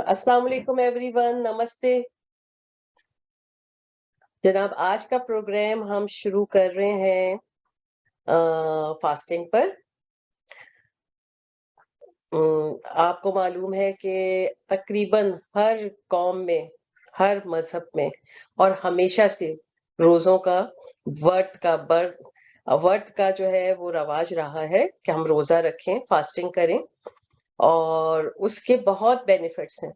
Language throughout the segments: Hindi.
अस्सलाम वालेकुम एवरीवन, नमस्ते। जनाब, आज का प्रोग्राम हम शुरू कर रहे हैं फास्टिंग पर। आपको मालूम है कि तकरीबन हर कौम में, हर मजहब में और हमेशा से रोज़ों का व्रत का जो है वो रवाज रहा है कि हम रोज़ा रखें, फास्टिंग करें और उसके बहुत बेनिफिट्स हैं।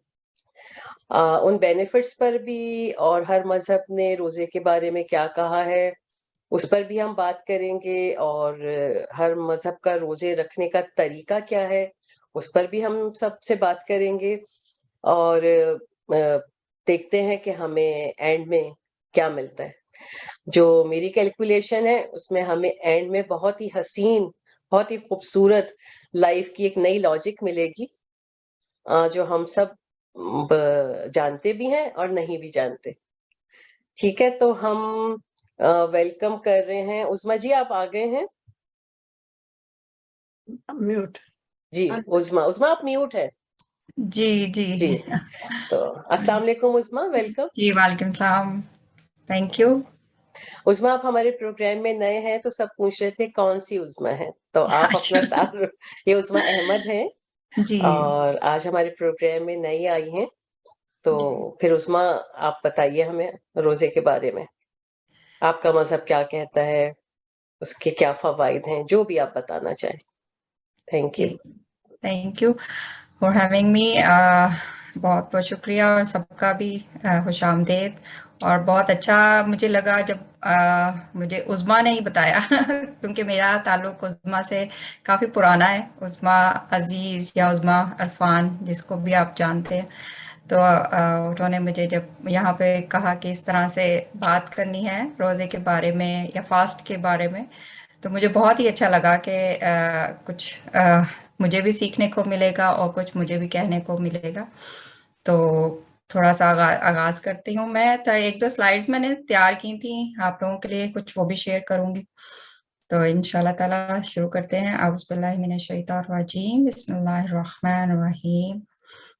उन बेनिफिट्स पर भी और हर मजहब ने रोजे के बारे में क्या कहा है उस पर भी हम बात करेंगे और हर मजहब का रोजे रखने का तरीका क्या है उस पर भी हम सबसे बात करेंगे और देखते हैं कि हमें एंड में क्या मिलता है। जो मेरी कैलकुलेशन है उसमें हमें एंड में बहुत ही हसीन, बहुत ही खूबसूरत लाइफ की एक नई लॉजिक मिलेगी, जो हम सब जानते भी हैं और नहीं भी जानते। ठीक है, तो हम वेलकम कर रहे हैं। उस्मा जी, आप आ गए हैं? म्यूट। जी, उस्मा उस्मा आप म्यूट है। जी जी जी, तो अस्सलाम वालेकुम उस्मा, वेलकम। जी, वालेकुम सलाम। Thank you. उस्मा, आप हमारे प्रोग्राम में नए हैं तो सब पूछ रहे थे कौन सी उस्मा है, तो आप अपना तारुफ, ये उस्मा अहमद हैं जी और आज हमारे प्रोग्राम में नई आई हैं। तो फिर उस्मा, आप बताइए हमें रोजे के बारे में, आपका मजहब क्या कहता है, उसके क्या फवाइद हैं, जो भी आप बताना चाहें। Thank you. Thank you for having me. बहुत बहुत शुक्रिया और सबका भी खुशामदीद। और बहुत अच्छा मुझे लगा जब मुझे उज़्मा ने ही बताया क्योंकि मेरा ताल्लुक उज़्मा से काफ़ी पुराना है। उज़्मा अजीज़ या उज़्मा अरफान, जिसको भी आप जानते हैं। तो उन्होंने मुझे जब यहाँ पे कहा कि इस तरह से बात करनी है रोज़े के बारे में या फास्ट के बारे में, तो मुझे बहुत ही अच्छा लगा कि कुछ मुझे भी सीखने को मिलेगा और कुछ मुझे भी कहने को मिलेगा। तो थोड़ा सा आगाज़ करती हूँ मैं। तो 1-2 स्लाइड्स मैंने तैयार की थी आप लोगों के लिए, कुछ वो भी शेयर करूँगी। तो इंशाल्लाह ताला शुरू करते हैं। औज़ु बिल्लाहि मिनश शैतानिर रजीम, बिस्मिल्लाहिर रहमानिर रहीम।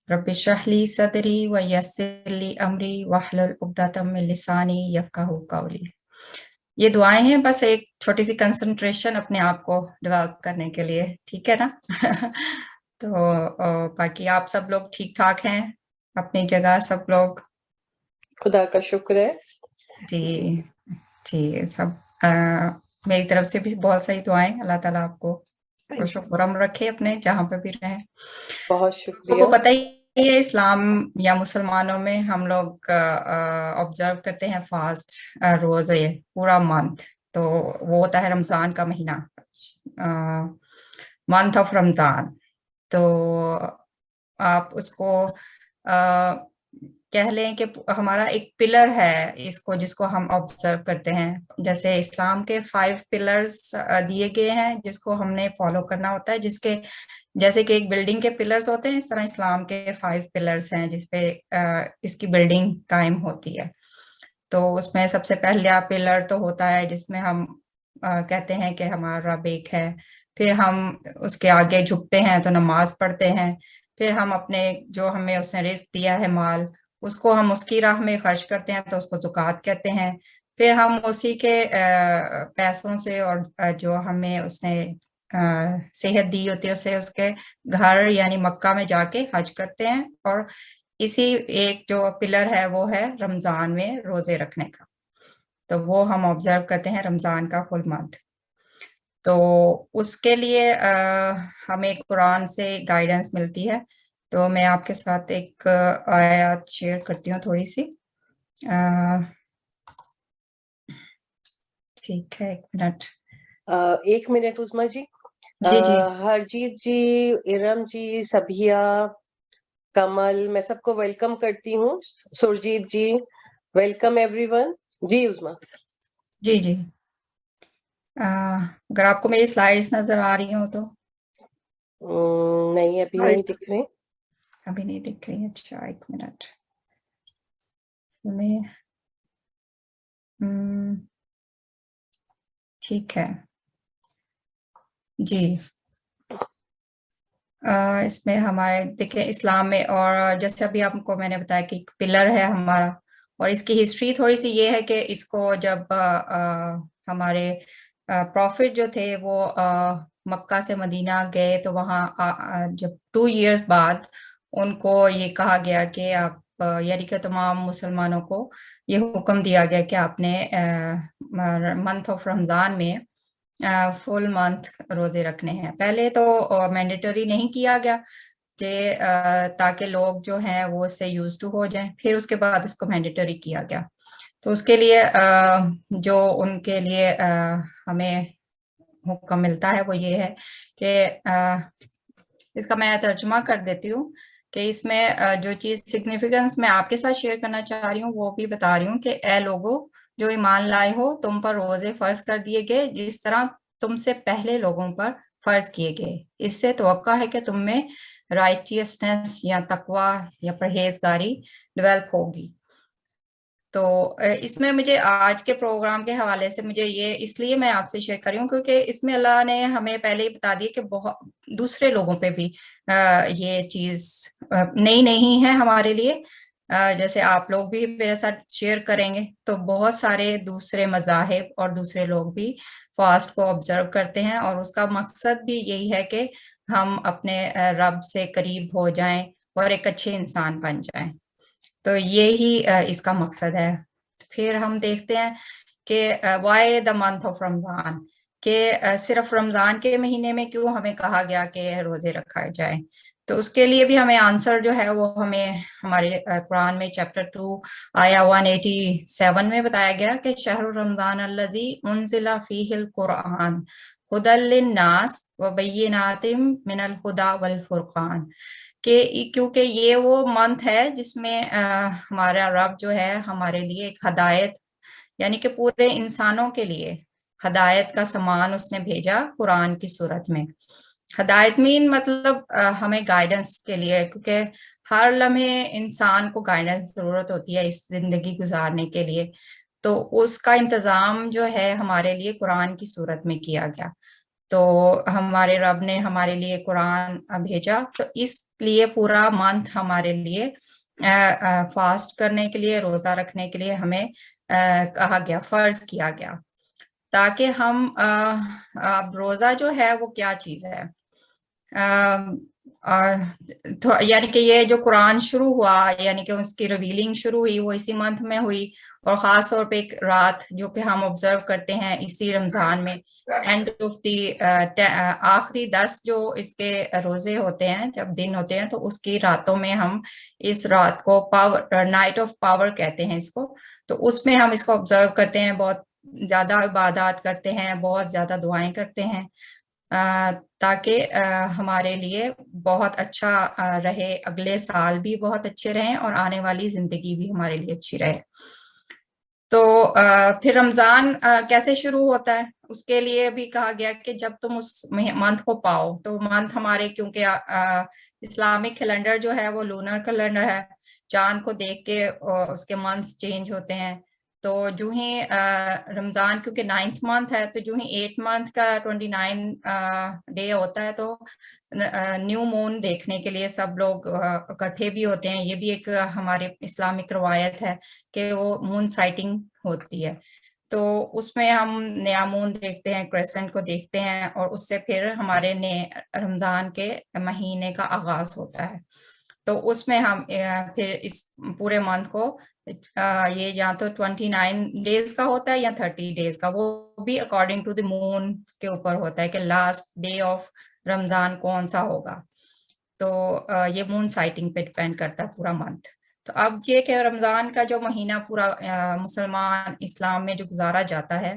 रब्बि इश्रह ली सदरी व यस्सिर ली अमरी वहलुल उक़दतम मिन लिसानी यफ़क़हू क़ौली। ये दुआएं हैं बस एक छोटी सी कंसंट्रेशन अपने आप को डेवलप करने के लिए, ठीक है ना? तो बाकी आप सब लोग ठीक ठाक हैं अपनी जगह, सब लोग? खुदा का शुक्र है। जी जी, सब मेरी तरफ से भी बहुत सारी दुआएं। अल्लाह ताला आपको खुशम रखे अपने जहाँ पे भी रहें। बहुत आपको शुक्रिया। पता ही है इस्लाम या मुसलमानों में हम लोग ऑब्जर्व करते हैं फास्ट रोजे पूरा मंथ। तो वो होता है रमजान का महीना, मंथ ऑफ रमजान। तो आप उसको कह लें कि हमारा एक पिलर है इसको, जिसको हम ऑब्जर्व करते हैं। जैसे इस्लाम के 5 पिलर्स दिए गए हैं जिसको हमने फॉलो करना होता है, जिसके जैसे कि एक बिल्डिंग के पिलर्स होते हैं, इस तरह इस्लाम के 5 पिलर्स हैं जिसपे इसकी बिल्डिंग कायम होती है। तो उसमें सबसे पहला पिलर तो होता है जिसमें हम कहते हैं कि हमारा रब एक है। फिर हम उसके आगे झुकते हैं तो नमाज पढ़ते हैं। फिर हम अपने जो हमें उसने रिस्क दिया है माल, उसको हम उसकी राह में खर्च करते हैं तो उसको ज़कात कहते हैं। फिर हम उसी के पैसों से और जो हमें उसने सेहत दी होती है उससे उसके घर यानी मक्का में जाके हज करते हैं। और इसी एक जो पिलर है वो है रमजान में रोजे रखने का। तो वो हम ऑब्जर्व करते हैं रमजान का फुल मंथ। तो उसके लिए हमें कुरान से गाइडेंस मिलती है। तो मैं आपके साथ एक आयत शेयर करती हूँ थोड़ी सी। ठीक है, 1 मिनट। 1 मिनट उस्मा जी। जी जी हरजीत जी, इरम जी, सभिया, कमल, मैं सबको वेलकम करती हूँ। सुरजीत जी, वेलकम एवरीवन। जी उस्मा। जी जी। अगर आपको मेरी स्लाइड्स नजर आ रही हो तो? नहीं, अभी नहीं दिख रहे। अभी नहीं दिख रही। अच्छा, 1 मिनट में। ठीक है जी। इसमें हमारे देखिए इस्लाम में, और जैसे अभी आपको मैंने बताया कि एक पिलर है हमारा, और इसकी हिस्ट्री थोड़ी सी ये है कि इसको जब हमारे प्रॉफिट जो थे वो मक्का से मदीना गए, तो वहाँ जब 2 इयर्स बाद उनको ये कहा गया कि आप यानी कि तमाम मुसलमानों को ये हुक्म दिया गया कि आपने मंथ ऑफ रमजान में फुल मंथ रोजे रखने हैं। पहले तो मैंडेटरी नहीं किया गया कि ताकि लोग जो हैं वो इससे यूज टू हो जाएं, फिर उसके बाद इसको मैंडेटरी किया गया। तो उसके लिए जो उनके लिए हमें हुक्म मिलता है वो ये है कि इसका मैं तर्जुमा कर देती हूँ कि इसमें जो चीज सिग्निफिकेंस मैं आपके साथ शेयर करना चाह रही हूँ वो भी बता रही हूँ कि ए लोगो जो ईमान लाए हो, तुम पर रोजे फर्ज कर दिए गए जिस तरह तुमसे पहले लोगों पर फर्ज किए गए। इससे तवक्का है कि तुम में राइटियसनेस या तकवा या परहेजगारी डेवलप होगी। तो इसमें मुझे आज के प्रोग्राम के हवाले से मुझे ये इसलिए मैं आपसे शेयर कर रही हूँ क्योंकि इसमें अल्लाह ने हमें पहले ही बता दिया कि बहुत दूसरे लोगों पे भी ये चीज नई नहीं है हमारे लिए। जैसे आप लोग भी मेरे साथ शेयर करेंगे तो बहुत सारे दूसरे मजाहिब और दूसरे लोग भी फास्ट को ऑब्जर्व करते हैं, और उसका मकसद भी यही है कि हम अपने रब से करीब हो जाएं और एक अच्छे इंसान बन जाएं। तो ये ही इसका मकसद है। फिर हम देखते हैं कि why the month of Ramzan, के सिर्फ रमजान के महीने में क्यों हमें कहा गया कि रोजे रखा जाए। तो उसके लिए भी हमें आंसर जो है वो हमें हमारे कुरान में चैप्टर 2 आया 187 में बताया गया कि शहर रमजान अल्लज़ी उनज़िला फ़ीहिल कुरान हुदल लिन्नास व बय्यिनातिम मिनल हुदा वल फुरकान, कि क्योंकि ये वो मंथ है जिसमें हमारा रब जो है हमारे लिए एक हदायत, यानी कि पूरे इंसानों के लिए हदायत का सामान उसने भेजा कुरान की सूरत में। हदायत मीन मतलब हमें गाइडेंस के लिए, क्योंकि हर लम्हे इंसान को गाइडेंस जरूरत होती है इस जिंदगी गुजारने के लिए। तो उसका इंतजाम जो है हमारे लिए कुरान की सूरत में किया गया। तो हमारे रब ने हमारे लिए कुरान भेजा, तो इसलिए पूरा मंथ हमारे लिए फास्ट करने के लिए, रोजा रखने के लिए हमें कहा गया, फर्ज किया गया, ताकि हम अब रोजा जो है वो क्या चीज है। यानी कि ये जो कुरान शुरू हुआ, यानी कि उसकी रिवीलिंग शुरू हुई वो इसी मंथ में हुई, और खास तौर पे एक रात जो कि हम ऑब्जर्व करते हैं इसी रमजान में, एंड ऑफ द आखिरी 10 जो इसके रोजे होते हैं, जब दिन होते हैं, तो उसकी रातों में हम इस रात को पावर, नाइट ऑफ पावर कहते हैं इसको। तो उसमें हम इसको ऑब्जर्व करते हैं, बहुत ज्यादा इबादत करते हैं, बहुत ज्यादा दुआएं करते हैं, ताकि हमारे लिए बहुत अच्छा रहे, अगले साल भी बहुत अच्छे रहें और आने वाली जिंदगी भी हमारे लिए अच्छी रहे। तो फिर रमजान कैसे शुरू होता है, उसके लिए भी कहा गया कि जब तुम उस मंथ को पाओ, तो मंथ हमारे, क्योंकि इस्लामिक कैलेंडर जो है वो लूनर कैलेंडर है, चांद को देख के उसके मंथ्स चेंज होते हैं। तो जो ही रमजान क्योंकि 9th मंथ है, तो जो ही 8th मंथ का 29 डे होता है, तो न्यू मून देखने के लिए सब लोग इकट्ठे भी होते हैं। ये भी एक हमारे इस्लामिक रवायत है कि वो मून साइटिंग होती है, तो उसमें हम नया मून देखते हैं, क्रेसेंट को देखते हैं, और उससे फिर हमारे नए रमजान के महीने का आगाज होता है। तो उसमें हम फिर इस पूरे मंथ को ये या तो 29 डेज का होता है या 30 डेज का, वो भी अकॉर्डिंग टू द मून के ऊपर होता है कि लास्ट डे ऑफ रमजान कौन सा होगा। तो ये मून साइटिंग पे डिपेंड करता है पूरा मंथ। तो अब ये कि रमजान का जो महीना पूरा मुसलमान इस्लाम में जो गुजारा जाता है,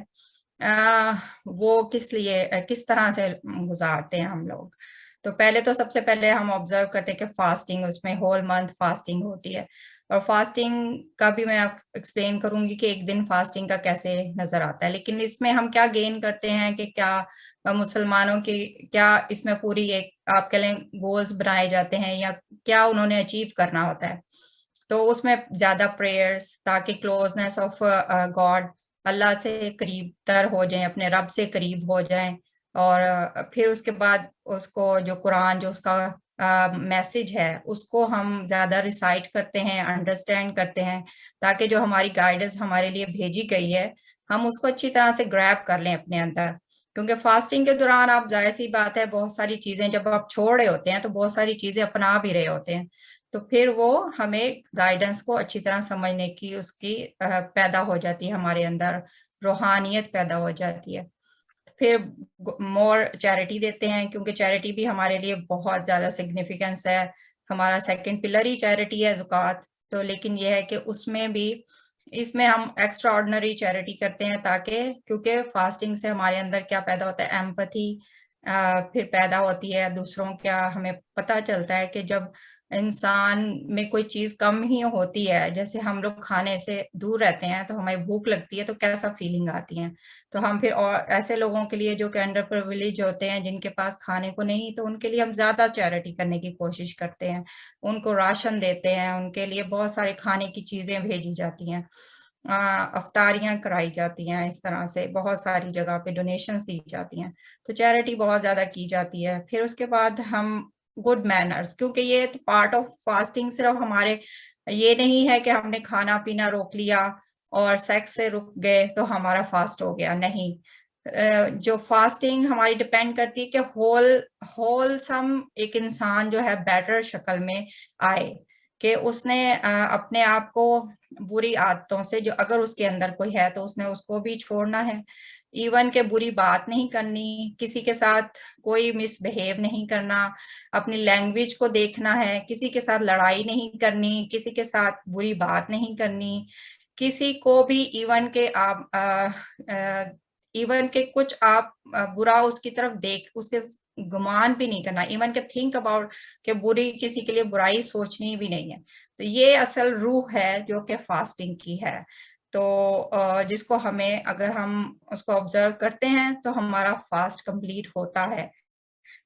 वो किस लिए किस तरह से गुजारते हैं हम लोग। तो पहले तो सबसे पहले हम ऑब्जर्व करते हैं कि फास्टिंग, उसमें होल मंथ फास्टिंग होती है, और फास्टिंग का भी मैं आप एक्सप्लेन करूंगी कि एक दिन फास्टिंग का कैसे नजर आता है। लेकिन इसमें हम क्या गेन करते हैं कि क्या मुसलमानों की क्या इसमें पूरी एक आप कह लें गोल्स बनाए जाते हैं, या क्या उन्होंने अचीव करना होता है। तो उसमें ज्यादा प्रेयर्स, ताकि क्लोजनेस ऑफ गॉड, अल्लाह से करीब तर हो जाएं, अपने रब से करीब हो जाएं, और फिर उसके बाद उसको जो कुरान जो उसका मैसेज है उसको हम ज्यादा रिसाइट करते हैं, अंडरस्टैंड करते हैं, ताकि जो हमारी गाइडेंस हमारे लिए भेजी गई है हम उसको अच्छी तरह से ग्रैब कर लें अपने अंदर। क्योंकि फास्टिंग के दौरान आप, जाहिर सी बात है, बहुत सारी चीजें जब आप छोड़ रहे होते हैं तो बहुत सारी चीजें अपना भी रहे होते हैं, तो फिर वो हमें गाइडेंस को अच्छी तरह समझने की उसकी पैदा हो जाती है, हमारे अंदर रूहानियत पैदा हो जाती है। फिर मोर चैरिटी देते हैं, क्योंकि चैरिटी भी हमारे लिए बहुत ज्यादा सिग्निफिकेंस है। हमारा सेकंड पिलर ही चैरिटी है, ज़कात। तो लेकिन यह है कि उसमें भी, इसमें हम एक्स्ट्रा ऑर्डिनरी चैरिटी करते हैं, ताकि क्योंकि फास्टिंग से हमारे अंदर क्या पैदा होता है, एम्पैथी फिर पैदा होती है दूसरों का। हमें पता चलता है कि जब इंसान में कोई चीज कम ही होती है, जैसे हम लोग खाने से दूर रहते हैं तो हमें भूख लगती है तो कैसा फीलिंग आती है, तो हम फिर, और ऐसे लोगों के लिए जो कि अंडर प्रिविलेज होते हैं, जिनके पास खाने को नहीं, तो उनके लिए हम ज्यादा चैरिटी करने की कोशिश करते हैं, उनको राशन देते हैं, उनके लिए बहुत सारे खाने की चीजें भेजी जाती हैं, अफ्तारियां कराई जाती हैं, इस तरह से बहुत सारी जगह पे डोनेशंस दी जाती हैं। तो चैरिटी बहुत ज्यादा की जाती है। फिर उसके बाद हम गुड मैनर्स, क्योंकि ये पार्ट ऑफ फास्टिंग सिर्फ हमारे ये नहीं है कि हमने खाना पीना रोक लिया और सेक्स से रुक गए तो हमारा फास्ट हो गया, नहीं। जो फास्टिंग हमारी डिपेंड करती है कि होलसम एक इंसान जो है बेटर शक्ल में आए, कि उसने अपने आप को बुरी आदतों से, जो अगर उसके अंदर कोई है तो उसने उसको भी छोड़ना है। इवन के बुरी बात नहीं करनी, किसी के साथ कोई मिसबिहेव नहीं करना, अपनी लैंग्वेज को देखना है, किसी के साथ लड़ाई नहीं करनी, किसी के साथ बुरी बात नहीं करनी, किसी को भी इवन के कुछ आप बुरा उसकी तरफ देख उसके गुमान भी नहीं करना, इवन के थिंक अबाउट के बुरी किसी के लिए बुराई सोचनी भी नहीं है। तो ये असल रूह है जो कि फास्टिंग की है। तो जिसको हमें, अगर हम उसको ऑब्जर्व करते हैं तो हमारा फास्ट कंप्लीट होता है,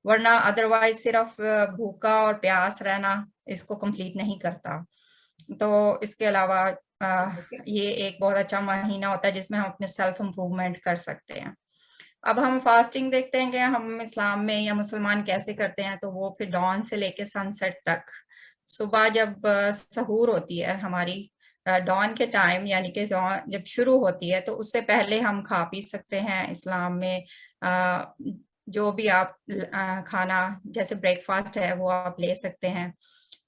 वरना अदरवाइज सिर्फ भूखा और प्यास रहना इसको कंप्लीट नहीं करता। तो इसके अलावा ये एक बहुत अच्छा महीना होता है जिसमें हम अपने सेल्फ इम्प्रूवमेंट कर सकते हैं। अब हम फास्टिंग देखते हैं कि हम इस्लाम में या मुसलमान कैसे करते हैं, तो वो फिर डॉन से लेके सनसेट तक, सुबह जब सहूर होती है हमारी, डॉन के टाइम, यानी कि जब शुरू होती है, तो उससे पहले हम खा पी सकते हैं। इस्लाम में जो भी आप खाना, जैसे ब्रेकफास्ट है वो आप ले सकते हैं,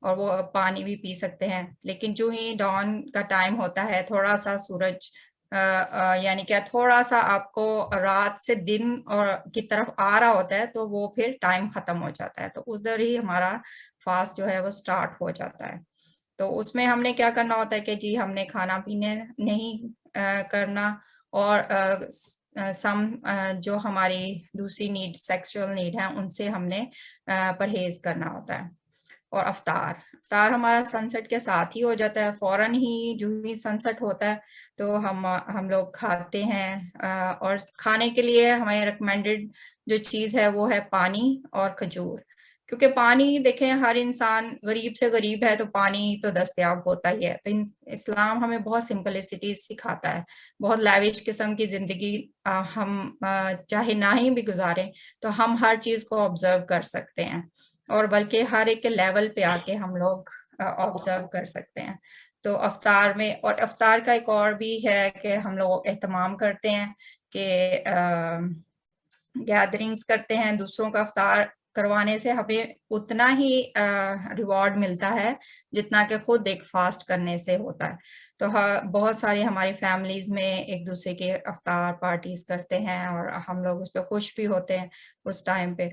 और वो पानी भी पी सकते हैं। लेकिन जो ही डॉन का टाइम होता है, थोड़ा सा सूरज यानी क्या, थोड़ा सा आपको रात से दिन और की तरफ आ रहा होता है, तो वो फिर टाइम खत्म हो जाता है, तो उधर ही हमारा फास्ट जो है वो स्टार्ट हो जाता है। तो उसमें हमने क्या करना होता है कि जी, हमने खाना पीने नहीं करना, और जो हमारी दूसरी नीड, सेक्सुअल नीड है, उनसे हमने परहेज करना होता है। और अफ्तार हमारा सनसेट के साथ ही हो जाता है, फौरन ही जो ही सनसेट होता है तो हम लोग खाते हैं। और खाने के लिए हमें रिकमेंडेड जो चीज है वो है पानी और खजूर, क्योंकि पानी देखें, हर इंसान गरीब से गरीब है तो पानी तो दस्तयाब होता ही है। तो इस्लाम हमें बहुत सिंपलिसिटी सिखाता है, बहुत लैविश किस्म की जिंदगी हम चाहे ना ही भी गुजारें, तो हम हर चीज को ऑब्जर्व कर सकते हैं, और बल्कि हर एक के लेवल पे आके हम लोग ऑब्जर्व कर सकते हैं। तो अफ्तार में, और अफ्तार का एक और भी है कि हम लोग एहतमाम करते हैं कि गैदरिंग्स करते हैं, दूसरों का अफ्तार करवाने से हमें उतना ही रिवॉर्ड मिलता है जितना कि खुद एक फास्ट करने से होता है। तो बहुत सारी हमारी फैमिलीज में एक दूसरे के अफ्तार पार्टीज करते हैं, और हम लोग उस पर खुश भी होते हैं उस टाइम पे।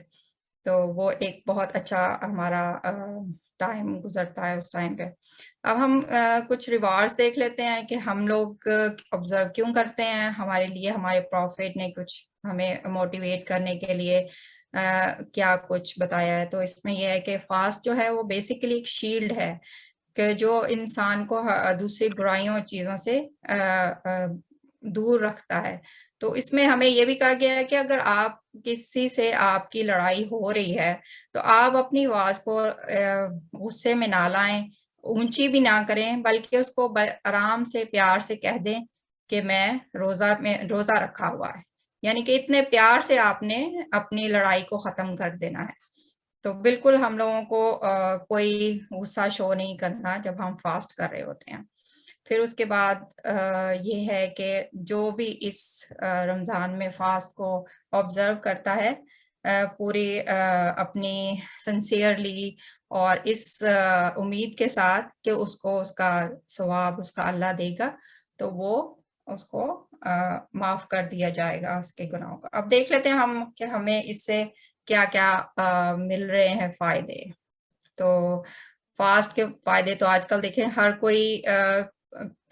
तो वो एक बहुत अच्छा हमारा टाइम गुजरता है उस टाइम पे। अब हम कुछ रिवार्ड्स देख लेते हैं कि हम लोग ऑब्जर्व क्यों करते हैं। हमारे लिए हमारे प्रॉफिट ने कुछ हमें मोटिवेट करने के लिए क्या कुछ बताया है। तो इसमें यह है कि फास्ट जो है वो बेसिकली एक शील्ड है कि जो इंसान को दूसरी बुराइयों चीजों से दूर रखता है। तो इसमें हमें ये भी कहा गया है कि अगर आप किसी से आपकी लड़ाई हो रही है तो आप अपनी आवाज को गुस्से में ना लाएं, ऊंची भी ना करें, बल्कि उसको आराम से प्यार से कह दें कि मैं रोजा रखा हुआ है, यानी कि इतने प्यार से आपने अपनी लड़ाई को खत्म कर देना है। तो बिल्कुल हम लोगों को कोई गुस्सा शो नहीं करना जब हम फास्ट कर रहे होते हैं। फिर उसके बाद ये है कि जो भी इस रमज़ान में फास्ट को ऑब्जर्व करता है पूरी अपनी सिंसियरली और इस उम्मीद के साथ कि उसको उसका सवाब उसका अल्लाह देगा, तो वो उसको माफ कर दिया जाएगा उसके गुनाहों का। अब देख लेते हैं हम कि हमें इससे क्या-क्या मिल रहे हैं फायदे। तो फास्ट के फायदे तो आजकल देखें हर कोई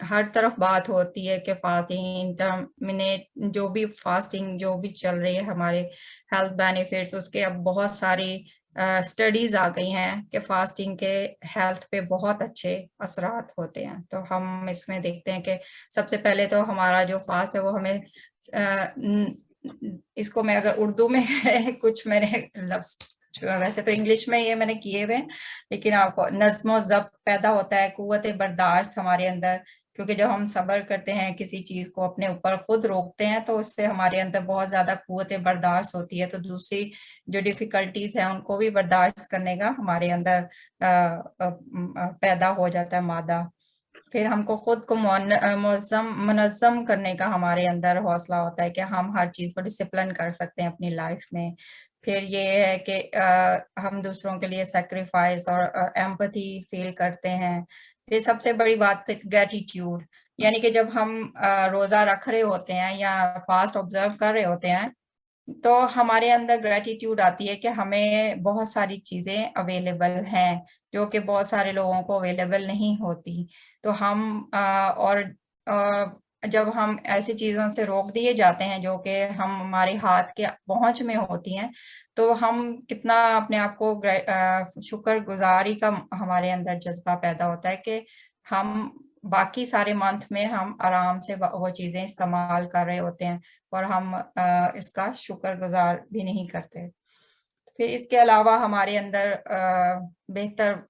हर तरफ बात होती है कि फास्टिंग इंटरमिनेट जो भी फास्टिंग जो भी चल रही है हमारे हेल्थ बेनिफिट्स उसके अब बहुत सारी स्टडीज आ गई हैं कि फास्टिंग के हेल्थ पे बहुत अच्छे असरात होते हैं। तो हम इसमें देखते हैं कि सबसे पहले तो हमारा जो फास्ट है वो हमें इसको मैं अगर उर्दू में कुछ मैंने लफ्ज वैसे तो इंग्लिश में ये मैंने किए हुए, लेकिन आपको नज़्म ज़ब्त पैदा होता है, कुव्वत बर्दाश्त हमारे अंदर, क्योंकि जब हम सब्र करते हैं किसी चीज को अपने ऊपर खुद रोकते हैं तो उससे हमारे अंदर बहुत ज्यादा कुव्वत बर्दाश्त होती है। तो दूसरी जो डिफिकल्टीज है उनको भी बर्दाश्त करने का हमारे अंदर पैदा हो जाता है मादा। फिर हमको खुद को मुनज़्ज़म करने का हमारे अंदर हौसला होता है कि हम हर चीज को डिसिप्लिन कर सकते हैं अपनी लाइफ में। फिर ये है कि हम दूसरों के लिए सेक्रीफाइस और एम्पैथी फील करते हैं। फिर सबसे बड़ी बात है ग्रेटिट्यूड, यानी कि जब हम रोजा रख रहे होते हैं या फास्ट ऑब्जर्व कर रहे होते हैं तो हमारे अंदर ग्रेटिट्यूड आती है कि हमें बहुत सारी चीजें अवेलेबल हैं जो कि बहुत सारे लोगों को अवेलेबल नहीं होती। तो हम और जब हम ऐसी चीजों से रोक दिए जाते हैं जो कि हम हमारे हाथ के पहुंच में होती हैं, तो हम कितना अपने आप को शुक्रगुजारी का हमारे अंदर जज्बा पैदा होता है कि हम बाकी सारे मंथ में हम आराम से वो चीजें इस्तेमाल कर रहे होते हैं और हम इसका शुक्रगुजार भी नहीं करते। फिर इसके अलावा हमारे अंदर बेहतर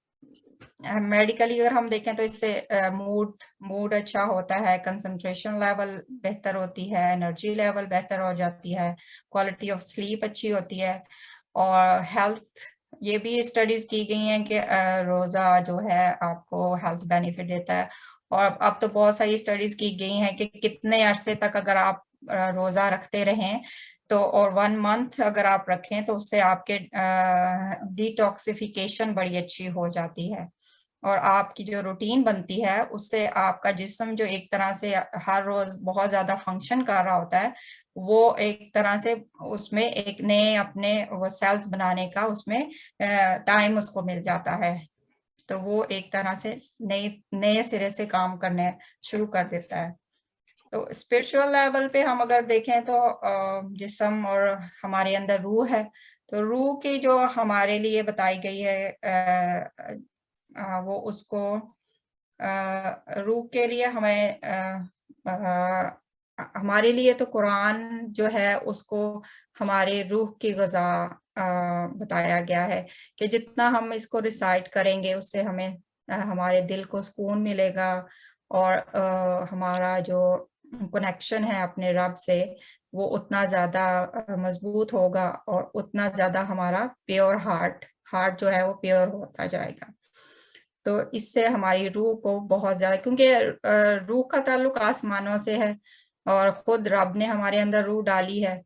मेडिकली अगर हम देखें तो इससे मूड अच्छा होता है, कंसंट्रेशन लेवल बेहतर होती है, एनर्जी लेवल बेहतर हो जाती है, क्वालिटी ऑफ स्लीप अच्छी होती है। और हेल्थ ये भी स्टडीज की गई हैं कि रोजा जो है आपको हेल्थ बेनिफिट देता है। और अब तो बहुत सारी स्टडीज की गई हैं कि कितने अरसे तक अगर आप रोजा रखते रहें तो और 1 मंथ अगर आप रखें तो उससे आपके डिटॉक्सिफिकेशन बड़ी अच्छी हो जाती है और आपकी जो रूटीन बनती है उससे आपका जिस्म जो एक तरह से हर रोज बहुत ज्यादा फंक्शन कर रहा होता है वो एक तरह से उसमें एक नए अपने वो सेल्स बनाने का उसमें टाइम उसको मिल जाता है। तो वो एक तरह से नए नए सिरे से काम करने शुरू कर देता है। तो स्पिरिचुअल लेवल पे हम अगर देखें तो जिस्म और हमारे अंदर रूह है, तो रूह की जो हमारे लिए बताई गई है वो उसको रूह के लिए हमें हमारे लिए तो कुरान जो है उसको हमारे रूह की ग़िज़ा बताया गया है कि जितना हम इसको रिसाइट करेंगे उससे हमें हमारे दिल को सुकून मिलेगा और हमारा जो कनेक्शन है अपने रब से वो उतना ज़्यादा मजबूत होगा और उतना ज़्यादा हमारा प्योर हार्ट जो है वो प्योर होता जाएगा। तो इससे हमारी रूह को बहुत ज़्यादा, क्योंकि रूह का ताल्लुक आसमानों से है और खुद रब ने हमारे अंदर रूह डाली है,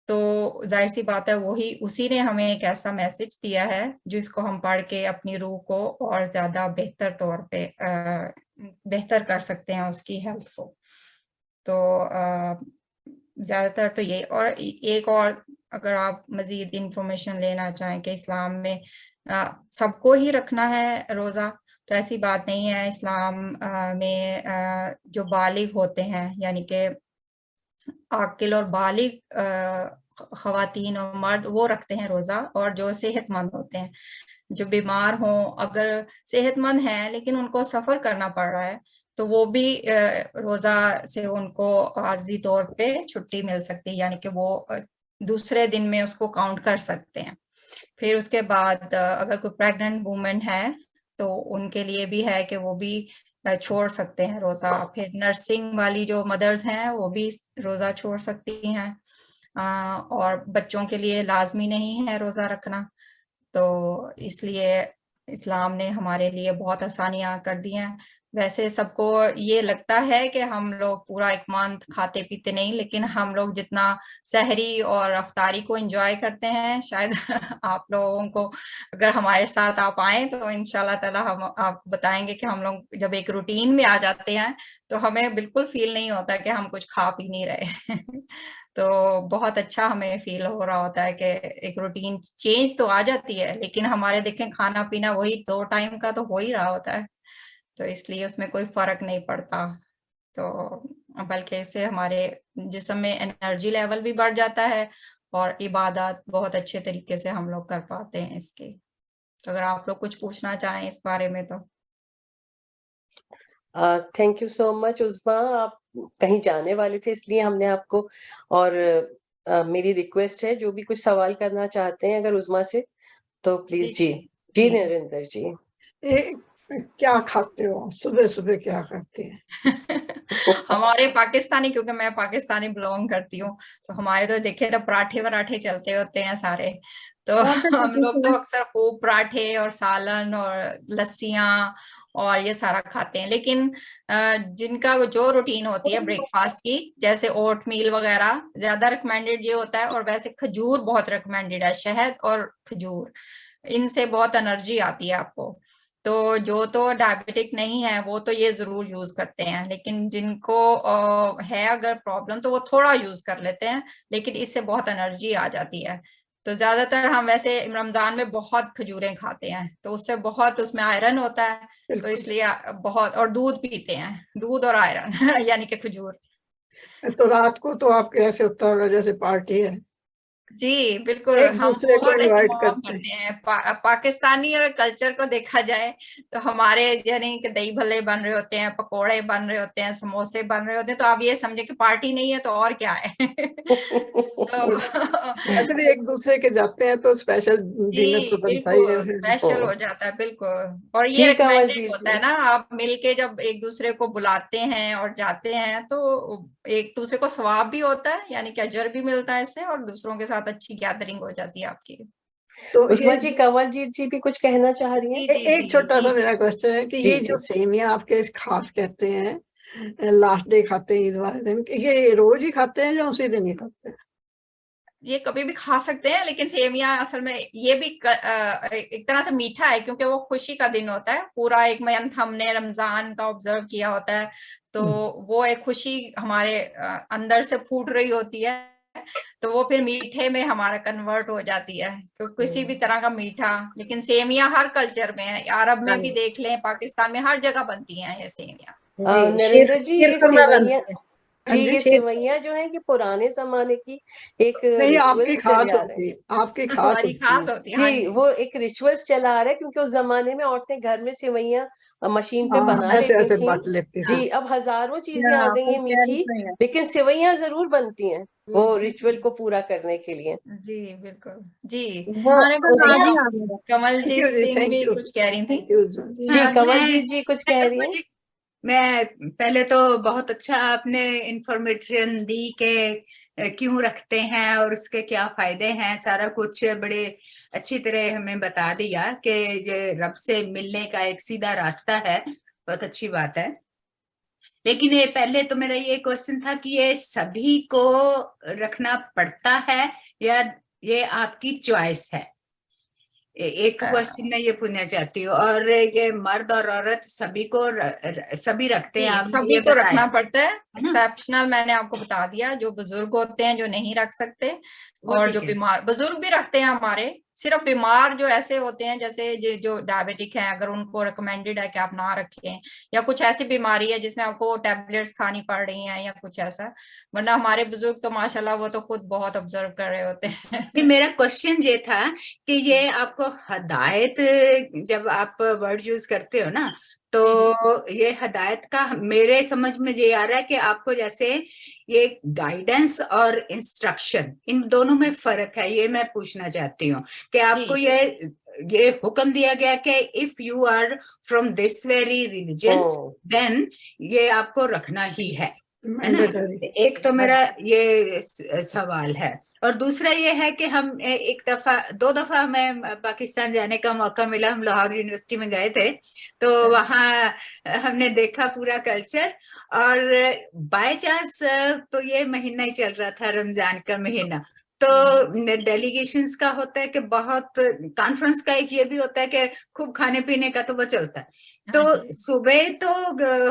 तो जाहिर सी बात है वही उसी ने हमें एक ऐसा मैसेज दिया है जिसको हम पढ़ के अपनी रूह को और ज़्यादा बेहतर तौर पे बेहतर कर सकते हैं उसकी हेल्थ को। तो ज़्यादातर तो ये और एक और अगर आप मज़ीद इंफॉर्मेशन लेना चाहें कि इस्लाम में सबको ही रखना है रोज़ा, तो ऐसी बात नहीं है। इस्लाम में जो बालिग होते हैं यानी कि आकिल और बालिग ख़वातीन और मर्द वो रखते हैं रोज़ा, और जो सेहतमंद होते हैं, जो बीमार हों अगर सेहतमंद हैं लेकिन उनको सफ़र करना पड़ रहा है तो वो भी रोज़ा से उनको आर्जी तौर पे छुट्टी मिल सकती है, यानी कि वो दूसरे दिन में उसको काउंट कर सकते हैं। फिर उसके बाद अगर कोई प्रेग्नेंट वुमेन है तो उनके लिए भी है कि वो भी छोड़ सकते हैं रोज़ा। फिर नर्सिंग वाली जो मदर्स हैं वो भी रोज़ा छोड़ सकती हैं। और बच्चों के लिए लाजमी नहीं है रोजा रखना, तो इसलिए इस्लाम ने हमारे लिए बहुत आसानियां कर दी हैं। वैसे सबको ये लगता है कि हम लोग पूरा एक मंथ खाते पीते नहीं, लेकिन हम लोग जितना सहरी और अफ्तारी को एंजॉय करते हैं, शायद आप लोगों को, अगर हमारे साथ आप आए तो इंशाल्लाह ताला हम आपको बताएंगे कि हम लोग जब एक रूटीन में आ जाते हैं तो हमें बिल्कुल फील नहीं होता कि हम कुछ खा पी नहीं रहे। तो बहुत अच्छा हमें फील हो रहा होता है कि एक रूटीन चेंज तो आ जाती है, लेकिन हमारे देखें खाना पीना वही 2 टाइम का तो हो ही रहा होता है, तो इसलिए उसमें कोई फर्क नहीं पड़ता। तो बल्कि इससे हमारे जिस्म में एनर्जी लेवल भी बढ़ जाता है और इबादत बहुत अच्छे तरीके से हम लोग कर पाते हैं इसके। तो अगर आप लोग कुछ पूछना चाहें इस बारे में तो। थैंक यू सो मच उस्मा, आप कहीं जाने वाले थे इसलिए हमने आपको, और मेरी रिक्वेस्ट है जो भी कुछ सवाल करना चाहते हैं अगर उस्मा से तो प्लीज। जी जी नरेंद्र जी। क्या खाते हो सुबह सुबह, क्या करते हैं? हमारे पाकिस्तानी, क्योंकि मैं पाकिस्तानी बिलोंग करती हूँ, तो हमारे तो देखे तो पराठे वराठे चलते होते हैं सारे, तो हम लोग तो अक्सर खूब पराठे और सालन और लस्सियां और ये सारा खाते हैं। लेकिन जिनका जो रूटीन होती है ब्रेकफास्ट की, जैसे ओट मील वगैरह ज्यादा रिकमेंडेड ये होता है, और वैसे खजूर बहुत रिकमेंडेड है, शहद और खजूर, इनसे बहुत एनर्जी आती है आपको। तो जो तो डायबिटिक नहीं है वो तो ये जरूर यूज करते हैं, लेकिन जिनको है अगर प्रॉब्लम तो वो थोड़ा यूज कर लेते हैं, लेकिन इससे बहुत एनर्जी आ जाती है। तो ज्यादातर हम वैसे रमजान में बहुत खजूरें खाते हैं, तो उससे बहुत उसमें आयरन होता है, तो इसलिए बहुत, और दूध पीते हैं, दूध और आयरन यानी कि खजूर। तो रात को तो आपके ऐसे होता होगा जैसे पार्टी है, जी बिल्कुल, एक हम दूसरे को बहुत इनवाइट एहतमाम करते हैं। करते हैं। पाकिस्तानी अगर कल्चर को देखा जाए तो हमारे यानी कि दही भल्ले बन रहे होते हैं, पकोड़े बन रहे होते हैं, समोसे बन रहे होते हैं, तो आप ये समझे कि पार्टी नहीं है तो और क्या है। तो ऐसे भी एक दूसरे के जाते हैं तो स्पेशल डिनर जी तो बनता ही बिल्कुल है। स्पेशल हो जाता है, बिल्कुल। और ये जी कंवल रिकमेंडेड जी होता है जी। ना, आप मिलके जब एक दूसरे को बुलाते हैं और जाते हैं तो एक दूसरे को सवाब भी होता है, यानी कि अजर भी मिलता है इससे, और दूसरों के साथ अच्छी गैदरिंग हो जाती है आपकी। तो उस्मा ये जी, कंवलजीत जी भी कुछ कहना चाह रही हैं। जी जी एक छोटा सा जी। मेरा क्वेश्चन है कि जी ये जी। जो सेमिया आपके खास कहते हैं लास्ट डे खाते हैं ईद वाले दिन, ये रोज ही खाते हैं या उसी दिन ही खाते हैं? ये कभी भी खा सकते हैं, लेकिन सेमिया असल में ये भी एक तरह से मीठा है, क्योंकि वो खुशी का दिन होता है, पूरा एक मंथ हमने रमजान का ऑब्जर्व किया होता है, तो वो एक खुशी हमारे अंदर से फूट रही होती है, तो वो फिर मीठे में हमारा कन्वर्ट हो जाती है, तो किसी भी तरह का मीठा। लेकिन सेमिया हर कल्चर में है, अरब में भी देख लें, पाकिस्तान में हर जगह बनती हैं ये सेमिया। नरेंद्र जी, ये सेवैया, जी जी ये सेवैयां जो है कि पुराने जमाने की एक नहीं, आपकी रिचुअल्स चले खास आ रहे हैं। होती है, आपकी खास हमारी होती है। खास होती है, हाँ जी, जी। वो एक रिचुअल्स चला आ रहा है क्योंकि उस जमाने में औरतें घर में सेवैयां मशीन पे हाँ, बना ऐसे लेती ऐसे थी। बांट लेती थी। जी, अब हजारों चीजें आ गई हैं मीठी, लेकिन सेवैयां जरूर बनती हैं वो रिचुअल को पूरा करने के लिए। जी बिल्कुल। जी हमारे पास आज ही उसमें आ गया। Thank you Kamaljeet ji, Singh thank भी यू, कुछ कह रही थी। थैंक यू उज्ज्वल। जी हाँ, कंवलजीत जी कुछ कह रही हैं। मैं पहले तो बहुत अच्छा आपने इंफॉर्मेशन दी कि क्यों रखते हैं और उसके क्या फायदे हैं, सारा कुछ बड़े अच्छी तरह हमें बता दिया कि ये रब से मिलने का एक सीधा रास्ता है, बहुत अच्छी बात है। लेकिन ये पहले तो मेरा ये क्वेश्चन था कि ये सभी को रखना पड़ता है या ये आपकी चॉइस है? एक क्वेश्चन मैं ये पूछना चाहती हूँ, और ये मर्द और औरत सभी को सभी रखते हैं, आपने सभी ये को रखना बताया पड़ता है, एक्सेप्शनल मैंने आपको बता दिया, जो बुजुर्ग होते हैं जो नहीं रख सकते, वो और ठीक जो है। बीमार, बुजुर्ग भी रखते हैं हमारे, सिर्फ बीमार जो ऐसे होते हैं जैसे जो डायबिटिक हैं, अगर उनको रिकमेंडेड है कि आप ना रखें, या कुछ ऐसी बीमारी है जिसमें आपको टैबलेट्स खानी पड़ रही हैं या कुछ ऐसा, वरना हमारे बुजुर्ग तो माशाल्लाह वो तो खुद बहुत ऑब्जर्व कर रहे होते हैं। मेरा क्वेश्चन ये था कि ये आपको हदायत, जब आप वर्ड यूज करते हो ना, तो ये हदायत का मेरे समझ में ये आ रहा है कि आपको जैसे ये गाइडेंस और इंस्ट्रक्शन, इन दोनों में फर्क है, ये मैं पूछना चाहती हूँ कि आपको ये हुक्म दिया गया कि if you are from this very religion then ये आपको रखना ही है, है ना। मैंडेटरी। एक तो मेरा ये सवाल है, और दूसरा ये है कि हम दो दफा हमें पाकिस्तान जाने का मौका मिला। हम लाहौर यूनिवर्सिटी में गए थे, तो वहाँ हमने देखा पूरा कल्चर। और बाय चांस तो ये महीना ही चल रहा था, रमजान का महीना, तो डेलीगेशंस का होता है कि बहुत, कॉन्फ्रेंस का एक ये भी होता है कि खूब खाने पीने का तो वो चलता है। तो सुबह तो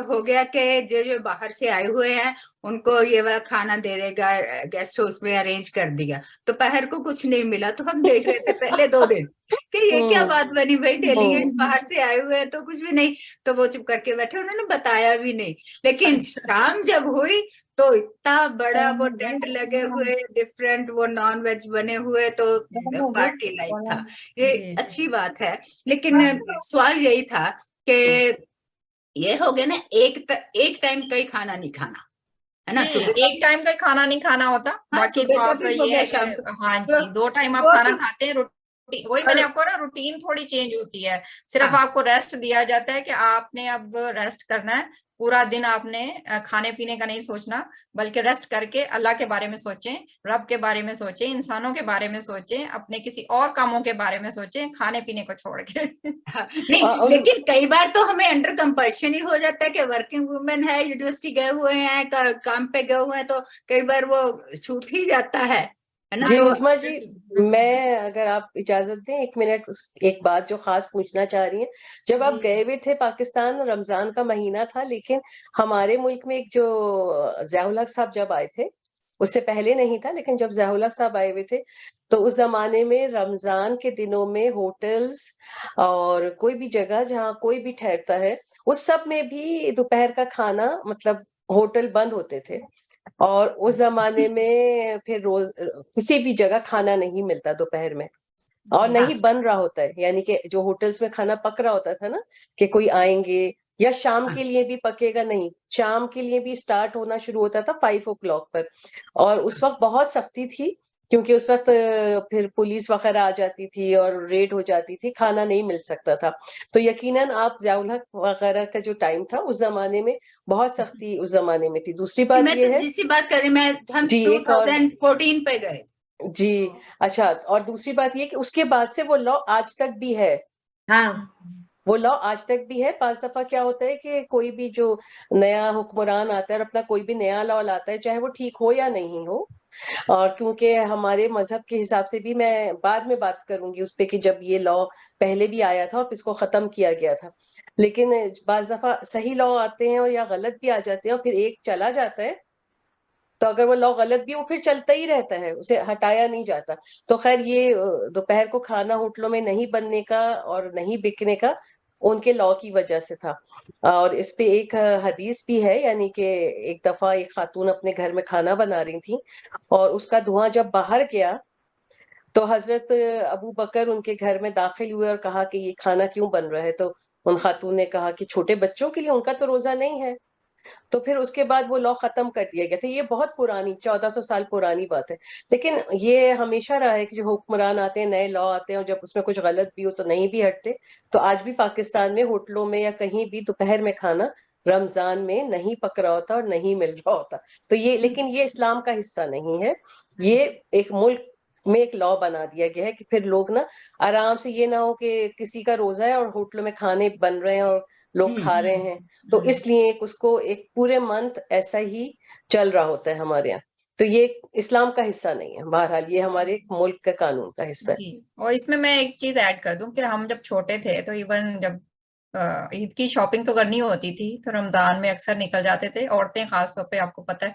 हो गया कि जो बाहर से आए हुए हैं उनको ये वाला खाना दे देगा, गेस्ट हाउस में अरेंज कर दिया। दोपहर को कुछ नहीं मिला, तो हम देख रहे थे पहले 2 दिन कि ये क्या बात बनी भाई, डेलीगेट्स बाहर से आए हुए हैं तो कुछ भी नहीं। तो वो चुप करके बैठे, उन्होंने बताया भी नहीं। लेकिन शाम जब हुई तो इतना बड़ा वो टेंट लगे हुए, डिफरेंट वो नॉन वेज बने हुए, तो पार्टी लाइक था। ये अच्छी बात है, लेकिन सवाल यही था कि ये हो गया ना, एक टाइम का ही खाना नहीं खाना, है ना। एक टाइम का खाना नहीं खाना होता, बाकी तो आप ये है कि हाँ जी 2 टाइम आप खाना खाते हैं। वही मैंने आपको ना, रूटीन थोड़ी चेंज होती है, सिर्फ आपको रेस्ट दिया जाता है कि आपने अब रेस्ट करना है। पूरा दिन आपने खाने पीने का नहीं सोचना, बल्कि रेस्ट करके अल्लाह के बारे में सोचें, रब के बारे में सोचें, इंसानों के बारे में सोचें, अपने किसी और कामों के बारे में सोचें, खाने पीने को छोड़ के। नहीं, लेकिन कई बार तो हमें अंडर कंपल्शन ही हो जाता है कि वर्किंग वुमेन है, यूनिवर्सिटी गए हुए हैं, काम पे गए हुए हैं, तो कई बार वो छूट ही जाता है ना। जी तो उस्मा जी, मैं अगर आप इजाजत दें 1 मिनट, एक बात जो खास पूछना चाह रही हैं। जब आप गए हुए थे पाकिस्तान, रमजान का महीना था, लेकिन हमारे मुल्क में एक जो ज़िया-उल हक साहब जब आए थे, उससे पहले नहीं था, लेकिन जब ज़िया-उल हक साहब आए हुए थे, तो उस जमाने में रमजान के दिनों में होटल्स और कोई भी जगह जहाँ कोई भी ठहरता है, उस सब में भी दोपहर का खाना, मतलब होटल बंद होते थे। और उस जमाने में फिर रोज किसी भी जगह खाना नहीं मिलता दोपहर में, और नहीं बन रहा होता है, यानी कि जो होटल्स में खाना पक रहा होता था ना, कि कोई आएंगे, या शाम के लिए भी पकेगा नहीं, शाम के लिए भी स्टार्ट होना शुरू होता था 5 o'clock पर। और उस वक्त बहुत सख्ती थी, क्योंकि उस वक्त फिर पुलिस वगैरह आ जाती थी और रेड हो जाती थी, खाना नहीं मिल सकता था। तो यकीनन आप ज़िया-उल हक वगैरह का जो टाइम था उस जमाने में बहुत सख्ती उस जमाने में थी। दूसरी बात मैं ये तो है जिसी बात कर रही, मैं हम जी, एक और 2014 पे गए जी, अच्छा, और दूसरी बात ये कि उसके बाद से वो लॉ आज तक भी है। हाँ, वो लॉ आज तक भी है। 5 दफा क्या होता है कि कोई भी जो नया हुक्मरान आता है और अपना कोई भी नया लॉ लाता है, चाहे वो ठीक हो या नहीं हो, और क्योंकि हमारे मजहब के हिसाब से भी, मैं बाद में बात करूंगी उस पे कि जब ये लॉ पहले भी आया था और इसको खत्म किया गया था, लेकिन बाज दफा सही लॉ आते हैं और या गलत भी आ जाते हैं, और फिर एक चला जाता है, तो अगर वो लॉ गलत भी, वो फिर चलता ही रहता है, उसे हटाया नहीं जाता। तो खैर ये दोपहर को खाना होटलों में नहीं बनने का और नहीं बिकने का उनके लॉ की वजह से था। और इस पे एक हदीस भी है, यानी कि एक दफा एक खातून अपने घर में खाना बना रही थी, और उसका धुआं जब बाहर गया, तो हजरत अबू बकर उनके घर में दाखिल हुए और कहा कि ये खाना क्यों बन रहा है। तो उन खातून ने कहा कि छोटे बच्चों के लिए, उनका तो रोजा नहीं है। तो फिर उसके बाद वो लॉ खत्म कर दिया गया था। ये बहुत पुरानी 1400 साल पुरानी बात है, लेकिन ये हमेशा रहा है कि जो हुक्मरान आते हैं, नए लॉ आते हैं, और जब उसमें कुछ गलत भी हो तो नहीं भी हटते। तो आज भी पाकिस्तान में होटलों में या कहीं भी दोपहर में खाना रमजान में नहीं पक रहा होता और नहीं मिल रहा होता। तो ये, लेकिन ये इस्लाम का हिस्सा नहीं है। ये एक मुल्क में एक लॉ बना दिया गया है कि फिर लोग ना आराम से, ये ना हो कि किसी का रोजा है और होटलों में खाने बन रहे हैं और लोग खा रहे हैं, तो इसलिए उसको एक पूरे मंथ ऐसा ही चल रहा होता है हमारे यहाँ। तो ये इस्लाम का हिस्सा नहीं है, बहरहाल ये हमारे मुल्क का कानून का हिस्सा है। जी, और इसमें मैं एक चीज ऐड कर दूं कि हम जब छोटे थे तो इवन जब ईद की शॉपिंग तो करनी होती थी, तो रमजान में अक्सर निकल जाते थे औरतें, खास तौर पे, आपको पता है।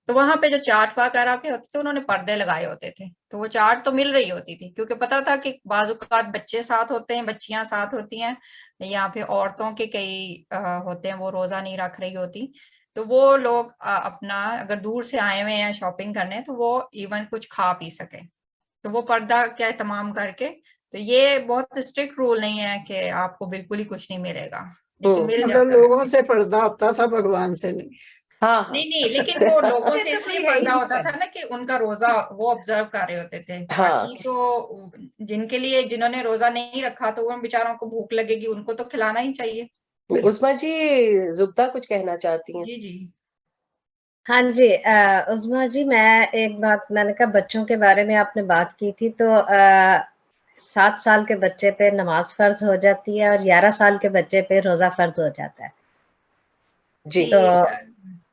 तो वहां पे जो चाट वगैरह के होते थे, उन्होंने पर्दे लगाए होते थे, तो वो चाट तो मिल रही होती थी, क्योंकि पता था कि बाजुकात बच्चे साथ होते हैं, बच्चियां साथ होती हैं, या फिर औरतों के कई होते हैं वो रोजा नहीं रख रही होती। तो वो लोग अपना, अगर दूर से आए हुए हैं शॉपिंग करने, तो वो इवन कुछ खा पी सके, तो वो पर्दा क्या तमाम करके। तो ये बहुत स्ट्रिक्ट रूल नहीं है कि आपको बिल्कुल ही कुछ नहीं मिलेगा, लेकिन मिल मतलब जाता है। लोगों से पर्दा होता था, भगवान से नहीं। हाँ हाँ नहीं, लेकिन वो लोगों से तो इसलिए कोई है ही पर्दा नहीं होता था पर। ना कि उनका रोजा वो ऑब्जर्व कर रहे होते थे। हाँ, बाकी तो जिनके लिए, जिन्होंने रोजा नहीं रखा, तो उन बेचारों को भूख लगेगी, उनको तो खिलाना ही चाहिए। उस्मा जी, जुब्दा कुछ कहना चाहती हैं? जी जी। हाँ जी, उस्मा जी, मैं एक बात, मैंने कहा बच्चों के बारे में आपने बात की थी, तो 7 साल के बच्चे पे नमाज फर्ज हो जाती है और 11 साल के बच्चे पे रोजा फर्ज हो जाता है। जी तो कि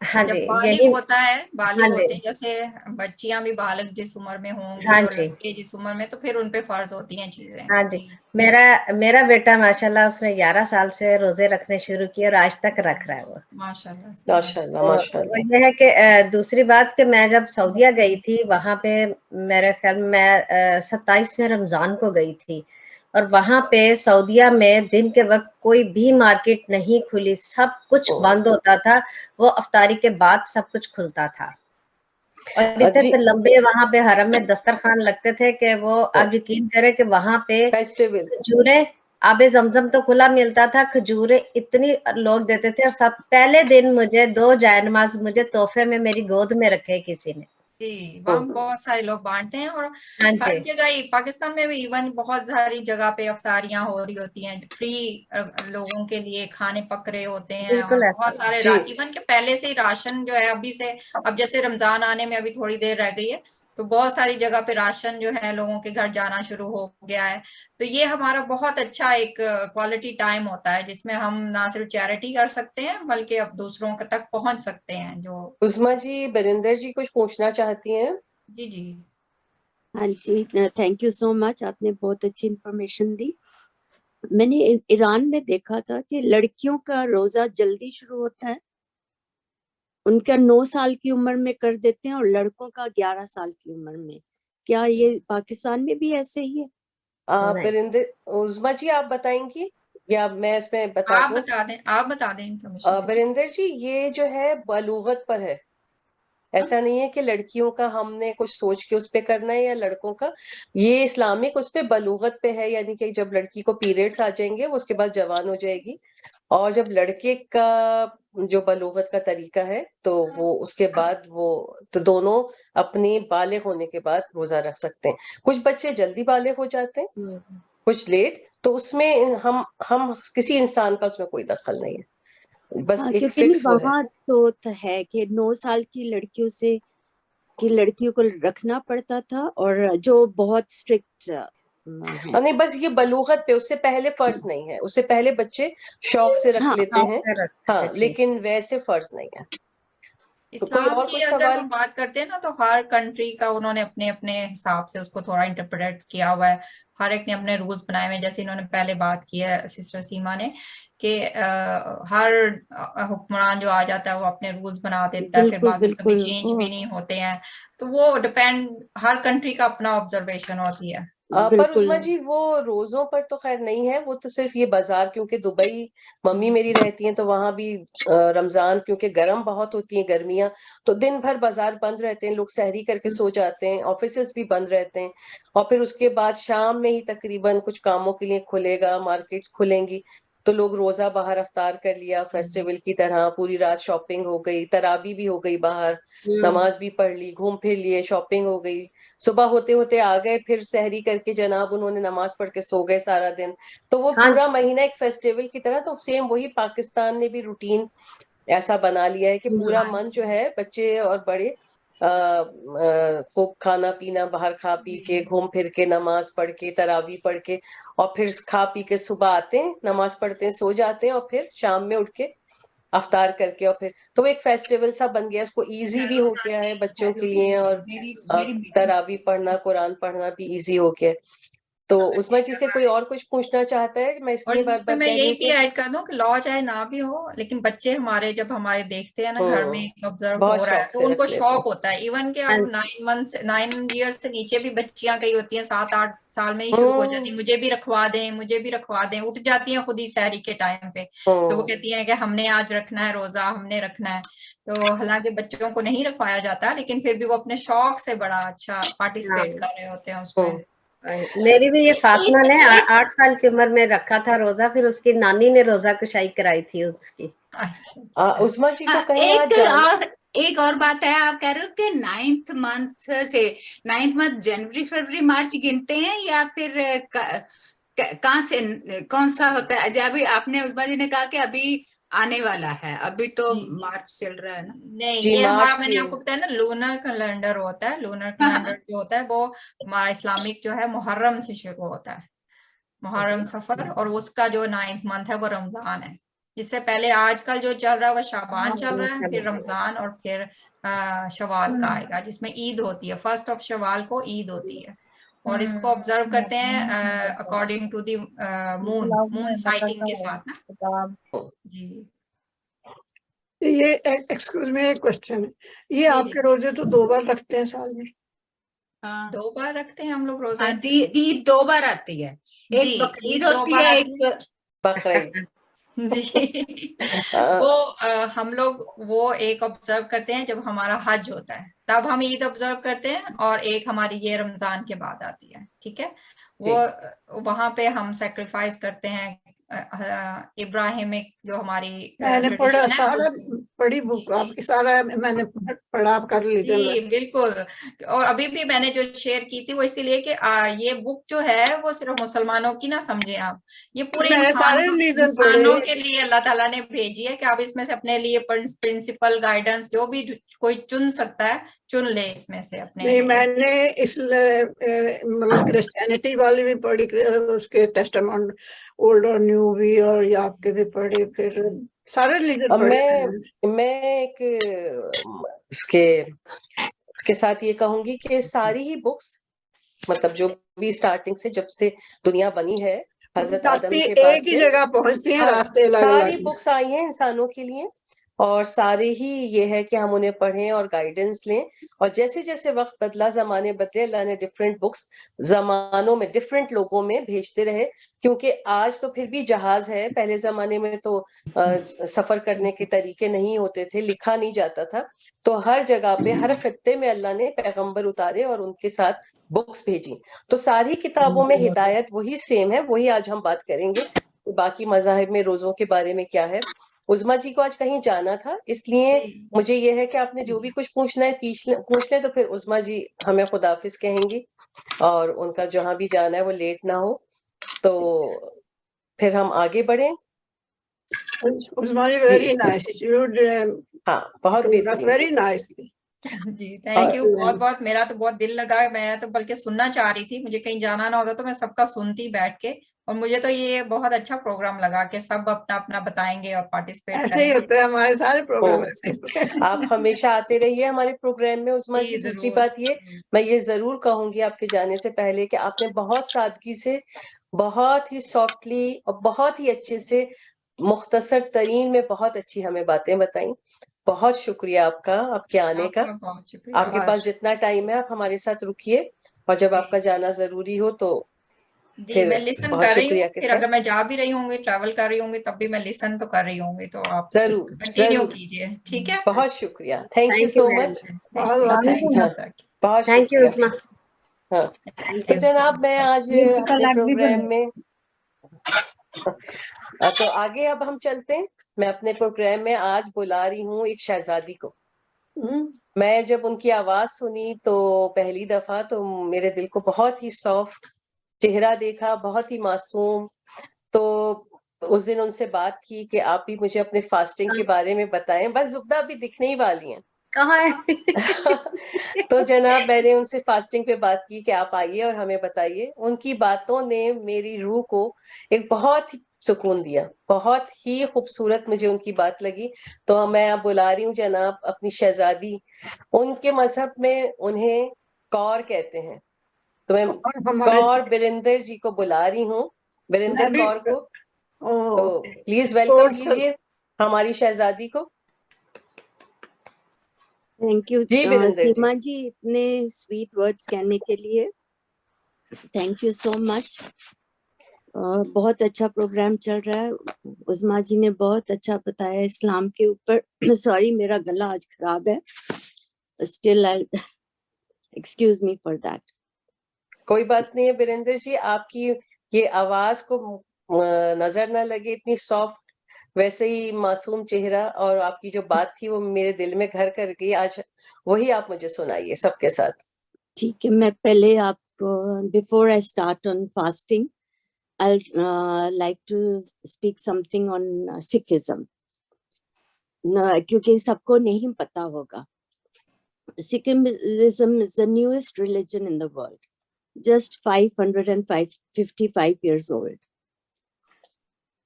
हाँ जब जी, बालिग यही। होता है, बालिग हाँ जी, होते हैं, जैसे बच्चियां भी बालिग जिस उम्र में होंगी हाँ और जी, लड़के जिस उम्र में, तो फिर उन पे फर्ज होती हैं चीजें। हाँ जी। जी, मेरा मेरा बेटा माशाल्लाह, उसने 11 साल से रोजे रखने शुरू किए और आज तक रख रहा है वो। माशाल्लाह माशाल्लाह तो वो माशाल्लाह। ये है कि दूसरी बात कि मैं जब सऊदीया गई थी, वहां पे मेरे ख्याल में मैं 27वें रमजान को गई थी, और वहां पे सऊदीया में दिन के वक्त कोई भी मार्केट नहीं खुली, सब कुछ बंद होता था। वो अफ्तारी के बाद सब कुछ खुलता था, और इतने जी, इतने लंबे वहां पे हरम में दस्तरखान लगते थे कि वो, आप यकीन करें कि वहां पे फेस्टिवल। खजूरें, आबे जमजम तो खुला मिलता था, खजूरें इतनी लोग देते थे। और सब पहले दिन मुझे 2 जायनमाज मुझे तोहफे में मेरी गोद में रखे किसी ने। जी, वहाँ बहुत सारे लोग बांटते हैं, और हाँ हर जी, जगह ही पाकिस्तान में भी इवन बहुत सारी जगह पे अफ्तारियां हो रही होती हैं, फ्री लोगों के लिए खाने पक रहे होते हैं, और बिल्कुल ऐसा बहुत ही। सारे जी, इवन के पहले से ही राशन जो है अभी से, अब जैसे रमजान आने में अभी थोड़ी देर रह गई है, तो बहुत सारी जगह पे राशन जो है लोगों के घर जाना शुरू हो गया है। तो ये हमारा बहुत अच्छा एक क्वालिटी टाइम होता है, जिसमें हम ना सिर्फ चैरिटी कर सकते हैं बल्कि अब दूसरों तक पहुंच सकते हैं। जो उस्मा जी, बरिंदर जी कुछ पूछना चाहती हैं? जी जी हाँ जी, थैंक यू सो मच, आपने बहुत अच्छी इंफॉर्मेशन दी। मैंने ईरान में देखा था कि लड़कियों का रोजा जल्दी शुरू होता है, उनका 9 साल की उम्र में कर देते हैं, और लड़कों का 11 साल की उम्र में। क्या ये पाकिस्तान में भी ऐसे ही है? नहीं, बरिंदर, उस्मा जी आप बताएंगी या मैं इसमें बता आप दूं? बता दें, आप बता दें, इन्फॉर्मेशन दे दें। बरिंदर जी, ये जो है बलूगत पर है, ऐसा नहीं है कि लड़कियों का हमने कुछ सोच के उस पे करना है या लड़कों का। ये इस्लामिक उस पे बलूगत पे है, यानी कि जब लड़की को पीरियड्स आ जाएंगे वो उसके बाद जवान हो जाएगी। और जब लड़के का जो बलूगत का तरीका है तो वो उसके बाद वो, तो दोनों अपने बालिग होने के बाद रोजा रख सकते हैं। कुछ बच्चे जल्दी बालिग हो जाते हैं, हम्म, कुछ लेट, तो उसमें हम किसी इंसान का उसमें कोई दखल नहीं है, बस हाँ, एक क्योंकि नहीं, फिक्स वो है। वहां तो है कि 9 साल की लड़कियों से की लड़कियों को रखना पड़ता था, और जो बहुत स्ट्रिक्ट है। नहीं, बस ये बलूगत पे, उससे पहले फर्ज नहीं है, उससे पहले बच्चे शौक से रख हाँ, लेते शौक हैं। से रखते थे, हाँ, ठीक। लेकिन वैसे फर्ज नहीं है। तो कोई इस्लाम और की कुछ अगर सवाल? हम बात करते हैं ना, तो हर कंट्री का उन्होंने अपने अपने हिसाब से उसको थोड़ा इंटरप्रेट किया हुआ है। हर एक ने अपने रूल्स बनाए हुए हैं। जैसे इन्होंने पहले बात की है सिस्टर सीमा ने, कि हर हुक्मरान जो आ जाता है वो अपने रूल्स बना देता है, फिर बिल्कुल बाद में कभी बिल्कुल चेंज वो भी नहीं होते हैं। तो वो डिपेंड, हर कंट्री का अपना ऑब्जर्वेशन होती है। पर बिल्कुल। उस्मा जी, वो रोजों पर तो खैर नहीं है, वो तो सिर्फ ये बाजार, क्योंकि दुबई मम्मी मेरी रहती हैं तो वहां भी रमजान, क्योंकि गर्म बहुत होती है गर्मियां, तो दिन भर बाजार बंद रहते हैं, लोग सहरी करके सो जाते हैं, ऑफिसेज भी बंद रहते हैं। और फिर उसके बाद शाम में ही तकरीबन कुछ कामों के लिए खुलेगा, मार्केट्स खुलेंगी, तो लोग रोजा बाहर अफ्तार कर लिया फेस्टिवल की तरह, पूरी रात शॉपिंग हो गई, तराबी भी हो गई बाहर, नमाज भी पढ़ ली, घूम फिर लिए, शॉपिंग हो गई, सुबह होते होते आ गए, फिर सहरी करके जनाब उन्होंने नमाज पढ़ के सो गए सारा दिन। तो वो हाँ पूरा जी, महीना एक फेस्टिवल की तरह, तो सेम वही पाकिस्तान ने भी रूटीन ऐसा बना लिया है कि पूरा हाँ मन जो जी है, बच्चे और बड़े खूब खाना पीना, बाहर खा पी के, जी घूम फिर के, नमाज पढ़ के, तरावी पढ़ के, और फिर खा पी के सुबह आते हैं, नमाज पढ़ते हैं, सो जाते हैं, और फिर शाम में उठ के अफ्तार करके, और फिर तो वो एक फेस्टिवल सा बन गया, उसको इजी भी हो गया है बच्चों के लिए, और तरावी पढ़ना, कुरान पढ़ना भी इजी हो गया है। तो उसमें जी से कोई और कुछ पूछना चाहता है? मैं और इसलिए बार इसमें बार मैं कह रही यही हूँ भी कि ऐड कर दूं कि लॉ चाहे ना भी हो, लेकिन बच्चे हमारे जब हमारे देखते हैं ना घर में ऑब्जर्व बहुत हो रहा है, शौक तो से उनको रख लेते हैं। शौक होता है। इवन के हाँ अब जी, 9 ईयर्स से नीचे भी बच्चियां कई होती हैं, 7-8 साल में ही शुरू हो जाती हम्म हैं, मुझे भी रखवा दें, मुझे भी रखवा दें, उठ जाती हैं खुद ही सहरी के टाइम पे। तो वो हम्म कहती हैं कि हमने आज रखना है रोजा, हमने रखना है। तो हालांकि बच्चों को नहीं रखवाया जाता, लेकिन फिर भी वो अपने शौक से बड़ा अच्छा पार्टिसिपेट हाँ। कर रहे होते हैं उसमें। हम्म। मेरी भी ये फातिमा एक ने एक 8 साल की उम्र में रखा था रोजा, फिर उसकी नानी ने रोजा कुशाई कराई थी उसकी। अच्छा अच्छा। उस्मा जी को हाँ, कहीं आज जाना? एक और बात है, आप कह रहे हो कि 9th मंथ जनवरी फरवरी मार्च गिनते हैं, या फिर कहाँ से कौन सा होता है? जब अभी आपने उस्मा जी ने कहा कि अभी आने वाला है, अभी तो जी, जी। मार्च चल रहा है ना। नहीं, जी, ये हमारा मार्च मैंने के आपको बताया ना, लूनर कैलेंडर होता है। लूनर कैलेंडर जो होता है वो हमारा इस्लामिक जो है मुहर्रम से शुरू होता है, मुहर्रम सफर, और उसका जो 9th मंथ है वो रमजान है। जिससे पहले आजकल जो चल रहा है वो शाबान चल रहा है, फिर रमजान, और फिर शवाल का आएगा जिसमें ईद होती है। 1st of शवाल को ईद होती है, और इसको ऑब्जर्व करते हैं according to the moon sighting के साथ ना। जी ये एक्सक्यूज मी, एक क्वेश्चन है, ये जी आपके जी, रोजे तो 2 बार रखते हैं साल में? हाँ 2 बार रखते हैं हम लोग रोजे। हाँ, ईद 2 बार आती है, जी, एक बकरीद ईद 2 होती बार है, आती है। एक बकरीद। जी हाँ, वो हम लोग वो एक ऑब्जर्व करते हैं जब हमारा हज होता है, तब हम ईद ऑब्जर्व करते हैं, और एक हमारी ये रमजान के बाद आती है। ठीक है, वो वहां पे हम सेक्रीफाइस करते हैं इब्राहिमिक जो हमारी मैंने पढ़ा, ट्रेडिशन है सारा उसको। पढ़ी जी बुक जी आपकी, सारा मैंने पढ़ा, आप कर लीजिए। जी बिल्कुल। और अभी भी मैंने जो शेयर की थी वो इसीलिए कि ये बुक जो है वो सिर्फ मुसलमानों की ना समझे आप, ये पूरे मैंने सारे रिलीजन पढ़े। इंसानों के लिए अल्लाह ताला ने भेजी है कि आप इसमें से अपने लिए प्रिंसिपल गाइडेंस जो भी कोई चुन सकता है चुन ले इसमें से अपने नहीं, लिए। मैंने इस मतलब क्रिश्चियनिटी वाली भी पढ़ी, उसके टेस्टामेंट ओल्ड और न्यू भी, और ये आपके भी पढ़ी, फिर सारे रिलीजन अब पढ़े मैं मैंने। मैं एक इसके साथ ये कहूंगी कि सारी ही बुक्स, मतलब जो भी स्टार्टिंग से जब से दुनिया बनी है हजरत आदम जाती के पास एक ही से, जगह पहुंचती हैं, हाँ, रास्ते अलग सारी अलग। बुक्स आई हैं इंसानों के लिए, और सारे ही ये है कि हम उन्हें पढ़ें और गाइडेंस लें। और जैसे जैसे वक्त बदला, जमाने बदले, अल्लाह ने डिफरेंट बुक्स जमानों में डिफरेंट लोगों में भेजते रहे। क्योंकि आज तो फिर भी जहाज है, पहले जमाने में तो सफर करने के तरीके नहीं होते थे, लिखा नहीं जाता था, तो हर जगह पे हर खत्ते में अल्लाह ने पैगंबर उतारे और उनके साथ बुक्स भेजी। तो सारी किताबों में हिदायत वही सेम है, वही आज हम बात करेंगे। बाकी मजाहिब में रोजों के बारे में क्या है। उज़मा जी को आज कहीं जाना था, इसलिए जी मुझे ये है कि आपने जो भी कुछ पूछना है पूछ ले, तो फिर उज़मा जी हमें खुदाफिज कहेंगी, और उनका जहां भी जाना है वो लेट ना हो, तो फिर हम आगे बढ़े। Usmani ji very nice, you हाँ, बहुत told us बेहतरीन। very nicely। जी थैंक यू बहुत बहुत। मेरा तो बहुत दिल लगा है, मैं तो बल्कि सुनना चाह रही थी, मुझे कहीं जाना ना होता तो मैं सबका सुनती बैठ के। और मुझे तो ये बहुत अच्छा प्रोग्राम लगा कि सब अपना अपना बताएंगे और पार्टिसिपेट ऐसे ही करेंगे। होते हैं हमारे सारे प्रोग्राम, ओ, ऐसे होते हैं। आप हमेशा आते रहिए हमारे प्रोग्राम में उज़मा जी। जी दूसरी जरूर। बात ये, मैं ये जरूर कहूंगी आपके जाने से पहले कि आपने बहुत सादगी से, बहुत ही सॉफ्टली और बहुत ही अच्छे से, मुख्तसर तरीन में बहुत अच्छी हमें बातें बताई। बहुत शुक्रिया आपका, आपके आने का। आपका बहुत शुक्रिया। आपके पास जितना टाइम है आप हमारे साथ रुकिए, और जब जी आपका जाना जरूरी हो तो जी फिर मैं लिसन बहुत कर रही हूँ, शुक्रिया के फिर साथ। अगर मैं जा भी रही होंगी, ट्रैवल कर रही होंगी, तब भी मैं लिसन तो कर रही होंगी, तो आप जरूर कंटिन्यू जरूर, कीजिए। ठीक है, बहुत शुक्रिया, thank you thank you so very much. Much. बहुत बहुत थैंक थैंक यू हाँ, सर। बहुत थैंक यू शुक्रिया। उस्मा, हाँ, थैंक तो यू। जनाब मैं आज अपने प्रोग्राम में, तो आगे अब हम चलते हैं। मैं अपने प्रोग्राम में आज बुला रही हूँ एक शहजादी को। यू। मैं जब उनकी आवाज सुनी तो पहली दफा, तो मेरे दिल को बहुत ही सॉफ्ट चेहरा देखा, बहुत ही मासूम। तो उस दिन उनसे बात की कि आप भी मुझे अपने फास्टिंग के बारे में बताएं। बस जुब्दा भी दिखने ही वाली हैं। कहाँ है? तो जनाब मैंने उनसे फास्टिंग पे बात की कि आप आइए और हमें बताइए। उनकी बातों ने मेरी रूह को एक बहुत ही सुकून दिया, बहुत ही खूबसूरत मुझे उनकी बात लगी। तो मैं अब बुला रही हूँ जनाब अपनी शहजादी। उनके मजहब में उन्हें कौर कहते हैं, तो मैं और हमारे कौर बिरिंदर जी को बुला रही हूँ, मैं बिरिंदर भी कौर को। तो ओ, प्लीज वेलकम कीजिए हमारी शहजादी को। थैंक यू जी बिरिंदर जी। सीमा जी, इतने स्वीट वर्ड्स कहने के लिए थैंक यू सो मच। बहुत अच्छा प्रोग्राम चल रहा है। उज़मा जी ने बहुत अच्छा बताया इस्लाम के ऊपर। सॉरी मेरा गला आज खराब है, still I excuse me for that. कोई बात नहीं है बिरेंद्र जी, आपकी ये आवाज को नजर ना लगे, इतनी सॉफ्ट, वैसे ही मासूम चेहरा, और आपकी जो बात थी वो मेरे दिल में घर कर गई। आज वही आप मुझे सुनाइए सबके साथ। ठीक है, मैं पहले आपको, before I start on fasting, I'll like to speak something on Sikhism. क्योंकि सबको नहीं पता होगा, Sikhism is the newest religion in the world, just 555 years old.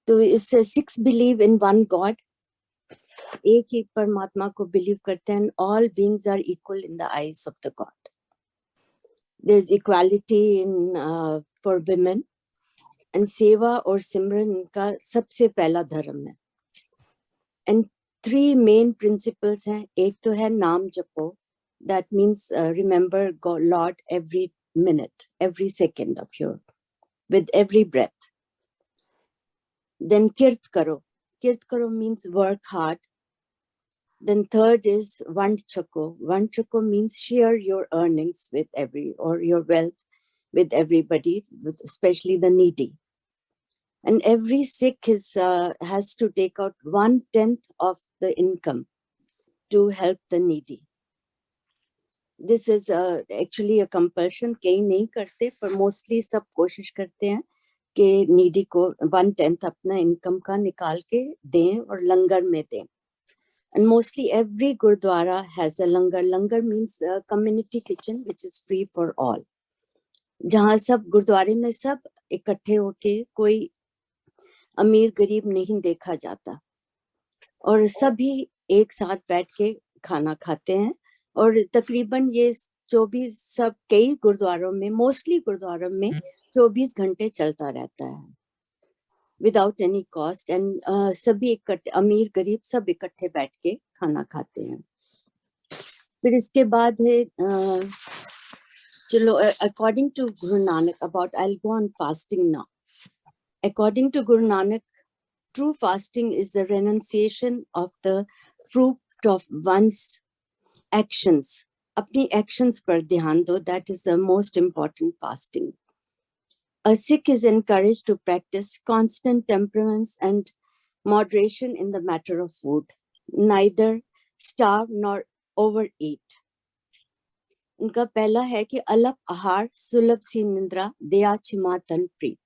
तो इससे Sikhs believe in one God, एक ही परमात्मा को believe करते हैं, and all beings are equal in the eyes of the God. There's equality in for women, and सेवा और सिमरन का सबसे पहला धर्म है. And 3 main principles हैं. एक तो है नाम जपो, that means remember God, Lord every minute, every second of your, with every breath. Then kirt karo means work hard. Then third is vanchako means share your earnings with or your wealth with everybody, especially the needy. And every Sikh has to take out 1/10 of the income to help the needy. This is actually a compulsion. कई नहीं करते, पर mostly सब कोशिश करते हैं कि needy को 1/10 अपना income का निकाल के दें और लंगर में दें. And mostly every gurdwara has a langar. Langar means a community kitchen which is free for all. जहाँ सब गुरुद्वारे में सब इकट्ठे होके, कोई अमीर गरीब नहीं देखा जाता, और सभी एक साथ बैठ के खाना खाते हैं. और तकरीबन ये 24 सब कई गुरुद्वारों में, मोस्टली गुरुद्वारों में 24 घंटे चलता रहता है विदाउट एनी कॉस्ट. एंड सभी इकट्ठे, अमीर गरीब सब इकट्ठे बैठ के खाना खाते हैं. फिर इसके बाद है चलो, according to Guru Nanak, about I will go on fasting now. According to Guru Nanak, true fasting is the renunciation of the fruit of one's actions. अपनी actions पर ध्यान दो. That is the most important fasting. A Sikh is encouraged to practice constant temperance and moderation in the matter of food, neither starve nor overeat. उनका पहला है कि अलप आहार, सुलभ सी निंद्रा, दया क्षमा तन प्रीत,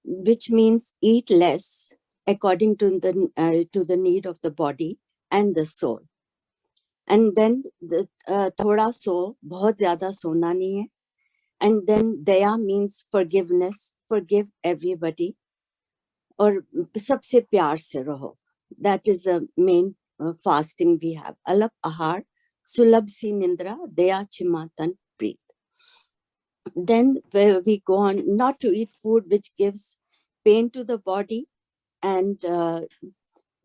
which means eat less according to the need of the body and the soul. And then thoda so, बहुत ज़्यादा सोना नहीं है. And then daya means forgiveness, forgive everybody, और सबसे प्यार से रहो. That is the main fasting we have. अलप आहार, सुलभ सी निंद्रा, दया क्षमा तन प्रीत. Then we go on not to eat food which gives pain to the body and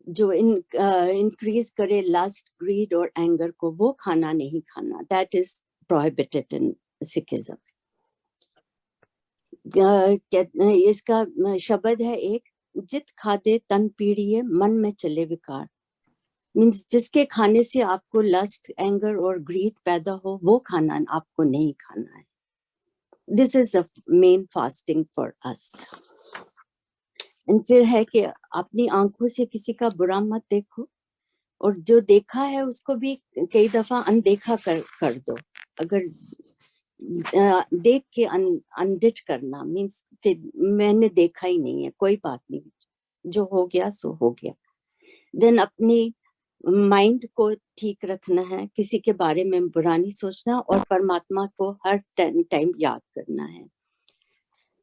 जो increase करे lust, greed और anger को, वो खाना नहीं खाना. That is prohibited in Sikhism. इसका शब्द है एक, जित खादे तन पीड़िए मन में चले विकार. मीन्स जिसके खाने से आपको लस्ट, एंगर और ग्रीड पैदा हो, वो खाना आपको नहीं खाना है. This is the main fasting for us. And फिर है कि अपनी आंखों से किसी का बुरा मत देखो, और जो देखा है उसको भी कई दफा अनदेखा कर दो. अगर देख के अनडिट करना मीन्स मैंने देखा ही नहीं है, कोई बात नहीं, जो हो गया सो हो गया. देन अपनी माइंड को ठीक रखना है, किसी के बारे में बुरा नहीं सोचना, और परमात्मा को हर टाइम याद करना है.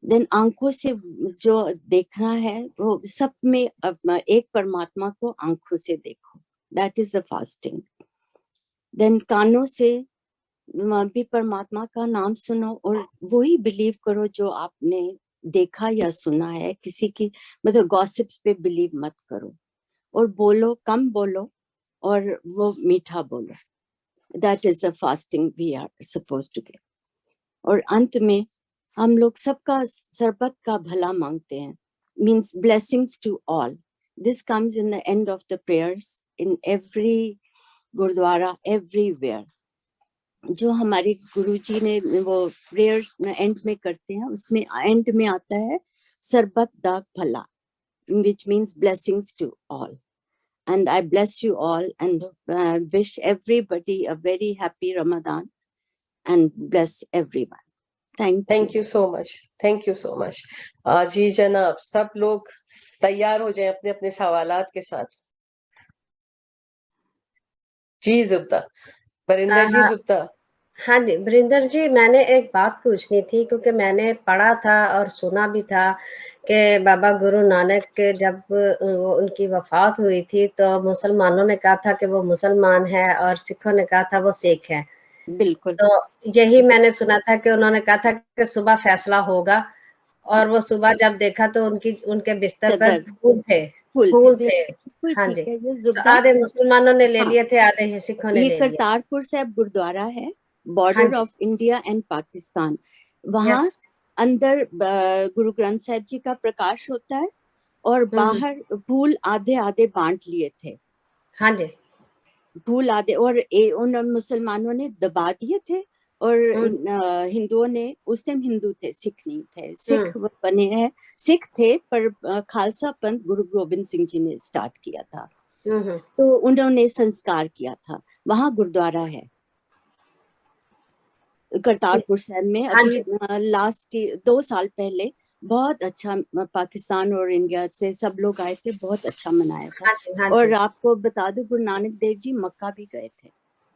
देन आंखों से जो देखना है वो सब में एक परमात्मा को आंखों से देखो. That is the fasting. देन कानों से भी परमात्मा का नाम सुनो, और वही बिलीव करो जो आपने देखा या सुना है. किसी की मतलब गॉसिप्स पे बिलीव मत करो, और बोलो कम बोलो और वो मीठा बोलो. That is the fasting we are supposed to get. और अंत में हम लोग सबका सरबत का भला मांगते हैं, means blessings to all. This comes in the end of the prayers in every gurudwara, everywhere. जो हमारे गुरुजी ने वो प्रेयर एंड में करते हैं, उसमें एंड में आता है सरबत दा भला, which means blessings to all. And I bless you all and wish everybody a very happy Ramadan and bless everyone. Thank you so much. Thank you so much. जी जनाब, सब लोग तैयार हो जाएं अपने अपने सवालात के साथ. जी जुब्दा, परिंदर जी जुब्दा। हाँ जी, वरिंदर जी, मैंने एक बात पूछनी थी क्योंकि मैंने पढ़ा था और सुना भी था कि बाबा गुरु नानक के जब उनकी वफात हुई थी तो मुसलमानों ने कहा था कि वो मुसलमान है और सिखों ने कहा था वो सिख है। बिल्कुल। तो यही मैंने सुना था कि उन्होंने कहा था कि सुबह फैसला होगा, और वो सुबह जब देखा तो उनके बिस्तर पर चदर फूल थे। बिल्कुल हाँ ठीक जी, है ये तो जुब्दा। आधे मुसलमानों ने ले हाँ, लिए थे, आधे सिखों ने ये ले लिए। करतारपुर साहिब गुरुद्वारा है, हाँ बॉर्डर जी, ऑफ इंडिया एंड पाकिस्तान। वहाँ यस। अंदर गुरु ग्रंथ साहिब जी का प्रकाश होता है और बाहर फूल आधे आधे बांट लिए थे। हाँ जी। फूल आधे, और उन मुसलमानों ने दबा दिए थे, और हिंदुओं ने, उस टाइम हिंदू थे, सिख नहीं थे, सिख बने हैं, सिख थे पर खालसा पंथ गुरु गोबिंद सिंह जी ने स्टार्ट किया था, तो उन्होंने संस्कार किया था। वहां गुरुद्वारा है करतारपुर साहिब में। हाँ अभी जी। लास्ट 2 साल पहले बहुत अच्छा पाकिस्तान और इंडिया से सब लोग आए थे, बहुत अच्छा मनाया था। हाँ जी, हाँ और जी। आपको बता दूं, गुरु नानक देव जी मक्का भी गए थे,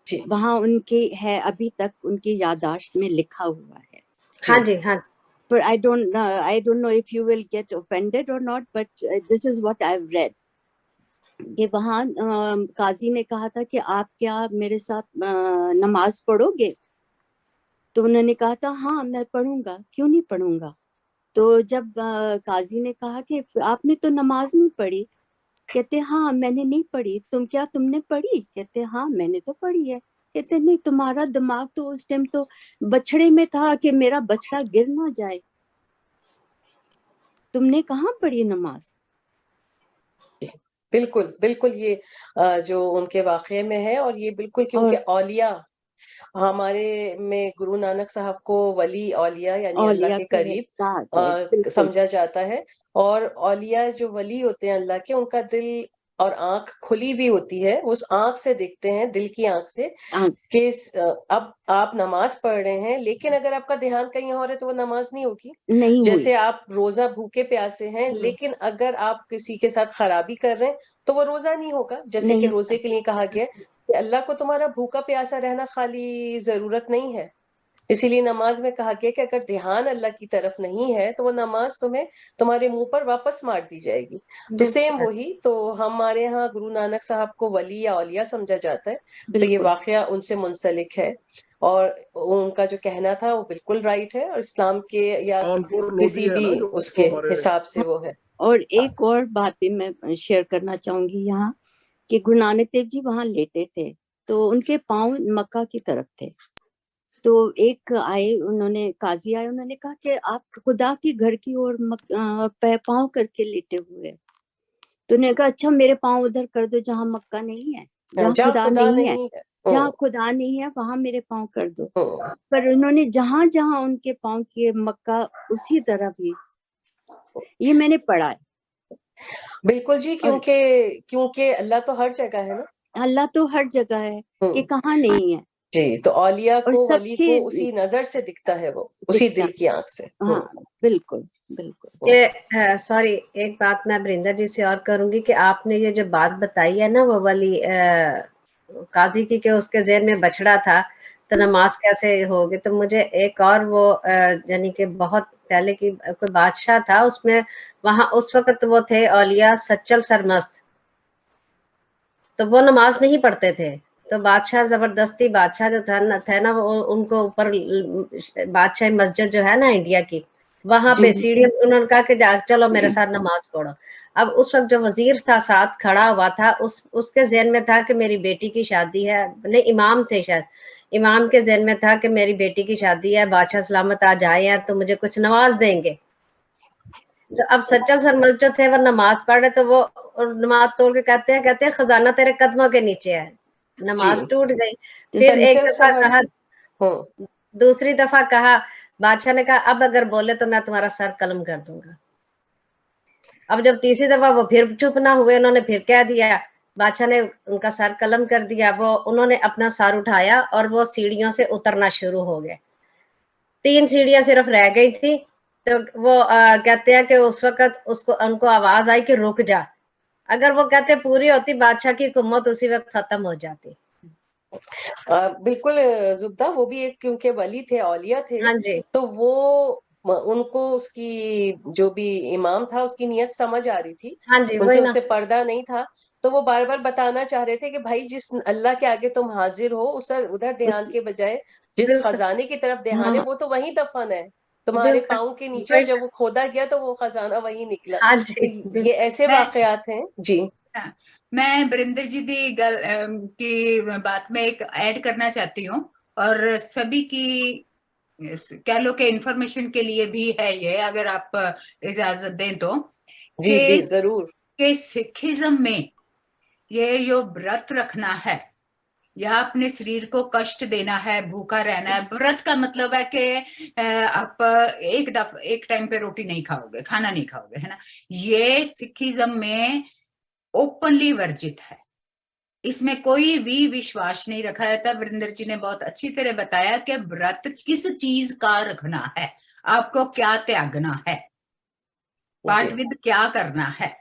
जी वहां उनके है, अभी तक उनकी याददाश्त में लिखा हुआ है। हाँ जी, हाँ जी। पर I don't know if you will get offended or not, but this is what I've read कि वहाँ काजी ने कहा था कि आप क्या मेरे साथ नमाज पढ़ोगे, तो उन्होंने कहा था हाँ मैं पढ़ूंगा, क्यों नहीं पढ़ूंगा। तो जब काजी ने कहा कि आपने तो नमाज नहीं पढ़ी, कहते हाँ मैंने नहीं पढ़ी, तुमने पढ़ी, कहते हाँ मैंने तो पढ़ी है। कहते नहीं, तुम्हारा दिमाग तो उस टाइम तो बछड़े में था कि मेरा बछड़ा गिर ना जाए, तुमने कहाँ पढ़ी नमाज। बिल्कुल बिल्कुल, ये जो उनके वाक़ये में है, और ये बिल्कुल क्योंकि औलिया हमारे में गुरु नानक साहब को वली औलिया यानी अल्लाह औलिया के का करीब बात है, बिल्कुल। समझा जाता है। और औलिया जो वली होते हैं अल्लाह के, उनका दिल और आंख खुली भी होती है, उस आंख से देखते हैं, दिल की आंख से कि अब आप नमाज पढ़ रहे हैं, लेकिन अगर आपका ध्यान कहीं और है तो वो नमाज नहीं होगी। नहीं हुई। जैसे आप रोजा भूखे प्यासे हैं, लेकिन अगर आप किसी के साथ खराबी कर रहे हैं तो वो रोजा नहीं होगा। जैसे कि रोजे के लिए कहा गया है कि अल्लाह को तुम्हारा भूखा प्यासा रहना खाली जरूरत नहीं है, इसीलिए नमाज में कहा गया कि अगर ध्यान अल्लाह की तरफ नहीं है तो वो नमाज तुम्हें तुम्हारे मुंह पर वापस मार दी जाएगी। तो सेम वही, तो हमारे यहाँ गुरु नानक साहब को वली या औलिया समझा जाता है, तो ये वाकया उनसे मुंसलिक है, और उनका जो कहना था वो बिल्कुल राइट है, और इस्लाम के या किसी भी उसके हिसाब से वो है। और एक और बात भी मैं शेयर करना चाहूंगी यहाँ, कि गुरु नानक देव जी वहां लेटे थे तो उनके पांव मक्का की तरफ थे। तो एक आए, उन्होंने काजी आए, उन्होंने कहा कि आप खुदा के घर की ओर पांव करके लेटे हुए हैं। तो उन्होंने कहा अच्छा मेरे पांव उधर कर दो जहाँ मक्का नहीं है, जहाँ खुदा नहीं है, जहाँ खुदा नहीं है वहां मेरे पांव कर दो। पर उन्होंने जहां जहां उनके पांव किए मक्का उसी तरफ ही, ये मैंने पढ़ा है। बिल्कुल जी, क्योंकि अल्लाह तो हर जगह है ना, अल्लाह तो हर जगह है कि कहाँ नहीं है। जी, तो औलिया और को वली को उसी नजर से दिखता है, वो उसी दिल की आंख से। हाँ बिल्कुल बिल्कुल। ये सॉरी, एक बात मैं वरिंदर जी से और करूंगी कि आपने ये जो बात बताई है ना वो वाली काजी की, कि उसके ज़हन में बछड़ा था तो नमाज कैसे होगी, तो मुझे एक और वो यानी कि बहुत पहले की कोई बादशाह था, उसमें वहां उस वक्त वो थे औलिया सच्चल सरमस्त, तो वो नमाज नहीं पढ़ते थे, तो बादशाह जबरदस्ती, बादशाह जो था ना वो उनको ऊपर, बादशाह मस्जिद जो है ना इंडिया की, वहां पे सीढ़ी, उन्होंने कहा कि चलो मेरे साथ नमाज पढ़ो। अब उस वक्त जो वजीर था साथ खड़ा हुआ था, उसके ज़हन में था कि मेरी बेटी की शादी है, नहीं इमाम थे शायद, इमाम के ज़हन में था कि मेरी बेटी की शादी है, बादशाह सलामत आज आए हैं तो मुझे कुछ नवाज देंगे। तो अब सच्चा सरमस्त जो थे वो नमाज पढ़ रहे, तो वो नमाज तोड़ के कहते हैं खजाना तेरे कदमों के नीचे है, नमाज टूट गई। फिर एक दफा कहा, दूसरी दफा कहा, बादशाह ने कहा अब अगर बोले तो मैं तुम्हारा सर कलम कर दूंगा। अब जब तीसरी दफा वो फिर चुप ना हुए, उन्होंने फिर कह दिया, बादशाह ने उनका सर कलम कर दिया, वो उन्होंने अपना सर उठाया और वो सीढ़ियों से उतरना शुरू हो गए। 3 सीढ़ियां सिर्फ रह गई थी, तो वो कहते हैं कि उस वक्त उनको आवाज आई कि रुक जा। अगर वो कहते पूरी होती, बादशाह की हुकूमत उसी वक्त खत्म हो जाती। बिल्कुल जुब्दा, वो भी एक क्योंकि वली थे, औलिया थे, हाँ जी, तो वो उनको उसकी जो भी इमाम था उसकी नीयत समझ आ रही थी, हाँ जी, उनसे वही ना। उससे पर्दा नहीं था। तो वो बार बार बताना चाह रहे थे कि भाई जिस अल्लाह के आगे तुम हाजिर हो, उस उधर ध्यान के बजाय जिस बिल्कुल, खजाने की तरफ ध्यान है हाँ वो तो वहीं दफन है, तुम्हारे बिल्कुल, पाँव के नीचे, और वही जब ना। वो खोदा गया तो वो खजाना वहीं निकला। हाँ तो जी, ये बिल्कुल। ऐसे मैं वाकयात हैं जी। हाँ, मैं बरिंदर जी की बात में एक ऐड करना चाहती हूँ, और सभी की कह लो कि इंफॉर्मेशन के लिए भी है ये, अगर आप इजाजत दें तो, जी जी कि जरूर। सिखिज्म में ये जो व्रत रखना है, या अपने शरीर को कष्ट देना है, भूखा रहना है। व्रत का मतलब है कि आप एक टाइम पे रोटी नहीं खाओगे, खाना नहीं खाओगे, है ना। ये सिखिज्म में ओपनली वर्जित है, इसमें कोई भी विश्वास नहीं रखा जाता। वरिंदर जी ने बहुत अच्छी तरह बताया कि व्रत किस चीज का रखना है, आपको क्या त्यागना है, जी पार्ट विद क्या करना है,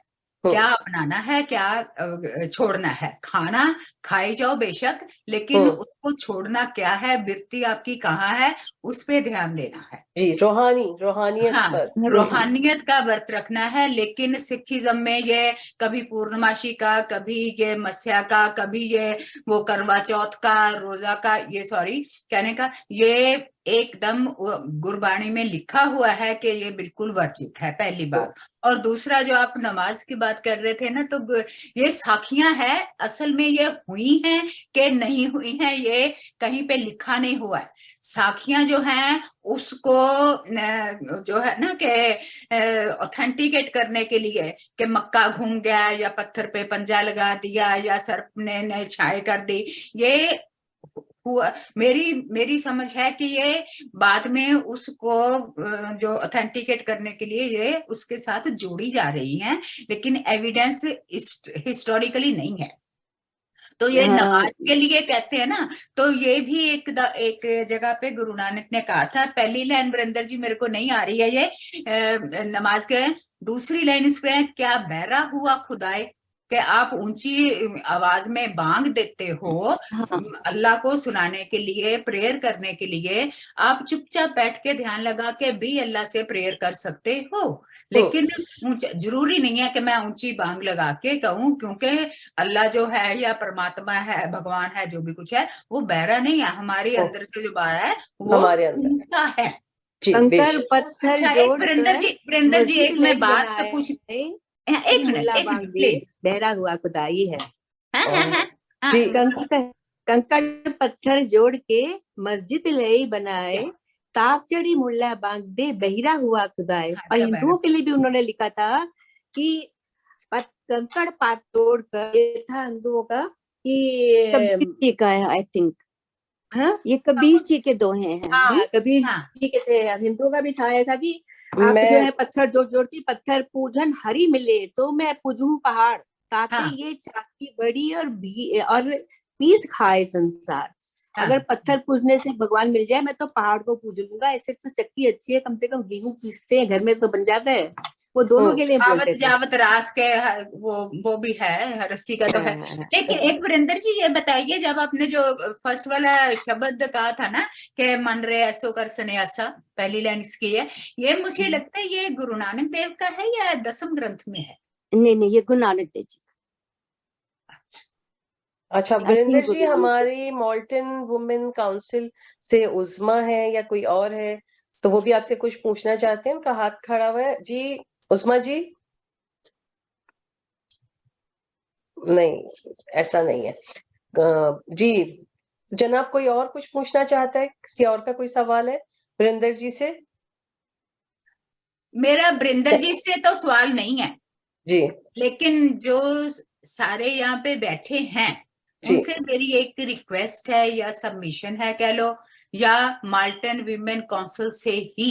क्या अपनाना है, क्या छोड़ना है। खाना खाई जाओ बेशक, लेकिन हम्म उसको छोड़ना क्या है, वृत्ति आपकी कहाँ है, उस पे ध्यान देना है। जी, रूहानियत हाँ, पर। रूहानियत का व्रत रखना है। लेकिन सिखिज्म में ये कभी पूर्णमासी का, कभी ये मस्या का, कभी ये वो करवा चौथ का, रोजा का, ये सॉरी कहने का, ये एकदम गुरबाणी में लिखा हुआ है कि ये बिल्कुल वर्जित है, पहली बात। और दूसरा, जो आप नमाज की बात कर रहे थे ना, तो ये साखियां है, असल में ये हुई हैं कि नहीं हुई हैं, ये कहीं पे लिखा नहीं हुआ है। साखियां जो हैं उसको जो है ना कि ऑथेंटिकेट करने के लिए, कि मक्का घूम गया, या पत्थर पे पंजा लगा दिया, या सर्प ने छाए कर दी, ये हुआ। मेरी समझ है कि ये बाद में उसको जो ऑथेंटिकेट करने के लिए ये उसके साथ जोड़ी जा रही हैं, लेकिन एविडेंस हिस्टोरिकली नहीं है। तो ये हाँ नमाज के लिए कहते हैं ना, तो ये भी एक जगह पे गुरु नानक ने कहा था। पहली लाइन वरिंदर जी मेरे को नहीं आ रही है ये, नमाज के दूसरी लाइन इस पे, क्या बहरा हुआ खुदाए, कि आप ऊंची आवाज में बांग देते हो हाँ अल्लाह को सुनाने के लिए, प्रेयर करने के लिए। आप चुपचाप बैठ के ध्यान लगा के भी अल्लाह से प्रेयर कर सकते हो, लेकिन जरूरी नहीं है कि मैं ऊंची बांग लगा के कहूं, क्योंकि अल्लाह जो है, या परमात्मा है, भगवान है, जो भी कुछ है, वो बहरा नहीं है। हमारे अंदर से जो बात है वो हमारे अंदर सुनता है। जी कंकर बेशक। पत्थर अच्छा, एक जोड़ वरिंदर कर जी, वरिंदर जी, मस्जिद एक मैं लई बात तो पूछ, बनाए, एक मुल्ला मिनट बांग दे प्लीज। बहरा हुआ खुदाई है। हाँ हाँ हाँ जी हाँ, कंकड़ पत्थर जोड़ के मस्जिद लई बनाए, क्या ताप चढ़ी मुल्ला बांग दे बहिरा हुआ खुदाए। हाँ, और क्या हिंदुओं के लिए भी उन्होंने लिखा था कि कंकड़ पात तोड़ कर, ये था हिंदुओं का कबीर कि जी का है आई थिंक, हाँ ये कबीर जी के दोहे हैं। हाँ कबीर हाँ जी के थे। हिंदुओं का भी था ऐसा कि आप जो मैं है पत्थर जोड़ जोड़ के, पत्थर पूजन हरी मिले तो मैं पूजूं पहाड़, ताकि हाँ ये चाकी बड़ी और पीस खाए संसार। हाँ अगर पत्थर पूजने से भगवान मिल जाए, मैं तो पहाड़ को पूज लूंगा। ऐसे तो चक्की अच्छी है, कम से कम गेहूं पीसते हैं घर में तो बन जाता है। वो दोनों के लिए आवत बोलते थे। जावत रात के वो भी है, रस्सी का तो है। लेकिन एक वरिंदर जी ये बताइए, जब आपने जो फर्स्ट वाला शब्द कहा था ना कि मन रे ऐसो कर सन्यासा, पहली लाइन इसकी है, ये मुझे लगता है ये गुरु नानक देव का है या दसम ग्रंथ में है? नहीं नहीं, ये गुरु नानक देव जी, अच्छा, आई थिंक वीरेंद्र जी, गुरु नानक देव जी। हमारी मॉल्टन वुमेन काउंसिल से उज़मा है या कोई और है, तो वो भी आपसे कुछ पूछना चाहते हैं, उनका हाथ खड़ा हुआ है जी। उज़मा जी? नहीं, ऐसा नहीं है। जी जनाब, कोई और कुछ पूछना चाहता है? किसी और का कोई सवाल है वीरेंद्र जी से? मेरा वरिंदर जी से तो सवाल नहीं है, जी लेकिन जो सारे यहाँ पे बैठे हैं जी उनसे मेरी एक रिक्वेस्ट है, या सबमिशन है कह लो, या माल्टन वीमेन काउंसिल से ही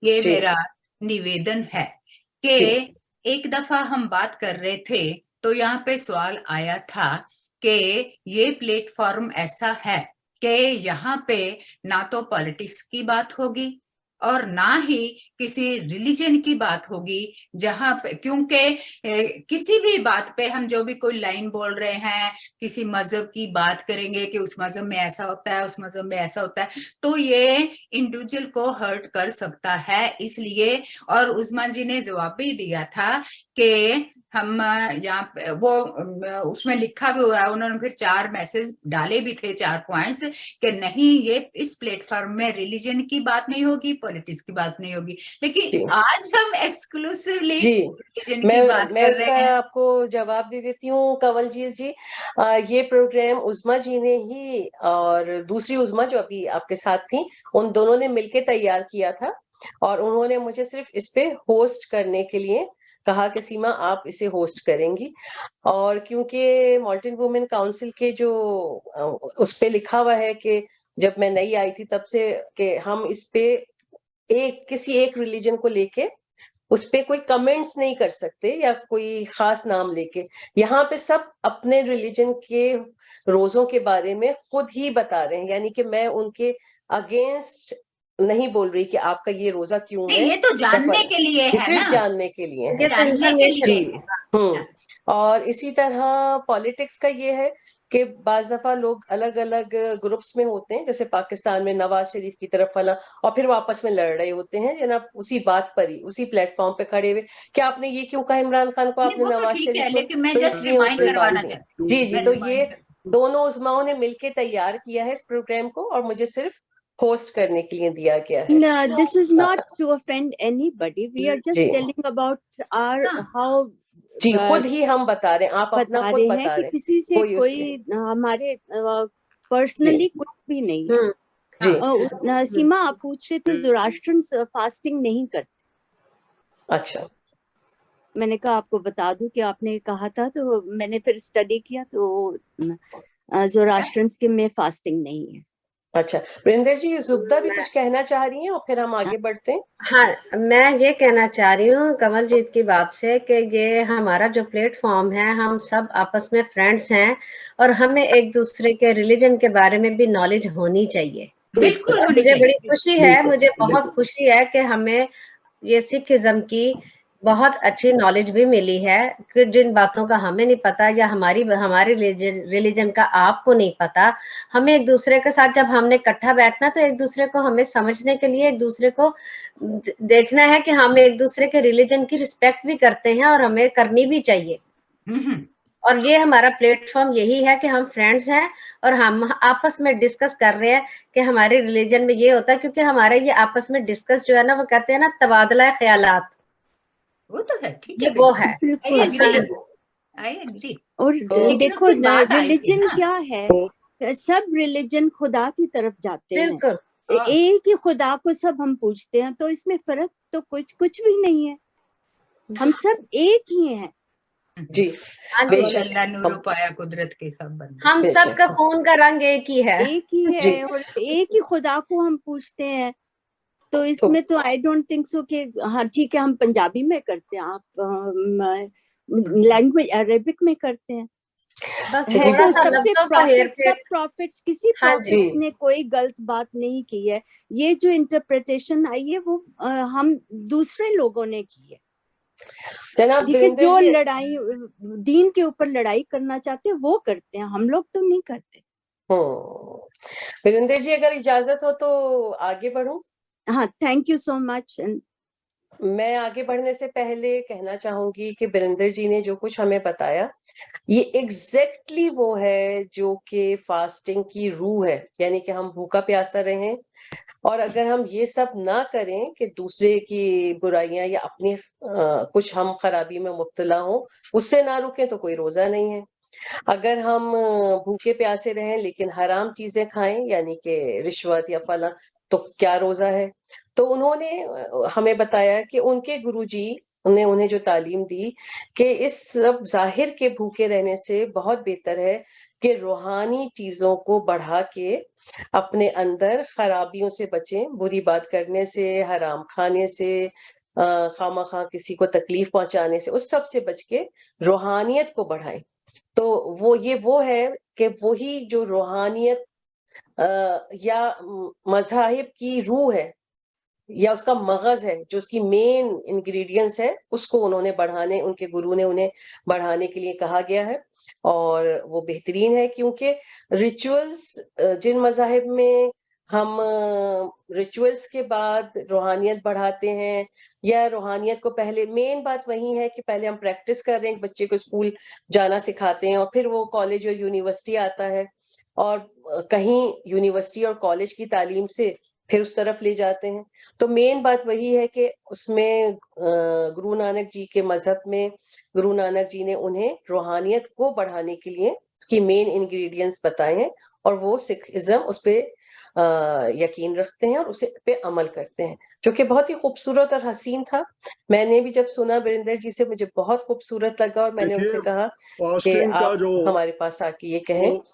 ये जी मेरा निवेदन है कि जी एक दफा हम बात कर रहे थे, तो यहाँ पे सवाल आया था कि ये प्लेटफॉर्म ऐसा है कि यहाँ पे ना तो पॉलिटिक्स की बात होगी और ना ही किसी रिलीजन की बात होगी, जहां पे, क्योंकि किसी भी बात पे हम जो भी कोई लाइन बोल रहे हैं, किसी मजहब की बात करेंगे कि उस मजहब में ऐसा होता है, उस मजहब में ऐसा होता है, तो ये इंडिविजुअल को हर्ट कर सकता है। इसलिए, और उस्मा जी ने जवाब भी दिया था कि हम यहाँ पे वो उसमें लिखा भी हुआ है, उन्होंने फिर 4 मैसेज डाले भी थे, 4 पॉइंट्स, कि नहीं, ये इस प्लेटफॉर्म में रिलीजन की बात नहीं होगी, पॉलिटिक्स की बात नहीं होगी, लेकिन आज हम एक्सक्लूसिवली रिलीजन की बात मैं कर उसका रहे हैं। आपको जवाब दे देती हूँ कंवलजीत जी। ये प्रोग्राम उस्मा जी ने ही और दूसरी उस्मा जो अभी आपके साथ थी, उन दोनों ने मिलके तैयार किया था, और उन्होंने मुझे सिर्फ इस पे होस्ट करने के लिए कहा कि सीमा आप इसे होस्ट करेंगी। और क्योंकि मॉल्टन वुमेन काउंसिल के जो उस पे लिखा हुआ है कि जब मैं नई आई थी तब से कि हम इस पे किसी एक रिलीजन को लेके उस पे कोई कमेंट्स नहीं कर सकते या कोई खास नाम लेके, यहाँ पे सब अपने रिलीजन के रोजों के बारे में खुद ही बता रहे हैं, यानी कि मैं उनके अगेंस्ट नहीं बोल रही कि आपका ये रोजा क्यों है, ये तो जानने के लिए ये है सिर्फ ना, जानने के लिए है। जानने के लिए। जी। और इसी तरह पॉलिटिक्स का ये है कि बाज दफा लोग अलग अलग ग्रुप्स में होते हैं, जैसे पाकिस्तान में नवाज शरीफ की तरफ वाला, और फिर वो आपस में लड़ रहे होते हैं जनाब उसी बात पर ही, उसी प्लेटफॉर्म पे खड़े हुए कि आपने ये क्यों कहा इमरान खान को, आपने वो तो नवाज ठीक शरीफ है, को, लेकिन मैं तो जस्ट इसलिए रिमाइंड उनकी करवाना बात नहीं। चाहती हूँ। जी, तो ये दोनों उजमाओं ने मिलके तैयार किया है इस प्रोग्राम को, और मुझे सिर्फ होस्ट करने के लिए दिया गया है। No, this is not to offend anybody. We are just telling about our how जी, खुद ही हम बता रहे हैं, आप अपना बता खुद रहे हैं बता कि रहे हैं, किसी से कोई हमारे पर्सनली कुछ भी नहीं है। जी। सीमा, आप पूछ रहे थे ज़ोरास्ट्रियंस फास्टिंग नहीं करते। अच्छा, मैंने कहा आपको बता दूं कि आपने कहा था, तो मैंने फिर स्टडी किया, तो ज़ोरास्ट्रियंस के में फास्टिंग नहीं है। अच्छा, वरिंदर जी, जुब्दा भी कुछ कहना चाह रही हैं और फिर हम आगे बढ़ते हैं। हाँ, मैं ये कहना चाह रही हूँ कमलजीत की बात से कि ये हमारा जो प्लेटफॉर्म है, हम सब आपस में फ्रेंड्स हैं और हमें एक दूसरे के रिलीजन के बारे में भी नॉलेज होनी चाहिए। बिल्कुल और होनी मुझे चाहिए। बड़ी खुशी है, मुझे बहुत खुशी है कि हमें ये सिखिज्म की बहुत अच्छी नॉलेज भी मिली है कि जिन बातों का हमें नहीं पता या हमारे रिलीजन का आपको नहीं पता, हमें एक दूसरे के साथ जब हमने इकट्ठा बैठना तो एक दूसरे को हमें समझने के लिए एक दूसरे को देखना है कि हम एक दूसरे के रिलीजन की रिस्पेक्ट भी करते हैं और हमें करनी भी चाहिए। और ये हमारा प्लेटफॉर्म यही है कि हम फ्रेंड्स हैं और हम आपस में डिस्कस कर रहे हैं कि हमारे रिलीजन में ये होता है, क्योंकि हमारे ये आपस में डिस्कस जो है ना, वो कहते हैं ना तबादला ख्यालात, वो तो है, ठीक ये है, वो है। I agree. और देखो रिलीजन क्या है, सब रिलीजन खुदा की तरफ जाते हैं, एक ही खुदा को सब हम पूछते हैं, तो इसमें फर्क तो कुछ भी नहीं है, हम सब एक ही हैं। जी, अल्लाह नूर पाया कुदरत के सब बंदे, हम सब का खून का रंग एक ही है, और एक ही खुदा को हम पूछते हैं, तो इसमें तो आई डोंट थिंक सो कि हाँ ठीक है हम पंजाबी में करते हैं, आप लैंग्वेज अरेबिक में करते हैं, बस है थोड़ा तो सा लफ्जों का सब प्रॉफिट्स, किसी प्रॉफिट्स ने कोई गलत बात नहीं की है, ये जो इंटरप्रिटेशन आई है वो हम दूसरे लोगों ने की है। ठीक है, जो लड़ाई दीन के ऊपर लड़ाई करना चाहते हैं वो करते हैं, हम लोग तो नहीं करते। वीरेंद्र जी, अगर इजाजत हो तो आगे बढ़ूं? हाँ, थैंक यू सो मच। मैं आगे बढ़ने से पहले कहना चाहूंगी कि वीरेंद्र जी ने जो कुछ हमें बताया, ये एग्जैक्टली वो है जो कि फास्टिंग की रूह है, यानी कि हम भूखा प्यासा रहें, और अगर हम ये सब ना करें कि दूसरे की बुराइयां या अपनी कुछ हम खराबी में मुब्तला हो, उससे ना रुकें तो कोई रोजा नहीं है। अगर हम भूखे प्यासे रहें लेकिन हराम चीजें खाएं, यानी कि रिश्वत या फला, तो क्या रोजा है? तो उन्होंने हमें बताया कि उनके गुरुजी ने उन्हें जो तालीम दी कि इस सब जाहिर के भूखे रहने से बहुत बेहतर है कि रूहानी चीजों को बढ़ा के अपने अंदर खराबियों से बचें, बुरी बात करने से, हराम खाने से, खामखा किसी को तकलीफ पहुंचाने से, उस सब से बच के रूहानियत को बढ़ाएं। तो वो है कि वही जो रूहानियत या मज़ाहिब की रूह है, या उसका मगज है, जो उसकी मेन इंग्रेडिएंट्स है, उसको उनके गुरु ने उन्हें बढ़ाने के लिए कहा गया है। और वो बेहतरीन है, क्योंकि रिचुअल्स, जिन मज़ाहिब में हम रिचुअल्स के बाद रूहानियत बढ़ाते हैं, या रूहानियत को पहले, मेन बात वही है कि पहले हम प्रैक्टिस कर रहे हैं, बच्चे को स्कूल जाना सिखाते हैं और फिर वो कॉलेज और यूनिवर्सिटी आता है, और कहीं यूनिवर्सिटी और कॉलेज की तालीम से फिर उस तरफ ले जाते हैं। तो मेन बात वही है कि उसमें गुरु नानक जी के मजहब में गुरु नानक जी ने उन्हें रूहानियत को बढ़ाने के लिए की मेन इंग्रेडिएंट्स बताए हैं, और वो सिखिज्म उस पे यकीन रखते हैं और उसे पे अमल करते हैं, जो कि बहुत ही खूबसूरत और हसीन था। मैंने भी जब सुना वीरेंद्र जी से, मुझे बहुत खूबसूरत लगा, और मैंने उनसे देखिए कहा कि फास्टिंग का आप जो हमारे पास आके ये कहें। वो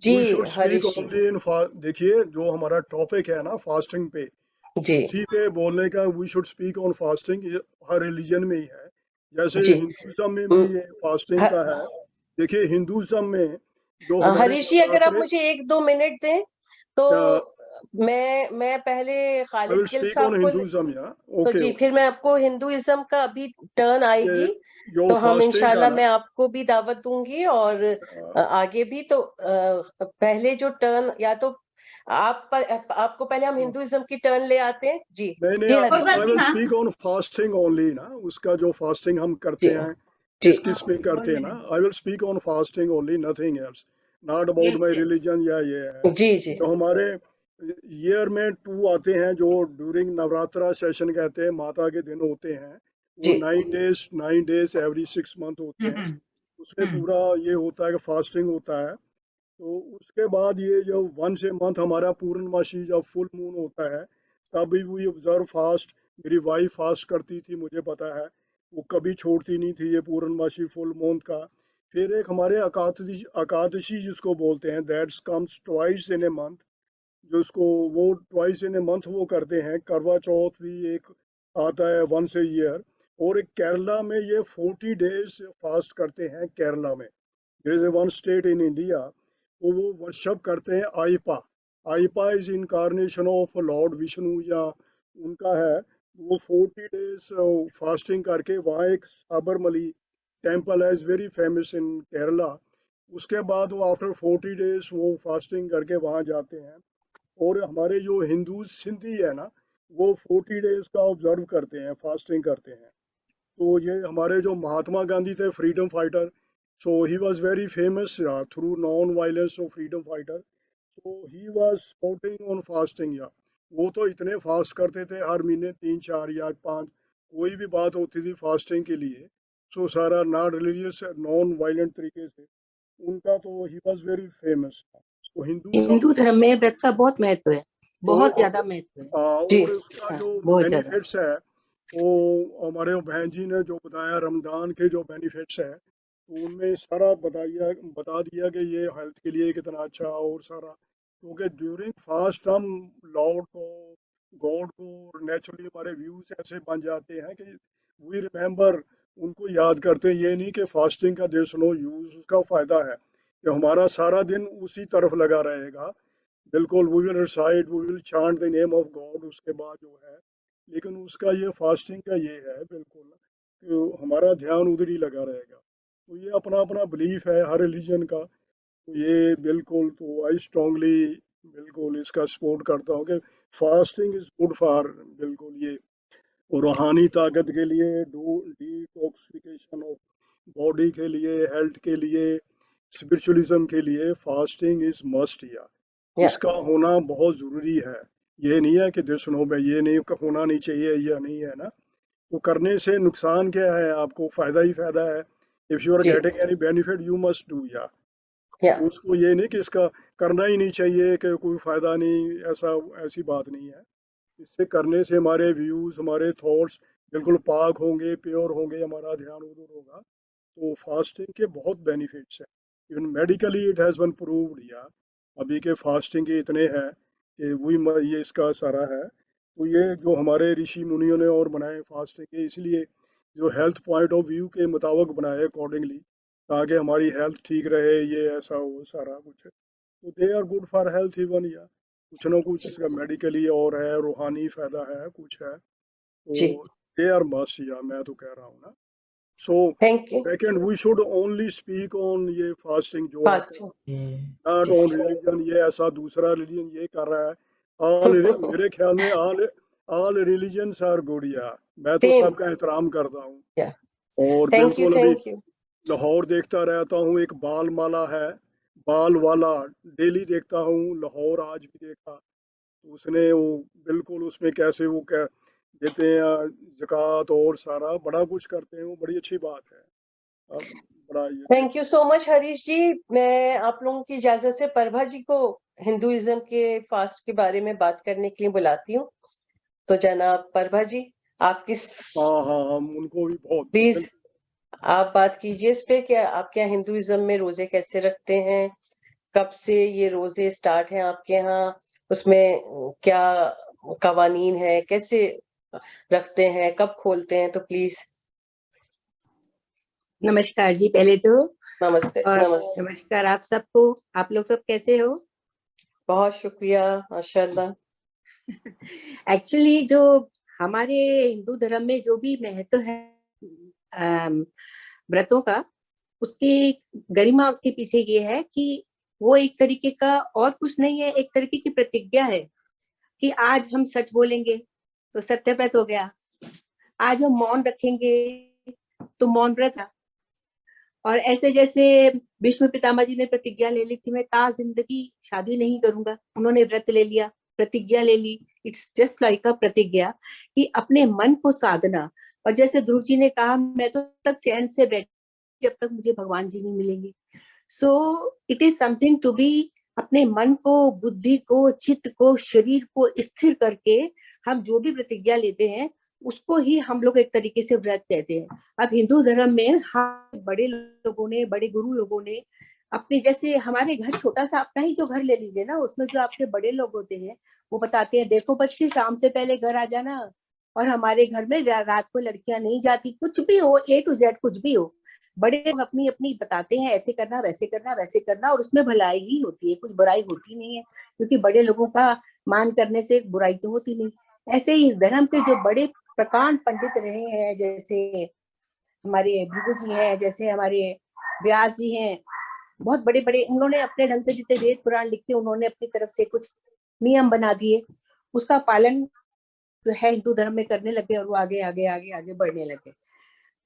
जी we should speak Harish ji. Only in देखिए जो हमारा टॉपिक है ना फास्टिंग पे, जी उसी पे बोलने का we should speak on fasting, हर रिलीजन में ही है। जैसे जी। हिंदुइज्म में भी ये फास्टिंग का है। देखिए हिंदुइज्म में जो हमारे हरीश जी, अगर आप नवरात्रे, मुझे 1-2 मिनट दें तो मैं पहले आई खालिद विल गिल स्पीक साहब ऑन को हिंदुइज्म, या तो ओके जी, ओके। फिर मैं आपको हिंदुइज्म का अभी टर्न ये आएगी, जो तो हम फास्टिंग का इंशाल्लाह, ना, मैं आपको भी दावत दूंगी और आगे भी। तो पहले जो टर्न, या तो आपको पहले हम हिंदुइज्म की टर्न ले आते हैं। जी नहीं नहीं, जी कोई हरीश बात जी। आई नहीं, विल हाँ। स्पीक ऑन फास्टिंग ओनली ना, उसका जो फास्टिंग हम करते जी हैं जी किस किस में करते हैं ना, I will speak on fasting only, nothing else, not about yes my yes. Religion या ये है। जी जी जो हमारे ईयर में 2 आते हैं जो ड्यूरिंग नवरात्रा सेशन कहते हैं, माता के दिन होते हैं, वो जी 9 डेज एवरी 6 मंथ होते हैं। उसमें हम्म। पूरा ये होता है कि फास्टिंग होता है। तो उसके बाद ये जो 1 से मंथ हमारा पूर्णमासी जब फुल मून होता है, तभी वी ऑब्जर्व फास्ट। मेरी वाइफ फास्ट करती थी, मुझे पता है, वो कभी छोड़ती नहीं थी ये पूर्णमासी फुल मून का। फिर एक हमारे एकादशी एकादशी जिसको बोलते हैं, that's comes twice in a month, जो उसको वो ट्वाइस इन ए मंथ वो करते हैं। करवा चौथ भी एक आता है वंस ए ईयर। और एक केरला में ये 40 डेज फास्ट करते हैं केरला में। There is one state in India, वो वर्शिप करते हैं Ayyappa. Ayyappa is incarnation of Lord Vishnu, या उनका है। वो 40 डेज फास्टिंग करके वहाँ एक साबरमली टेम्पल है, is very famous in Kerala. उसके बाद वो आफ्टर 40 डेज वो फास्टिंग करके वहाँ जाते हैं। और हमारे जो हिंदू सिंधी है ना, वो 40 डेज का ऑब्जर्व करते हैं, फास्टिंग करते हैं। तो ये हमारे जो महात्मा गांधी थे, freedom fighter, so he was very famous through non-violence of freedom fighter. So he was supporting on fasting, या वो तो इतने फास्ट करते थे, हर महीने 3 4 या 5 कोई भी बात होती थी फास्टिंग के लिए। सो सारा नॉन रिलीजियस नॉन वायलेंट तरीके से उनका, तो ही वाज वेरी फेमस। तो हिंदुइज्म हिंदू धर्म में व्रत का बहुत महत्व है, बहुत तो ज्यादा महत्व है। जी। और उसका हाँ, जो बहुत ज्यादा। बेनिफिट्स है, वो हमारे बहन जी ने जो बताया रमजान के जो बेनिफिट्स है, तो उनमें सारा बता दिया कि ये हेल्थ के लिए कितना अच्छा और सारा। क्योंकि ड्यूरिंग फास्ट हम लॉर्ड को, गॉड को, नेचुरली हमारे व्यूज ऐसे बन जाते हैं कि वी रिमेम्बर, उनको याद करते हैं। ये नहीं कि फास्टिंग का देयर इज नो यूज, उसका फायदा है कि हमारा सारा दिन उसी तरफ लगा रहेगा। बिल्कुल, we will recite, we will chant the name of God उसके बाद जो है। लेकिन उसका ये फास्टिंग का ये है बिल्कुल कि हमारा ध्यान उधर ही लगा रहेगा। तो ये अपना अपना बिलीफ है हर रिलीजन का। तो ये बिल्कुल, तो आई स्ट्रांगली बिल्कुल इसका सपोर्ट करता हूँ कि फास्टिंग इज गुड फॉर, बिल्कुल ये रूहानी ताकत के लिए, डिटॉक्सिफिकेशन ऑफ बॉडी के लिए, हेल्थ के लिए, स्पिरिचुअलिज्म के लिए फास्टिंग इज मस्ट, या या इसका होना बहुत ज़रूरी है। ये नहीं है कि दुश्मनों में ये नहीं होना नहीं चाहिए या नहीं है ना। तो करने से नुकसान क्या है, आपको फ़ायदा ही फ़ायदा है। If you R G getting any benefit you must do, या या उसको ये नहीं कि इसका करना ही नहीं चाहिए कि कोई फ़ायदा नहीं, ऐसी बात नहीं है। इससे करने से हमारे व्यूज़, हमारे थॉट्स बिल्कुल पाक होंगे, प्योर होंगे, हमारा ध्यान उधर होगा। तो फास्टिंग के बहुत बेनिफिट्स हैं, even medically it has been proved, या अभी के फास्टिंग के इतने हैं कि वही ये इसका सारा है। तो ये जो हमारे ऋषि मुनियों ने और बनाए फास्टिंग के, इसलिए जो हेल्थ पॉइंट ऑफ व्यू के मुताबिक बनाए अकॉर्डिंगली, ताकि हमारी हेल्थ ठीक रहे, ये ऐसा हो सारा कुछ। तो they are good for health even, या कुछ ना कुछ इसका मेडिकली और है, रूहानी फायदा है, कुछ है, जी तो दे आर मस्ट या मैं तो कह रहा हूँ ना। So thank you. Second we should only speak on ये फास्टिंग जो है, फास्टिंग नॉट जी ऑन रिलीजन, ये ऐसा दूसरा रिलीजन ये कर रहा है। ऑल मेरे ख्याल में ऑल रिलीजन्स आर गुड या मैं तो सेम सबका एहतराम करता हूँ। या और थैंक यू बिल्कुल अभी थैंक यू। लाहौर देखता रहता हूँ, एक बाल माला है, बाल वाला, डेली देखता हूँ, लाहौर आज भी देखा, तो उसने वो बिल्कुल उसमें कैसे वो क्या देते हैं ज़कात और सारा बड़ा कुछ करते हैं, वो बड़ी अच्छी बात है। अब बड़ा ये thank you so much Harish ji. मैं आप लोगों की इजाजत से प्रभा जी को हिंदुइज्म के फास्ट के बारे में बात करने के लिए बुलाती हूँ। तो जनाब प्रभा जी आप किस हाँ हाँ हम उनको भी बहुत प्लीज आप बात कीजिए इस पे कि आप क्या हिंदुइज्म में रोजे कैसे रखते हैं, कब से ये रोजे स्टार्ट हैं आपके यहाँ, उसमें क्या कवानीन है, कैसे रखते हैं, कब खोलते हैं, तो प्लीज। नमस्कार जी पहले तो, नमस्ते और नमस्ते। नमस्कार आप सबको। आप लोग सब कैसे हो? बहुत शुक्रिया माशाल्लाह। एक्चुअली जो हमारे हिंदू धर्म में जो भी महत्व है व्रतों का, उसकी गरिमा उसके पीछे ये है कि वो एक तरीके का और कुछ नहीं है, एक तरीके की प्रतिज्ञा है कि आज हम सच बोलेंगे तो सत्य व्रत हो गया, आज हम मौन रखेंगे तो मौन व्रत है। और ऐसे जैसे भीष्म पितामह जी ने प्रतिज्ञा ले ली थी, मैं ता जिंदगी शादी नहीं करूंगा, उन्होंने व्रत ले लिया, प्रतिज्ञा ले ली। इट्स जस्ट लाइक अ प्रतिज्ञा कि अपने मन को साधना। और जैसे ध्रुव जी ने कहा, मैं तो तक चैन से बैठ जब तक मुझे भगवान जी नहीं मिलेंगे। So it is something to be, अपने मन को, बुद्धि को, चित्त को, शरीर को स्थिर करके हम जो भी प्रतिज्ञा लेते हैं उसको ही हम लोग एक तरीके से व्रत कहते हैं। अब हिंदू धर्म में हम बड़े लोगों ने, बड़े गुरु लोगों ने अपने, जैसे हमारे घर छोटा सा अपना ही जो घर ले लीजिए ना, उसमें जो आपके बड़े लोग होते हैं वो बताते हैं, देखो बच्चे शाम से पहले घर आ जाना। और हमारे घर में रात को लड़कियां नहीं जाती, कुछ भी हो, A to Z कुछ भी हो, बड़े लोग अपनी अपनी बताते हैं, ऐसे करना वैसे करना वैसे करना, और उसमें भलाई ही होती है, कुछ बुराई होती नहीं है, क्योंकि बड़े लोगों का मान करने से बुराई तो होती नहीं। ऐसे ही इस धर्म के जो बड़े प्रकांड पंडित रहे हैं, जैसे हमारे भृगु जी हैं, जैसे हमारे व्यास जी हैं, बहुत बड़े बड़े, उन्होंने अपने ढंग से जितने वेद पुराण लिखे, उन्होंने अपनी तरफ से कुछ नियम बना दिए, उसका पालन जो है हिंदू धर्म में करने लगे, और वो आगे आगे आगे आगे बढ़ने लगे।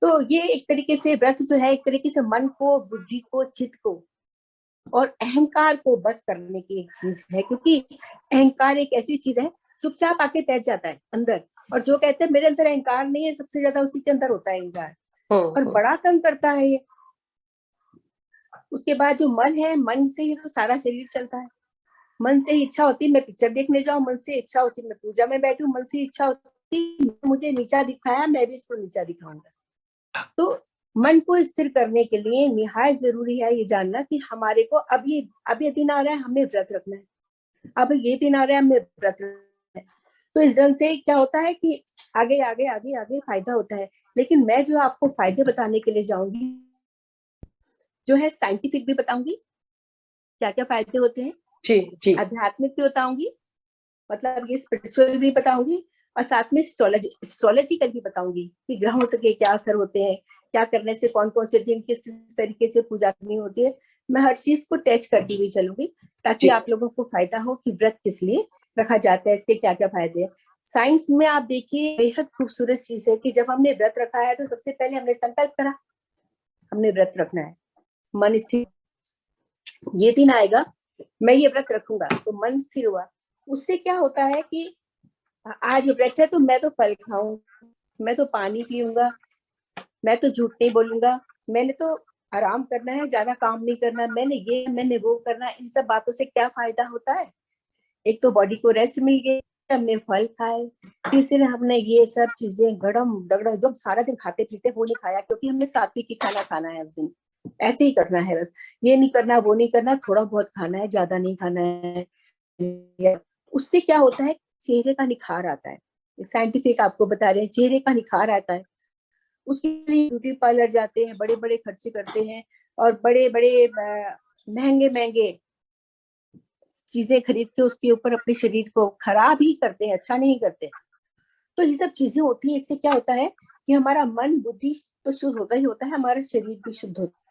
तो ये एक तरीके से व्रत जो है, एक तरीके से मन को, बुद्धि को, चित्त को और अहंकार को बस करने की एक चीज है, क्योंकि अहंकार एक ऐसी चीज है चुपचाप आके बैठ जाता है अंदर, और जो कहते हैं मेरे अंदर अहंकार नहीं है, सबसे ज्यादा उसी के अंदर होता है अहंकार, और बड़ा तंग करता है ये। उसके बाद जो मन है, मन से ही तो सारा शरीर चलता है, मन से ही इच्छा होती है मैं पिक्चर देखने जाऊं, मन से इच्छा होती है मैं पूजा में बैठूं, मन से इच्छा होती मुझे नीचा दिखाया मैं भी इसको नीचा दिखाऊंगा। तो मन को स्थिर करने के लिए निहायत जरूरी है ये जानना कि हमारे को अब ये दिन आ रहा है, हमें व्रत रखना है, अब ये दिन आ रहा है, हमें व्रत रखना है। तो इस ढंग से क्या होता है कि आगे आगे आगे आगे फायदा होता है। लेकिन मैं जो आपको फायदे बताने के लिए जाऊंगी, जो है साइंटिफिक भी बताऊंगी क्या क्या फायदे होते हैं, जी जी आध्यात्मिक भी बताऊंगी, मतलब ये स्पिरिचुअल भी बताऊंगी, और साथ में एस्ट्रोलॉजिकल भी बताऊंगी कि ग्रहों से क्या असर होते हैं, क्या करने से कौन कौन से दिन किस तरीके से पूजा करनी होती है। मैं हर चीज को टच करती हुई चलूंगी, ताकि आप लोगों को फायदा हो कि व्रत किस लिए रखा जाता है, इसके क्या क्या फायदे हैं। साइंस में आप देखिए बेहद खूबसूरत चीज है कि जब हमने व्रत रखा है तो सबसे पहले हमने संकल्प करा, हमने व्रत रखना है, मन स्थिर, ये दिन आएगा मैं ये व्रत रखूंगा, तो मन स्थिर हुआ। उससे क्या होता है कि आज व्रत है तो मैं तो फल खाऊं, मैं तो पानी पीऊंगा, मैं तो झूठ नहीं बोलूंगा, मैंने तो आराम करना है, ज्यादा काम नहीं करना, मैंने वो करना। इन सब बातों से क्या फायदा होता है, एक तो बॉडी को रेस्ट मिल गई, हमने फल खाए, तीसरे हमने ये सब चीजें गड़म डगड़ जो सारा दिन खाते पीते वो नहीं खाया, क्योंकि हमने सात्विक खाना खाना है उस दिन, ऐसे ही करना है बस, ये नहीं करना वो नहीं करना, थोड़ा बहुत खाना है, ज्यादा नहीं खाना है। उससे क्या होता है, चेहरे का निखार आता है, साइंटिफिक आपको बता रहे हैं, चेहरे का निखार आता है। उसके लिए ब्यूटी पार्लर जाते हैं, बड़े बड़े खर्चे करते हैं, और बड़े बड़े महंगे महंगे चीजें खरीद के उसके ऊपर अपने शरीर को खराब ही करते हैं, अच्छा नहीं करते। तो ये सब चीजें होती है, इससे क्या होता है कि हमारा मन बुद्धि तो शुद्ध होता ही होता है, हमारा शरीर भी शुद्ध होता है,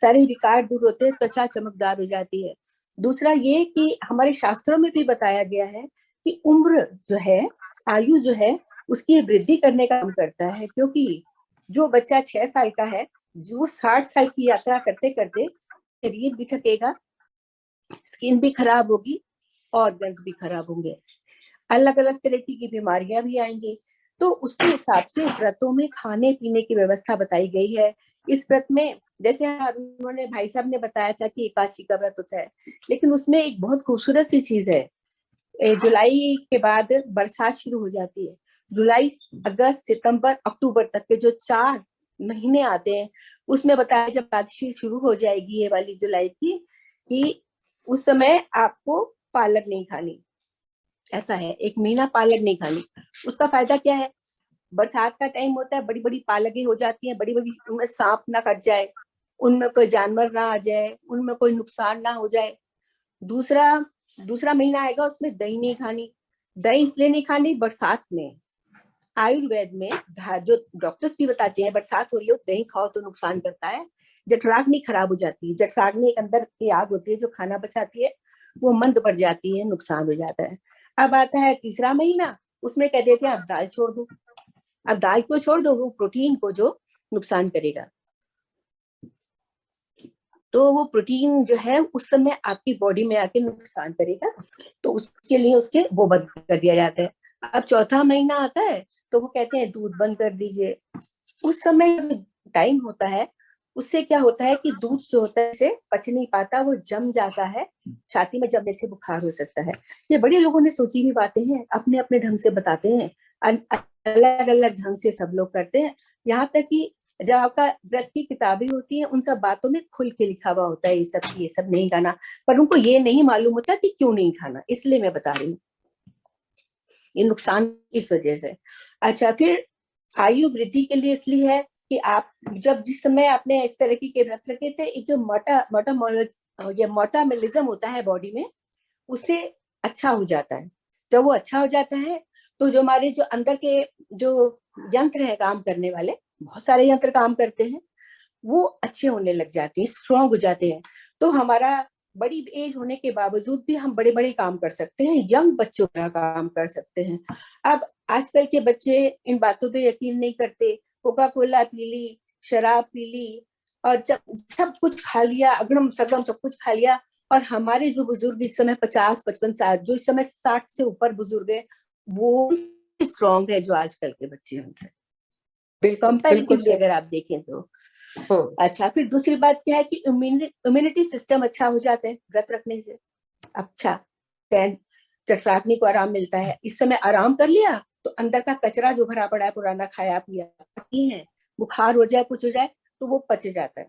सारे विकार दूर होते हैं, त्वचा चमकदार हो जाती है। दूसरा ये कि हमारे शास्त्रों में भी बताया गया है कि उम्र जो है, आयु जो है, उसकी वृद्धि करने का काम करता है, क्योंकि जो बच्चा 6 साल का है, जो 60 साल की यात्रा करते करते शरीर भी थकेगा, स्किन भी खराब होगी, ऑर्गन्स भी खराब होंगे, अलग अलग तरह की बीमारियां भी आएंगी। तो उसके हिसाब से व्रतों में खाने पीने की व्यवस्था बताई गई है। इस व्रत में जैसे उन्होंने भाई साहब ने बताया था कि एकादशी का व्रत होता है, लेकिन उसमें एक बहुत खूबसूरत सी चीज है। जुलाई के बाद बरसात शुरू हो जाती है। जुलाई, अगस्त, सितंबर, अक्टूबर तक के जो 4 महीने आते हैं, उसमें बताया जब एकादशी शुरू हो जाएगी ये वाली जुलाई की, कि उस समय आपको पालक नहीं खानी। ऐसा है, 1 महीना पालक नहीं खानी। उसका फायदा क्या है? बरसात का टाइम होता है, बड़ी बड़ी पालकें हो जाती हैं, बड़ी बड़ी, उनमें सांप ना कट जाए, उनमें कोई जानवर ना आ जाए, उनमें कोई नुकसान ना हो जाए। दूसरा महीना आएगा, उसमें दही नहीं खानी। दही इसलिए नहीं खानी, बरसात में आयुर्वेद में जो डॉक्टर्स भी बताते हैं, बरसात हो रही हो दही खाओ तो नुकसान करता है, जठराग्नि खराब हो जाती है। जठराग्नि एक अंदर की आग होती है जो खाना बचाती है, वो मंद पड़ जाती है, नुकसान हो जाता है। अब आता है तीसरा महीना, उसमें कह देते हैं अब दाल छोड़ दो। अब दाल को छोड़ दो, वो प्रोटीन को जो नुकसान करेगा, तो वो प्रोटीन जो है उस समय आपकी बॉडी में आके नुकसान करेगा, तो उसके लिए उसके वो बंद कर दिया जाता है। अब चौथा महीना आता है तो वो कहते हैं दूध बंद कर दीजिए। उस समय जो टाइम होता है, उससे क्या होता है कि दूध जो होता है से पच नहीं पाता, वो जम जाता है, छाती में जमने से बुखार हो सकता है। ये बड़े लोगों ने सोची हुई बातें हैं, अपने अपने ढंग से बताते हैं, अलग अलग ढंग से सब लोग करते हैं। यहाँ तक कि जब आपका व्रत की किताबें होती हैं, उन सब बातों में खुल के लिखा हुआ होता है ये सब नहीं खाना, पर उनको ये नहीं मालूम होता कि क्यों नहीं खाना, इसलिए मैं बता रही हूँ, ये नुकसान इस वजह से। अच्छा, फिर आयु वृद्धि के लिए इसलिए है कि आप जब जिस समय आपने इस तरह के व्रत रखे थे, एक जो मोटामेलिज्म होता है बॉडी में, उससे अच्छा हो जाता है। जब वो अच्छा हो जाता है तो जो हमारे जो अंदर के जो यंत्र है काम करने वाले, बहुत सारे यंत्र काम करते हैं, वो अच्छे होने लग जाते हैं, स्ट्रांग हो जाते हैं। तो हमारा बड़ी एज होने के बावजूद भी हम बड़े बड़े काम कर सकते हैं, यंग बच्चों का काम कर सकते हैं। अब आजकल के बच्चे इन बातों पे यकीन नहीं करते, कोका कोला पी ली, शराब पी ली, और जब सब कुछ खा लिया, अगड़म सगड़म सब कुछ खा लिया। और हमारे जो बुजुर्ग इस समय 50-55 साल, जो इस समय 60 से ऊपर बुजुर्ग है, वो स्ट्रॉन्ग है जो आजकल के बच्चे हैं उनसे कंपैरेटिवली अगर आप देखें तो। अच्छा, फिर दूसरी बात क्या है कि इम्यूनिटी सिस्टम अच्छा हो जाता है व्रत रखने से। अच्छा, जठराग्नि को आराम मिलता है, इस समय आराम कर लिया तो अंदर का कचरा जो भरा पड़ा है, पुराना खाया पिया है, बुखार हो जाए, कुछ हो जाए, तो वो पच जाता है,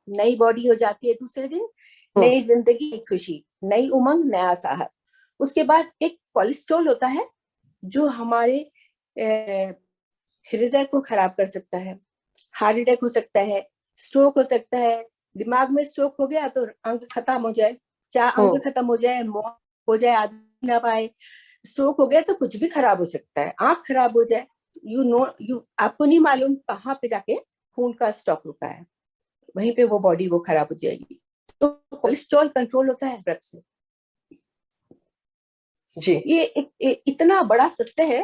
नई बॉडी हो जाती है। दूसरे दिन नई जिंदगी, नई खुशी, नई उमंग, नया साहस। उसके बाद एक कोलेस्ट्रॉल होता है जो हमारे हृदय को खराब कर सकता है, हार्ट अटैक हो सकता है, स्ट्रोक हो सकता है। दिमाग में स्ट्रोक हो गया तो अंग खत्म हो जाए, क्या अंग खत्म हो जाए, मौत हो जाए, आदमी ना पाए। स्ट्रोक हो गया तो कुछ भी खराब हो सकता है, आंख खराब हो जाए, आपको नहीं मालूम कहाँ पे जाके खून का स्टॉक रुका है, वहीं पे वो बॉडी वो खराब हो जाएगी। तो कोलेस्ट्रॉल कंट्रोल होता है व्रत से जी। ये इतना बड़ा सत्य है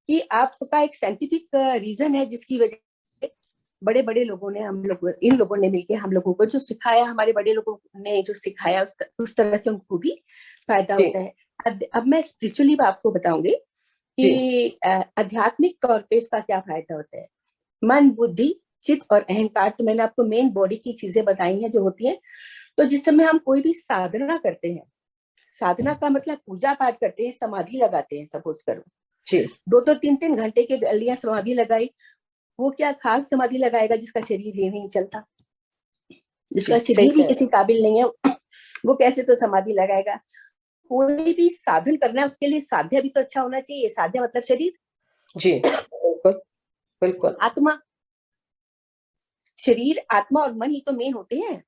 कि आपका एक साइंटिफिक रीजन है, जिसकी वजह से बड़े बड़े लोगों ने, इन लोगों ने मिलकर हम लोगों को जो सिखाया, हमारे बड़े लोगों ने जो सिखाया, उस तरह से उनको भी फायदा होता है। अब मैं स्पिरिचुअली आपको बताऊंगी कि आध्यात्मिक तौर पे इसका क्या फायदा होता है। मन, बुद्धि, चित्त और अहंकार, तो मैंने आपको मेन बॉडी की चीजें बताई हैं जो होती हैं। तो जिस समय हम कोई भी साधना करते हैं, साधना का मतलब पूजा पाठ करते हैं, समाधि लगाते हैं, सपोज करो 2-2, 3-3 घंटे के गलियां समाधि लगाई, वो क्या खाक समाधि लगाएगा जिसका शरीर ही नहीं चलता, जिसका शरीर ही किसी काबिल नहीं है, वो कैसे तो समाधि लगाएगा। कोई भी साधन करना है उसके लिए साध्य भी तो अच्छा होना चाहिए। साध्य मतलब शरीर जी, बिल्कुल। आत्मा, शरीर, आत्मा और मन ही तो मेन होते हैं।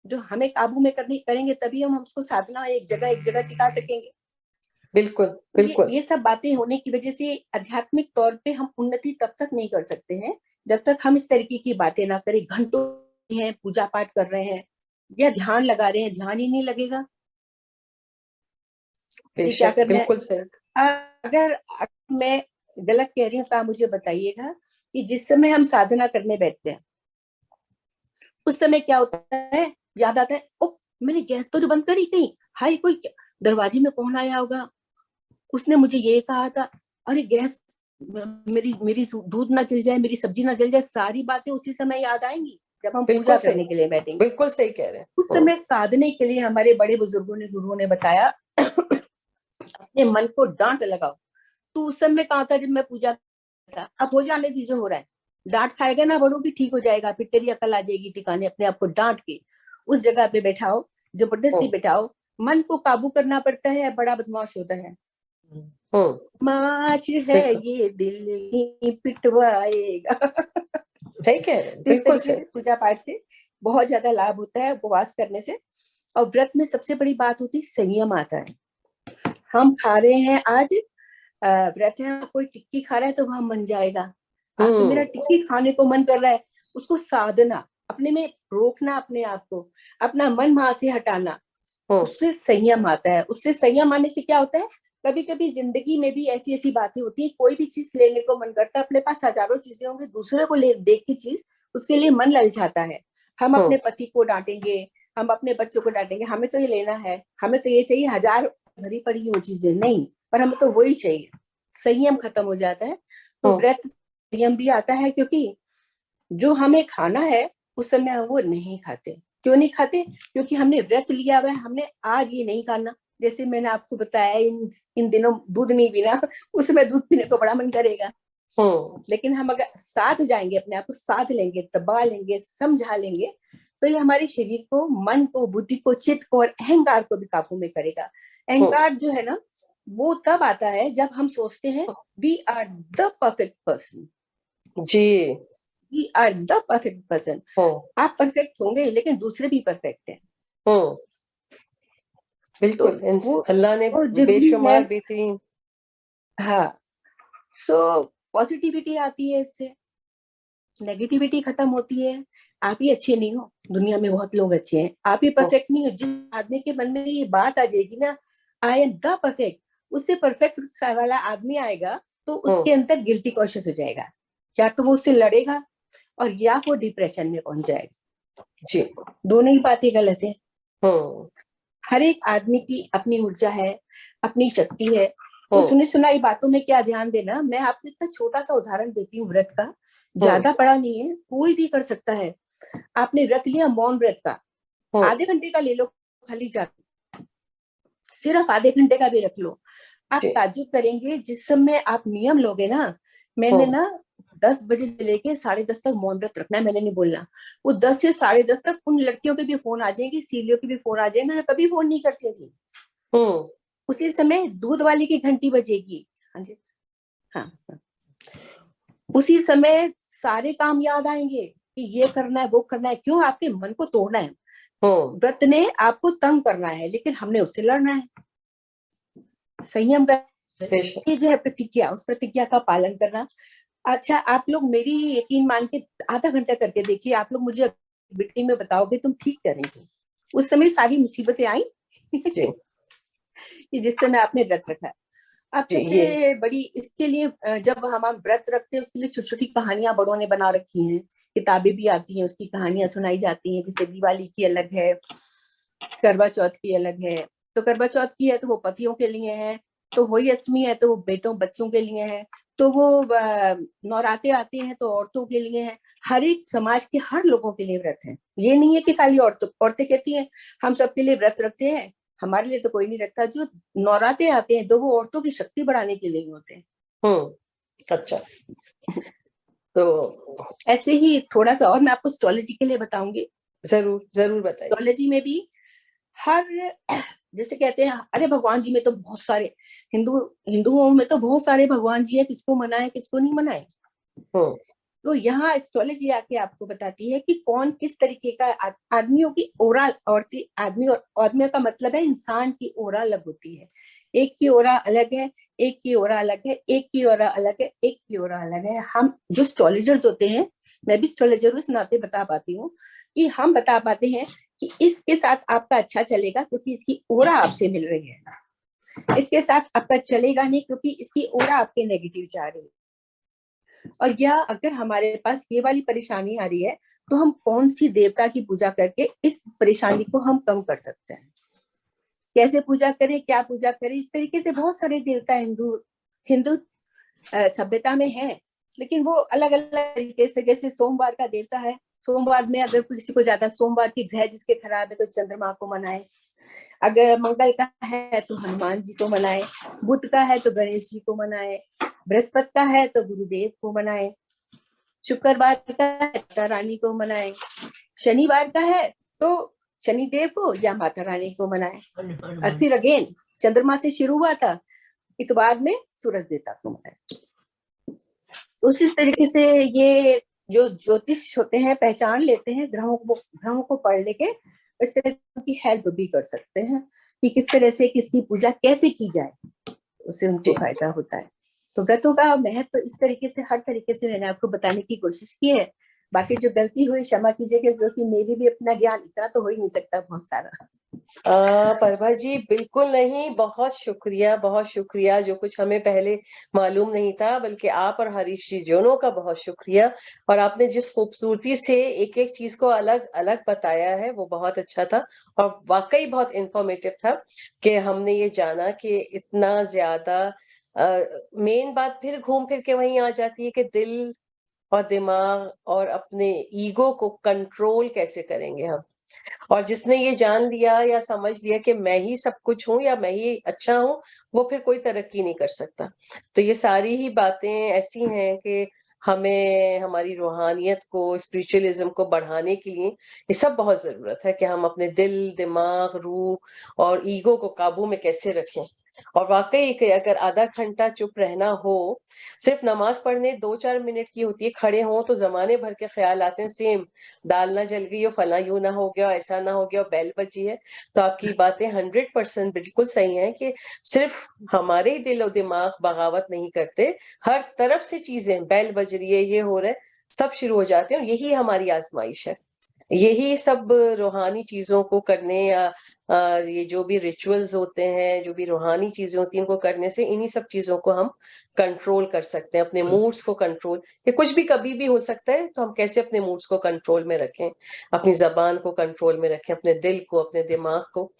जो हमें काबू में करेंगे तभी हम उसको साधना एक जगह टिका सकेंगे। बिल्कुल तो बिल्कुल। ये सब बातें होने की वजह से आध्यात्मिक तौर पे हम उन्नति तब तक नहीं कर सकते हैं जब तक हम इस तरीके की बातें ना करें। घंटों हैं पूजा पाठ कर रहे हैं या ध्यान लगा रहे हैं, ध्यान ही नहीं लगेगा ये क्या बेशक, कर रहे हैं। बिल्कुल सही। अगर मैं गलत कह रही हूँ तो आप मुझे बताइएगा कि जिस समय हम साधना करने बैठते हैं उस समय क्या होता है, याद आता है ओ मैंने गैस तो बंद करी कहीं, हाय कोई दरवाजे में कौन आया होगा, उसने मुझे ये कहा था, अरे गैस मेरी दूध ना जल जाए, मेरी सब्जी ना जल जाए। सारी बातें उसी समय याद आएंगी जब हम पूजा करने के लिए बैठेंगे। बिल्कुल सही कह रहे हैं। उस समय साधने के लिए हमारे बड़े बुजुर्गों ने, गुरुओं ने बताया अपने मन को डांट लगाओ। तो उस समय कहा था जब मैं पूजा था, अब हो जाने दीजिए जो हो रहा है, डांट खाएगा ना बड़ों की ठीक हो जाएगा, फिर तेरी अकल आ जाएगी ठिकाने। अपने आप को डांट के उस जगह पे बैठाओ, जबरदस्ती बैठाओ। मन को काबू करना पड़ता है, बड़ा बदमाश होता है। माच है ये दिल ही पिटवाएगा। सही कह रहे हैं, तो इस बिल्कुल तरीके से पूजा पाठ से बहुत ज्यादा लाभ होता है, उपवास करने से। और व्रत में सबसे बड़ी बात होती है संयम आता है। हम खा रहे हैं आज, व्रत है, कोई टिक्की खा रहा है तो वह मन जाएगा, आज तो मेरा टिक्की खाने को मन कर रहा है। उसको साधना, अपने में रोकना, अपने आप को, अपना मन वहां से हटाना, उससे संयम आता है। उससे संयम आने से क्या होता है, कभी कभी जिंदगी में भी ऐसी ऐसी बातें होती है, कोई भी चीज लेने को मन करता है, अपने पास हजारों चीजें होंगी, दूसरे को देख की चीज उसके लिए मन ललचाता है। हम अपने पति को डांटेंगे, हम अपने बच्चों को डांटेंगे, हमें तो ये लेना है, हमें तो ये चाहिए, हजार भरी पड़ी वो चीजें नहीं, पर हमें तो वही चाहिए। संयम खत्म हो जाता है। तो व्रत संयम भी आता है, क्योंकि जो हमें खाना है उस समय हम वो नहीं खाते। क्यों नहीं खाते? क्योंकि हमने व्रत लिया हुआ है, हमने आज ये नहीं खाना। जैसे मैंने आपको बताया इन दिनों दूध नहीं पीना, उस समय दूध पीने को बड़ा मन करेगा। लेकिन हम अगर साथ जाएंगे, अपने आप को साथ लेंगे, दबा लेंगे, समझा लेंगे, तो ये हमारे शरीर को, मन को, बुद्धि को, चित्त को और अहंकार को भी काबू में करेगा। अहंकार जो है ना, वो तब आता है जब हम सोचते हैं we are the perfect person. जी, we are the perfect person. आप परफेक्ट होंगे लेकिन दूसरे भी परफेक्ट हैं। बिल्कुल, तो अल्लाह ने बेशुमार बेहतरीन। हाँ, सो पॉजिटिविटी आती है, इससे नेगेटिविटी खत्म होती है। आप ही अच्छे नहीं हो, दुनिया में बहुत लोग अच्छे हैं, आप ही परफेक्ट नहीं हो। जिस आदमी के मन में ये बात आ जाएगी ना, आई एम द परफेक्ट, उससे परफेक्ट वाला आदमी आएगा तो उसके अंदर गिल्टी कॉन्शियस हो जाएगा, या तो वो उससे लड़ेगा और या वो डिप्रेशन में पहुंच जाएगा। जी, दोनों ही बातें गलत है। हर एक आदमी की अपनी ऊर्जा है, अपनी शक्ति है। तो सुनी सुनाई बातों में क्या ध्यान देना। मैं आपको इतना छोटा सा उदाहरण देती हूँ व्रत का, ज्यादा बड़ा नहीं है, कोई भी कर सकता है। आपने व्रत लिया, मौन व्रत का, आधे घंटे का ले लो, खाली जाके सिर्फ आधे घंटे का भी रख लो। आप ताज्जुब करेंगे जिस समय आप नियम लोगे ना। मैंने ना 10 बजे से लेके 10:30 तक मौन व्रत रखना है, मैंने नहीं बोलना। वो 10 से 10:30 तक उन लड़कियों के भी फोन आ जाएंगे, सीलियों के भी फोन आ जाएंगे, जो कभी फोन नहीं करती थी। उसी समय दूध वाली की घंटी बजेगी। हाँ जी, हाँ। उसी समय सारे काम याद आएंगे कि ये करना है, वो करना है। क्यों? आपके मन को तोड़ना है। व्रत ने आपको तंग करना है, लेकिन हमने उससे लड़ना है। संयम का ये जो है प्रतिज्ञा, उस प्रतिज्ञा का पालन करना। अच्छा, आप लोग मेरी यकीन मान के आधा घंटा करके देखिए, आप लोग मुझे मीटिंग में बताओगे तुम ठीक कर रही थी। उस समय सारी मुसीबतें आई कि जिस समय आपने व्रत रखा। अब सबसे बड़ी इसके लिए, जब हम व्रत रखते हैं उसके लिए छोटी छोटी कहानियां बड़ों ने बना रखी हैं, किताबें भी आती हैं, उसकी कहानियां सुनाई जाती हैं। जैसे दिवाली की अलग है, करवा चौथ की अलग है। तो करवा चौथ की है तो वो पतियों के लिए है, तो होली अष्टमी है तो वो बेटों बच्चों के लिए है, तो वो नवरात्रे आते हैं तो औरतों के लिए है। हर एक समाज के हर लोगों के लिए व्रत है। ये नहीं है कि खाली औरतें कहती हैं हम सबके लिए व्रत रखते हैं, हमारे लिए तो कोई नहीं रखता। जो नवरात्रे आते हैं तो वो औरतों की शक्ति बढ़ाने के लिए होते हैं। अच्छा, तो ऐसे ही थोड़ा सा और मैं आपको एस्ट्रोलॉजी के लिए बताऊंगी। जरूर जरूर बताइए। एस्ट्रोलॉजी में भी हर, जैसे कहते हैं अरे भगवान जी में तो बहुत सारे, हिंदुओं में तो बहुत सारे भगवान जी है, किसको मनाए किसको नहीं मनाए। तो यहाँ एस्ट्रोलॉजी आके आपको बताती है कि कौन किस तरीके का आदमियों की ओरा, औरती आदमी और आदमियों का मतलब है इंसान की ओरा अलग होती है। एक की ओरा अलग है, एक की ओरा अलग है, एक की ओरा अलग है, एक की ओरा अलग है। हम जो एस्ट्रोलॉजर्स होते हैं, मैं भी एस्ट्रोलॉजर हूँ, इस नाते बता पाती हूँ कि हम बता पाते हैं कि इसके साथ आपका अच्छा चलेगा क्योंकि इसकी ओरा आपसे मिल रही है, इसके साथ आपका चलेगा नहीं क्योंकि इसकी ओरा आपके नेगेटिव जा रही है। और या अगर हमारे पास ये वाली परेशानी आ रही है तो हम कौन सी देवता की पूजा करके इस परेशानी को हम कम कर सकते हैं, कैसे पूजा करें, क्या पूजा करें। इस तरीके से बहुत सारे देवता हिंदू सभ्यता में है, लेकिन वो अलग अलग तरीके से। जैसे सोमवार का देवता है, सोमवार में अगर किसी को ज्यादा सोमवार की ग्रह जिसके खराब है तो चंद्रमा को मनाए, अगर मंगल का है तो हनुमान जी को मनाए, बुध का है तो गणेश जी को मनाए, बृहस्पति का है तो गुरुदेव को मनाए, शुक्रवार का है माता रानी को मनाए, शनिवार का है तो शनिदेव को या माता रानी को मनाए। और फिर अगेन चंद्रमा से शुरू हुआ था, इतवार में सूरज देवता को मनाए। उसी तरीके से ये जो ज्योतिष होते हैं पहचान लेते हैं, ग्रहों को पढ़ लेके इस तरह से उनकी हेल्प भी कर सकते हैं कि किस तरह से किसकी पूजा कैसे की जाए, उससे उनको फायदा होता है। तो व्रतों का महत्व इस तरीके से हर तरीके से मैंने आपको बताने की कोशिश की है। बाकी जो गलती हुई क्षमा कीजिएगा क्योंकि मेरी भी अपना ज्ञान इतना तो हो ही नहीं सकता बहुत सारा। प्रभा जी बिल्कुल नहीं, बहुत शुक्रिया। जो कुछ हमें पहले मालूम नहीं था, बल्कि आप और हरीश जी दोनों का बहुत शुक्रिया। और आपने जिस खूबसूरती से एक एक चीज को अलग अलग बताया है वो बहुत अच्छा था और वाकई बहुत इंफॉर्मेटिव था कि हमने ये जाना कि इतना ज्यादा मेन बात फिर घूम फिर के वहीं आ जाती है कि दिल और दिमाग और अपने ईगो को कंट्रोल कैसे करेंगे हम। और जिसने ये जान लिया या समझ लिया कि मैं ही सब कुछ हूँ या मैं ही अच्छा हूँ, वो फिर कोई तरक्की नहीं कर सकता। तो ये सारी ही बातें ऐसी हैं कि हमें हमारी रूहानियत को, स्पिरिचुअलिज्म को बढ़ाने के लिए ये सब बहुत जरूरत है कि हम अपने दिल, दिमाग, रूह और ईगो को काबू में कैसे रखें। और वाकई कि अगर आधा घंटा चुप रहना हो, सिर्फ नमाज पढ़ने 2-4 मिनट की होती है, खड़े हों तो जमाने भर के ख्याल आते हैं, सेम दाल ना जल गई हो, फला यूं ना हो गया, ऐसा ना हो गया, बेल बजी है। तो आपकी बातें 100% बिल्कुल सही हैं कि सिर्फ हमारे ही दिल और दिमाग बगावत नहीं करते, हर तरफ से चीजें, बेल बज रही है, ये हो रहा है, सब शुरू हो जाते हैं। और यही हमारी आजमाइश है। यही सब रूहानी चीजों को करने या ये जो भी रिचुअल्स होते हैं, जो भी रूहानी चीजें होती हैं, इनको करने से इन्हीं सब चीजों को हम कंट्रोल कर सकते हैं। अपने मूड्स को कंट्रोल, ये कुछ भी कभी भी हो सकता है, तो हम कैसे अपने मूड्स को कंट्रोल में रखें, अपनी जबान को कंट्रोल में रखें, अपने दिल को, अपने दिमाग को।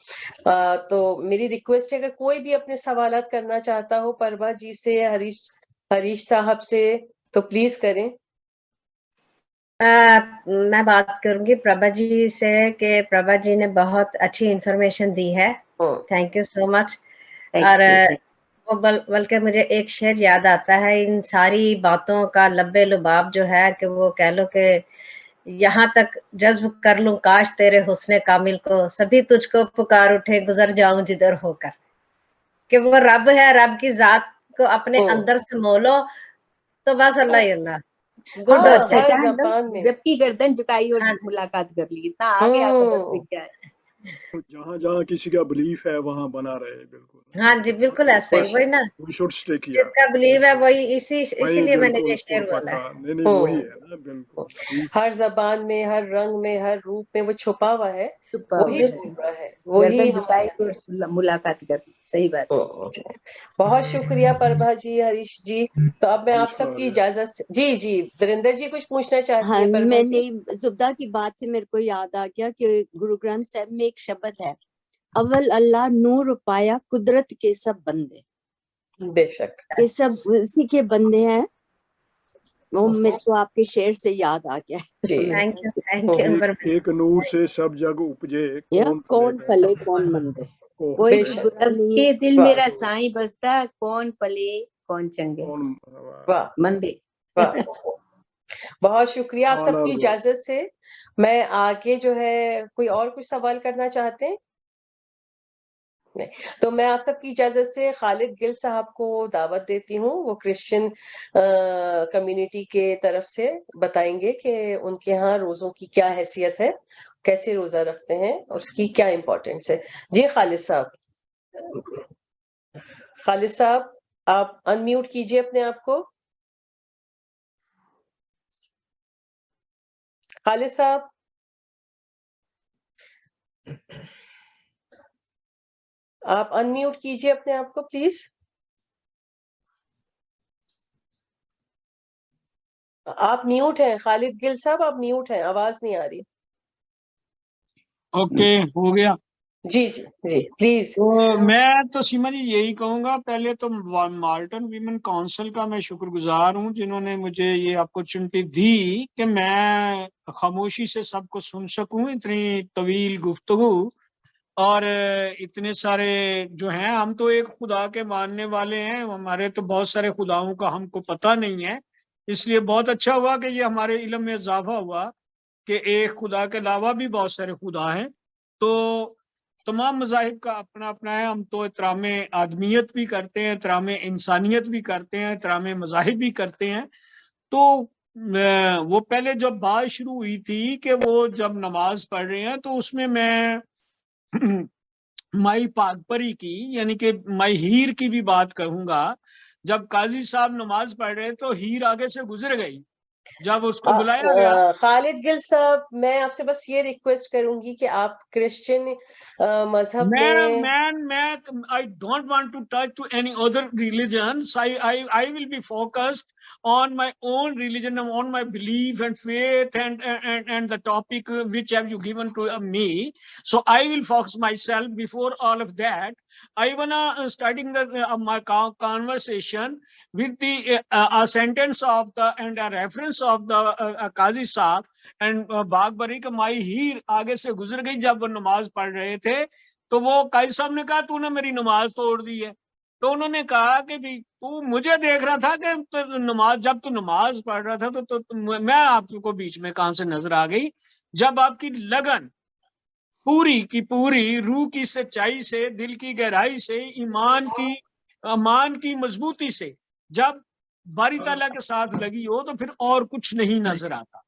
तो मेरी रिक्वेस्ट है, अगर कोई भी अपने सवालात करना चाहता हो प्रभा जी से, हरीश साहब से, तो प्लीज करें। मैं बात करूंगी प्रभा जी से कि प्रभा जी ने बहुत अच्छी इंफॉर्मेशन दी है। Thank you so much. और वो बल्कि मुझे एक शेर याद आता है, इन सारी बातों का लब्बे लुबाब जो है कि वो कह लो कि यहाँ तक जज्ब कर लूं काश तेरे हुस्ने कामिल को, सभी तुझको पुकार उठे गुजर जाऊं जिधर होकर। कि वो रब है, रब की जात को अपने अंदर से मोलो तो बस अल्लाह ही अल्लाह गुड होता है। जबकि गर्दन झुकाई और मुलाकात कर ली, इतना आगे आपको बस दिख गया है। तो जहाँ किसी का बिलीफ है वहाँ बना रहे। बिल्कुल, हाँ जी, बिल्कुल ऐसा ही, वही ना, जिसका बिलीव है वही, इसीलिए मैंने ये शेर बोला है। नहीं वही है ना, बिल्कुल। हर जबान में, हर रंग में, हर रूप में वो छुपा हुआ है, वही पूरा है, वही झुकाई को मुलाकात कर। सही बात है। बहुत शुक्रिया प्रभा जी, हरीश जी। तो अब मैं आप सबकी इजाजत। जी वीरेंद्र जी कुछ पूछना चाहती है? हाँ, मैंने जुब्दा की बात से मेरे को याद आ गया कि गुरु ग्रंथ साहब में एक शब्द है, अव्वल अल्लाह नूर पाया कुदरत के सब बंदे। बेशक ये सब उसी के बंदे हैं। वो मेरे को आपके शेर से याद आ गया। Thank you. एक नूर से सब जग उपजे, कौन पले कौन मंदे, कोई सबके दिल मेरा साईं बसता, कौन पले कौन चंगे मंदे। बहुत शुक्रिया। आप सबकी इजाजत से मैं आगे जो है, कोई और कुछ सवाल करना चाहते हैं? नहीं, तो मैं आप सबकी इजाजत से खालिद गिल साहब को दावत देती हूँ। वो क्रिश्चियन कम्युनिटी के तरफ से बताएंगे कि उनके यहाँ रोजों की क्या हैसियत है, कैसे रोजा रखते हैं और उसकी क्या इम्पोर्टेंस है। जी खालिद साहब, आप अनम्यूट कीजिए अपने आप को। खालिद साहब, आप अनम्यूट कीजिए अपने आप को प्लीज। आप म्यूट हैं खालिद गिल साहब, आप म्यूट हैं, आवाज नहीं आ रही। ओके, हो गया। जी जी जी प्लीज। तो मैं तो सीमा जी यही कहूंगा, पहले तो माल्टन वीमेन काउंसिल का मैं शुक्रगुजार हूं जिन्होंने मुझे ये अपॉर्चुनिटी दी कि मैं खामोशी से सबको सुन सकूं, इतनी तवील गुफ्तगू। और इतने सारे जो हैं, हम तो एक खुदा के मानने वाले हैं, हमारे तो बहुत सारे खुदाओं का हमको पता नहीं है, इसलिए बहुत अच्छा हुआ कि ये हमारे इल्म में इजाफा हुआ कि एक खुदा के अलावा भी बहुत सारे खुदा हैं। तो तमाम मज़ाहिब का अपना अपना है, हम तो एहतराम आदमियत भी करते हैं, एहतराम इंसानियत भी करते हैं, एहतराम मज़ाहिब भी करते हैं। तो वो पहले जब बात शुरू हुई थी कि वो जब नमाज पढ़ रहे हैं, तो उसमें मैं माई पागपरी की यानी कि माई हीर की भी बात कहूंगा। जब काजी साहब नमाज पढ़ रहे तो हीर आगे से गुजर गई, जब उसको बुलाया गया। खालिद गिल साहब, मैं आपसे बस ये रिक्वेस्ट करूंगी कि आप क्रिश्चियन मजहब में I don't want to touch to any other religions. I will be focused on my own religion, on my belief and faith and the topic which have you given to me. So I will focus myself before all of that. I wanna starting my conversation with the a sentence of the and a reference of the Qazi Sahab and बागबरी का माई हीर आगे से गुजर गई। जब वो नमाज पढ़ रहे थे तो वो काजी साहब ने कहा तूने मेरी नमाज तोड़ दी है। तो उन्होंने कहा कि भी तू मुझे देख रहा था कि तो नमाज जब तू नमाज पढ़ रहा था तो मैं आपको बीच में कहां से नजर आ गई, जब आपकी लगन पूरी की पूरी रूह की सच्चाई से, दिल की गहराई से, ईमान की मजबूती से जब बारी ताला के साथ लगी हो तो फिर और कुछ नहीं नजर आता।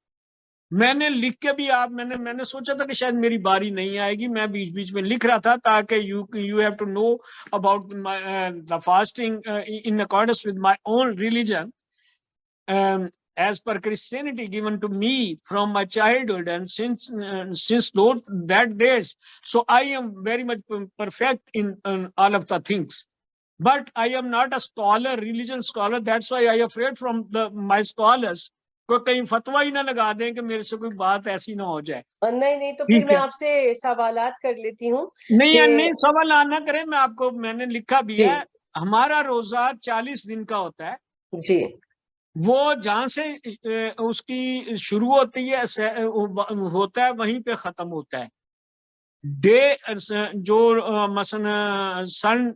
मैंने लिख के भी मैंने सोचा था कि शायद मेरी बारी नहीं आएगी, मैं बीच बीच में लिख रहा था ताकि you have to know about the fasting in accordance with my own religion as per Christianity given to me from my childhood and since those that days. So I am very much perfect in all of the things, but I am not a scholar, religion scholar. That's why I afraid from my scholars को कहीं फतवा ही ना लगा दें कि मेरे से कोई बात ऐसी ना हो जाए। नहीं तो फिर मैं आपसे सवालात कर लेती हूँ। नहीं सवाल ना करें, मैं आपको मैंने लिखा भी है। हमारा रोजा 40 दिन का होता है जी। वो जहां से उसकी शुरू होती है होता है वहीं पे खत्म होता है। डे जो मसलन सन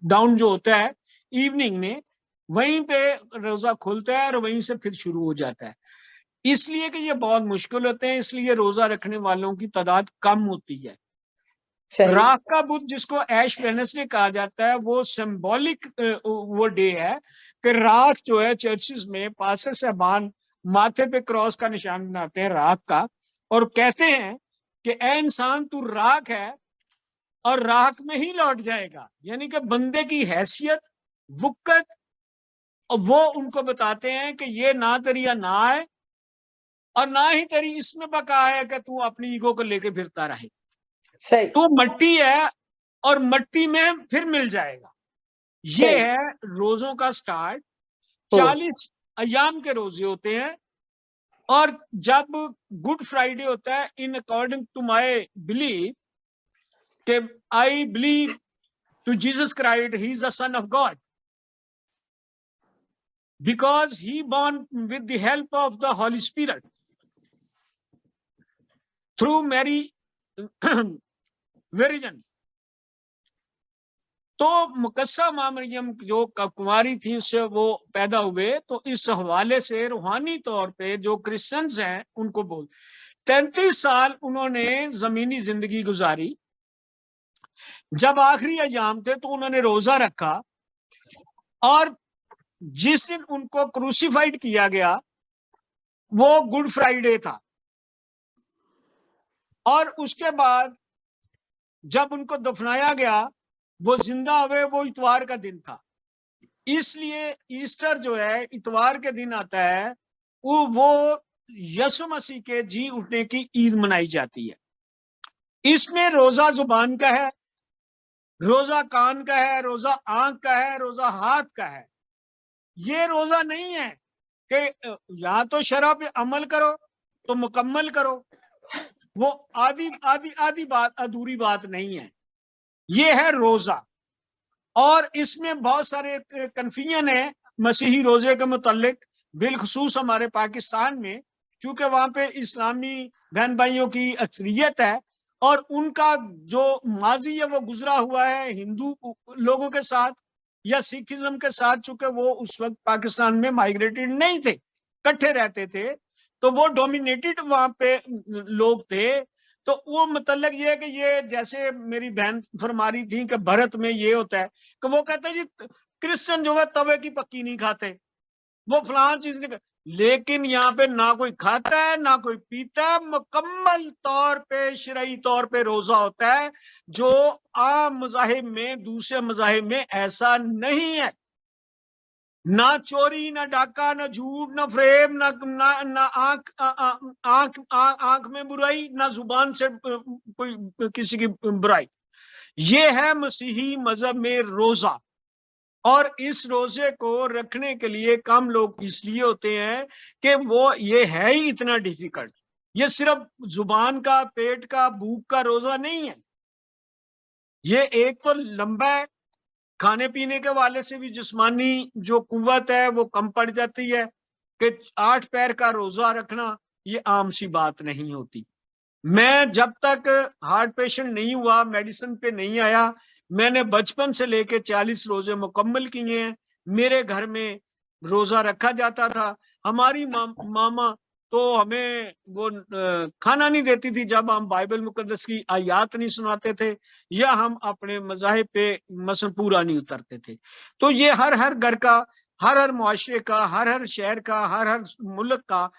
डाउन जो होता है इवनिंग में, वहीं पे रोजा खुलता है और वहीं से फिर शुरू हो जाता है। इसलिए कि ये बहुत मुश्किल होते हैं, इसलिए रोजा रखने वालों की तादाद कम होती है। राख का बुध जिसको ऐश वेडनेसडे कहा जाता है, वो सिंबॉलिक वो डे है कि राख जो है चर्चिस में पास्टर साहबान माथे पे क्रॉस का निशान बनाते हैं राख का, और कहते हैं कि ए इंसान तू राख है और राख में ही लौट जाएगा। यानी कि बंदे की हैसियत वुक्कत, और वो उनको बताते हैं कि ये ना तेरी ना है और ना ही तेरी इसमें बका है कि तू अपनी ईगो को लेके फिरता रहे। सही। तो मट्टी है और मट्टी में फिर मिल जाएगा। ये है रोजों का स्टार्ट। 40 अयाम के रोजे होते हैं, और जब गुड फ्राइडे होता है, in according to my believe कि I believe to Jesus Christ, he is the son of God because he born with the help of the Holy Spirit through Mary Virgin। तो मुकस्सा माँ मरियम जो कुमारी थी उससे वो पैदा हुए। तो इस हवाले से रूहानी तौर पे जो क्रिश्चियंस हैं उनको बोल 33 साल उन्होंने जमीनी जिंदगी गुजारी, जब आखिरी अयाम थे तो उन्होंने रोजा रखा, और जिस दिन उनको क्रूसिफाइड किया गया वो गुड फ्राइडे था, और उसके बाद जब उनको दफनाया गया वो जिंदा हुए वो इतवार का दिन था। इसलिए ईस्टर जो है इतवार के दिन आता है, वो यीशु मसीह के जी उठने की ईद मनाई जाती है। इसमें रोजा जुबान का है, रोजा कान का है, रोजा आंख का है, रोजा हाथ का है। ये रोजा नहीं है कि या तो शरह पे अमल करो तो मुकम्मल करो, वो आधी बात, अधूरी बात नहीं है। ये है रोजा। और इसमें बहुत सारे कन्फ्यूजन है मसीही रोजे के मुतालिक, बिलखसूस हमारे पाकिस्तान में, क्योंकि वहां पे इस्लामी बहन भाइयों की अक्सरियत है और उनका जो माजी है वो गुजरा हुआ है हिंदू लोगों के साथ या सिखिज्म के साथ, चूंकि वो उस वक्त पाकिस्तान में माइग्रेटेड नहीं थे, इकट्ठे रहते थे, तो वो डोमिनेटेड वहां पे लोग थे। तो वो मतलब ये है कि ये जैसे मेरी बहन फरमा रही थी कि भारत में ये होता है कि वो कहते हैं जी क्रिश्चियन जो है तवे की पक्की नहीं खाते, वो फलां चीज नहीं, लेकिन यहाँ पे ना कोई खाता है ना कोई पीता है, मुकम्मल तौर पे शरई तौर पे रोजा होता है, जो आम मजाहिब में, दूसरे मजाहिब में ऐसा नहीं है। ना चोरी, ना डाका, ना झूठ, ना फ्रेब, ना ना ना आंख में बुराई, ना जुबान से कोई किसी की बुराई। ये है मसीही मजहब में रोजा। और इस रोजे को रखने के लिए कम लोग इसलिए होते हैं कि वो ये है ही इतना डिफिकल्ट। ये सिर्फ जुबान का, पेट का, भूख का रोजा नहीं है। ये एक तो लंबा है, खाने पीने के वाले से भी जिस्मानी जो कुव्वत है वो कम पड़ जाती है कि 8 पैर का रोजा रखना ये आम सी बात नहीं होती। मैं जब तक हार्ट पेशेंट नहीं हुआ, मेडिसिन पे नहीं आया, मैंने बचपन से लेके 40 रोजे मुकम्मल किए हैं। मेरे घर में रोजा रखा जाता था। हमारी मामा तो हमें वो खाना नहीं देती थी जब हम बाइबल मुकद्दस की आयात नहीं सुनाते थे या हम अपने मज़ाहिब पे मसलन पूरा नहीं उतरते थे। तो ये हर घर का, हर मुआशरे का, हर शहर का, हर मुल्क का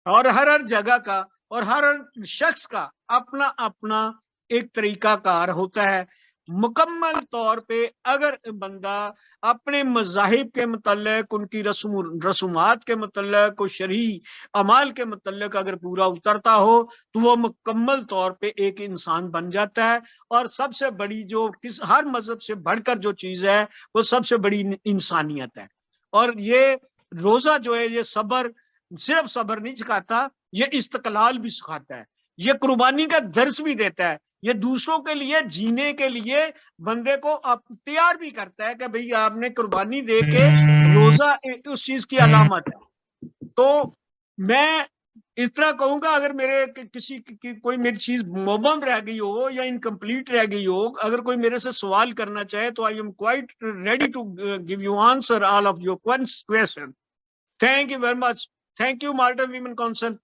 और हर जगह का और हर शख्स का अपना अपना एक तरीकाकार होता है। मुकम्मल तौर पे अगर बंदा अपने मज़ाहिब के मुतल्लिक, उनकी रसूमात के मुतल्लिक, शरई अमाल के मुतल्लिक अगर पूरा उतरता हो तो वो मुकम्मल तौर पे एक इंसान बन जाता है। और सबसे बड़ी जो हर मजहब से बढ़कर जो चीज़ है वो सबसे बड़ी इंसानियत है। और ये रोज़ा जो है ये सब्र, सिर्फ सब्र नहीं सिखाता, ये इस्तकलाल भी सिखाता है, ये कुर्बानी का दर्स भी देता है, ये दूसरों के लिए जीने के लिए बंदे को तैयार भी करता है कि भाई आपने कुर्बानी दे के, रोजा उस चीज की अलामत है। तो मैं इस तरह कहूंगा, अगर मेरे किसी की कोई मेरी चीज मुबम रह गई हो या इनकम्प्लीट रह गई हो, अगर कोई मेरे से सवाल करना चाहे तो I am quite ready to give you answer all of your question. Thank you very much. Thank you modern women council.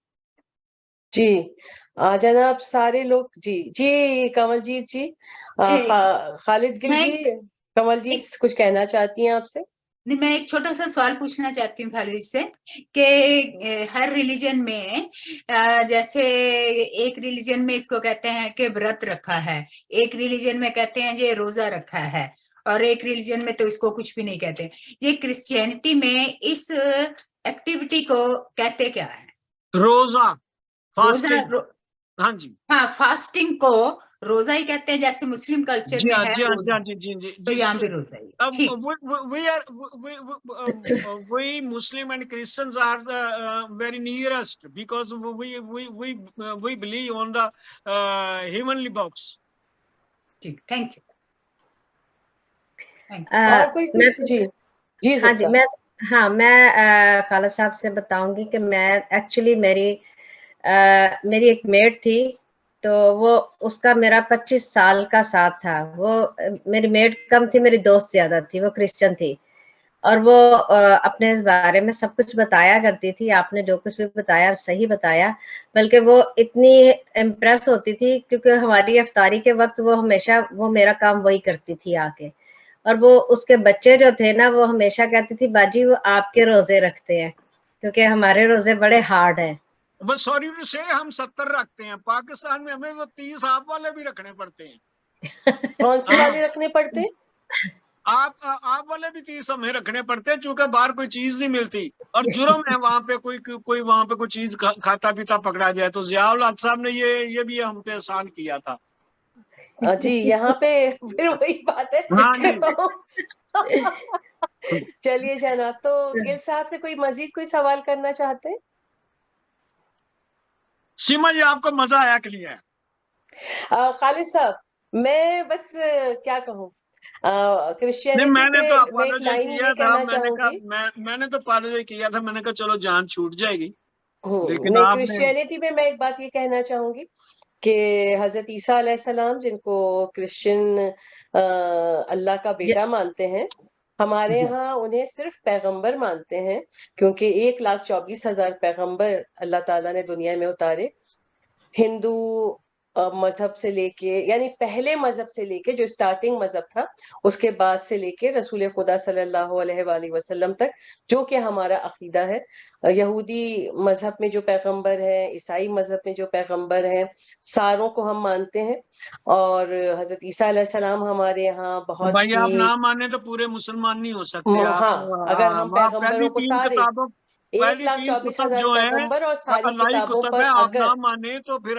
जी जनाब सारे लोग, जी कमलजीत जी, खालिद गिल जी, कमल जी कुछ कहना चाहती हैं आपसे? नहीं, मैं एक छोटा सा सवाल पूछना चाहती हूँ खालिद से कि हर रिलीजन में जैसे एक रिलीजन में इसको कहते हैं कि व्रत रखा है, एक रिलीजन में कहते हैं ये रोजा रखा है, और एक रिलीजन में तो इसको कुछ भी नहीं कहते। ये क्रिश्चियनिटी में इस एक्टिविटी को कहते क्या है? रोजा, फास्टिंग। हाँ जी, हाँ, फास्टिंग को रोजा ही कहते हैं, जैसे मुस्लिम कल्चर में है रोजा, तो यहाँ भी रोजा ही। we Muslim and Christians are the very nearest because we believe on the heavenly books. ठीक, थैंक यू। और कोई जी हाँ मैं खाला साहब से बताऊंगी कि मैं एक्चुअली मेरी एक मेड थी, तो वो उसका मेरा 25 साल का साथ था। वो मेरी मेड कम थी, मेरी दोस्त ज्यादा थी, वो क्रिश्चियन थी। और वो अपने इस बारे में सब कुछ बताया करती थी। आपने जो कुछ भी बताया सही बताया, बल्कि वो इतनी इम्प्रेस होती थी क्योंकि हमारी इफ्तारी के वक्त वो हमेशा वो मेरा काम वही करती थी आके। और वो उसके बच्चे जो थे ना, वो हमेशा कहती थी बाजी वो आपके रोजे रखते हैं क्योंकि हमारे रोजे बड़े हार्ड हैं। बस सॉरी टू से हम 70 रखते हैं, पाकिस्तान में हमें वो 30 आप वाले भी रखने पड़ते हैं। कौन से हाँ। वाले रखने पड़ते हैं? आप वाले भी 30 हमें रखने पड़ते हैं, चूंकि बाहर कोई चीज नहीं मिलती और जुर्म है वहां पे कोई वहां पे कोई चीज खाता पीता पकड़ा जाए। तो जियाउल हक साहब ने ये भी हम पे आसान किया था। जी, यहाँ पे फिर वही बात है। हाँ जी। चलिए जनाब, तो गिल साहब से कोई मजीद कोई सवाल करना चाहते हैं? सीमा जी, आपको मजा आया कि नहीं आया? खालिद साहब, मैं बस क्या कहूँ, नहीं, क्रिश्चियनिटी मैंने तो पे मैं एक अपॉलोजी लाइन किया ये था। कहना मैंने कहा चाहूंगी। मैंने तो अपॉलोजी किया था। मैंने कहा चलो जान छूट जाएगी, लेकिन नहीं, आपने क्रिश्चियनिटी में मैं एक बात ये कहना चाहूंगी कि हजरत ईसा अलैहिस्सलाम, जिनको क्रिश्चियन अल्लाह का बेटा मानते हैं, हमारे यहाँ उन्हें सिर्फ पैगंबर मानते हैं, क्योंकि 1,24,000 पैगंबर अल्लाह ताला ने दुनिया में उतारे। हिंदू मजहब से लेके, यानी पहले मजहब से लेके जो स्टार्टिंग मजहब था, उसके बाद से लेके रसूल खुदा सल्लल्लाहु अलैहि वसल्लम तक, जो कि हमारा अकीदा है। यहूदी मजहब में जो पैगंबर हैं, ईसाई मजहब में जो पैगंबर हैं, सारों को हम मानते हैं। और हजरत ईसा अलैहिस्सलाम हमारे यहाँ तो बहुत भाई आप ही ना माने तो पूरे मुसलमान नहीं हो सकते आप। हाँ, अगर हम वहाँ पैगंबरों को सारे पहली तीन 1,24,000 जो है पैगंबर और सारी अल्लाही किताबों कुतुब पर है, आप अगर ना माने तो फिर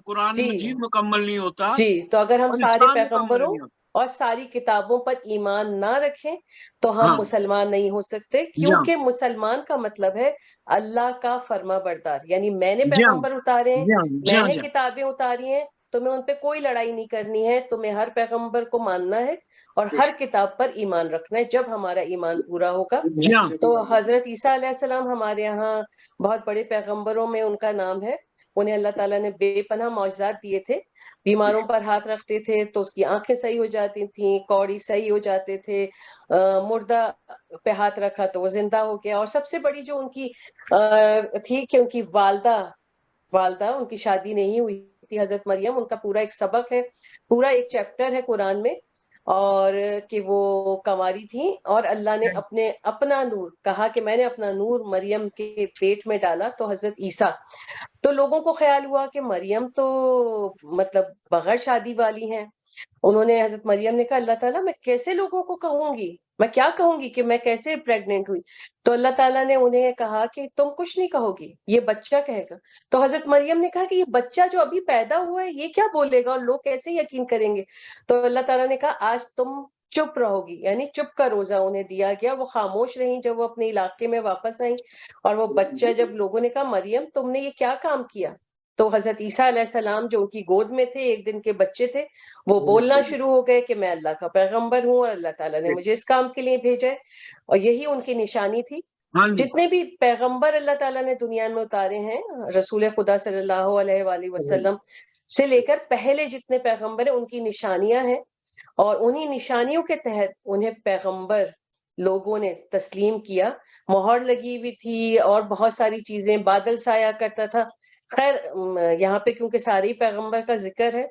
कुरान जी मजीद मुकम्मल नहीं होता जी, तो अगर हम और सारे इस्लाम मुकम्मल पैगंबरों नहीं होता। और सारी किताबों पर ईमान ना रखें तो हम हाँ मुसलमान नहीं हो सकते, जी हाँ, क्योंकि मुसलमान का मतलब है अल्लाह का फर्मा बरदार। यानी मैंने जी हाँ, पैगंबर उतारे हैं, जी हाँ, जी हाँ, मैंने जी हाँ, किताबें उतारी हैं, तुम्हें उन पे कोई लड़ाई नहीं करनी है। तुम्हें हर पैगंबर को मानना है और हर किताब पर ईमान रखना है। जब हमारा ईमान पूरा होगा, जी हाँ, तो हजरत ईसा अलैहिस्सलाम हमारे यहाँ बहुत बड़े पैगंबरों में उनका नाम है। उन्हें अल्लाह ताला ने बेपनाह मौजज़ात दिए थे। बीमारों पर हाथ रखते थे तो उसकी आंखें सही हो जाती थी, कौड़ी सही हो जाते थे, मुर्दा पे हाथ रखा तो वो जिंदा हो गया। और सबसे बड़ी जो उनकी थी कि उनकी वालदा उनकी शादी नहीं हुई थी, हजरत मरियम, उनका पूरा एक सबक है, पूरा एक चैप्टर है कुरान में, और कि वो कंवारी थी और अल्लाह ने अपना नूर कहा कि मैंने अपना नूर मरियम के पेट में डाला, तो हजरत ईसा। तो लोगों को ख्याल हुआ कि मरियम तो मतलब बगैर शादी वाली हैं। उन्होंने, हजरत मरियम ने कहा अल्लाह ताला मैं कैसे लोगों को कहूंगी, मैं क्या कहूंगी कि मैं कैसे प्रेग्नेंट हुई। तो अल्लाह ताला ने उन्हें कहा कि तुम कुछ नहीं कहोगी, ये बच्चा कहेगा। तो हजरत मरियम ने कहा कि ये बच्चा जो अभी पैदा हुआ है ये क्या बोलेगा और लोग कैसे यकीन करेंगे। तो अल्लाह ताला ने कहा आज तुम चुप रहोगी, यानी चुप का रोजा उन्हें दिया गया। वो खामोश रही जब वो अपने इलाके में वापस आई। और वो बच्चा, जब लोगों ने कहा मरियम तुमने ये क्या काम किया, तो हजरत ईसा अलैहिस्सलाम जो उनकी गोद में थे, एक दिन के बच्चे थे, वो बोलना शुरू हो गए कि मैं अल्लाह का पैगंबर हूँ और अल्लाह ताला ने मुझे इस काम के लिए भेजा है। और यही उनकी निशानी थी। हाँ जी, जितने भी पैगंबर अल्लाह ताला ने दुनिया में उतारे हैं, रसूल खुदा सल्लल्लाहु अलैहि वसल्लम से लेकर पहले जितने पैगंबर हैं, उनकी निशानियां हैं। और उन्हीं निशानियों के तहत उन्हें पैगंबर लोगों ने तस्लीम किया। मोहर लगी हुई थी और बहुत सारी चीजें, बादल साया करता था। खैर, यहाँ पे क्योंकि सारे ही पैगंबर का जिक्र है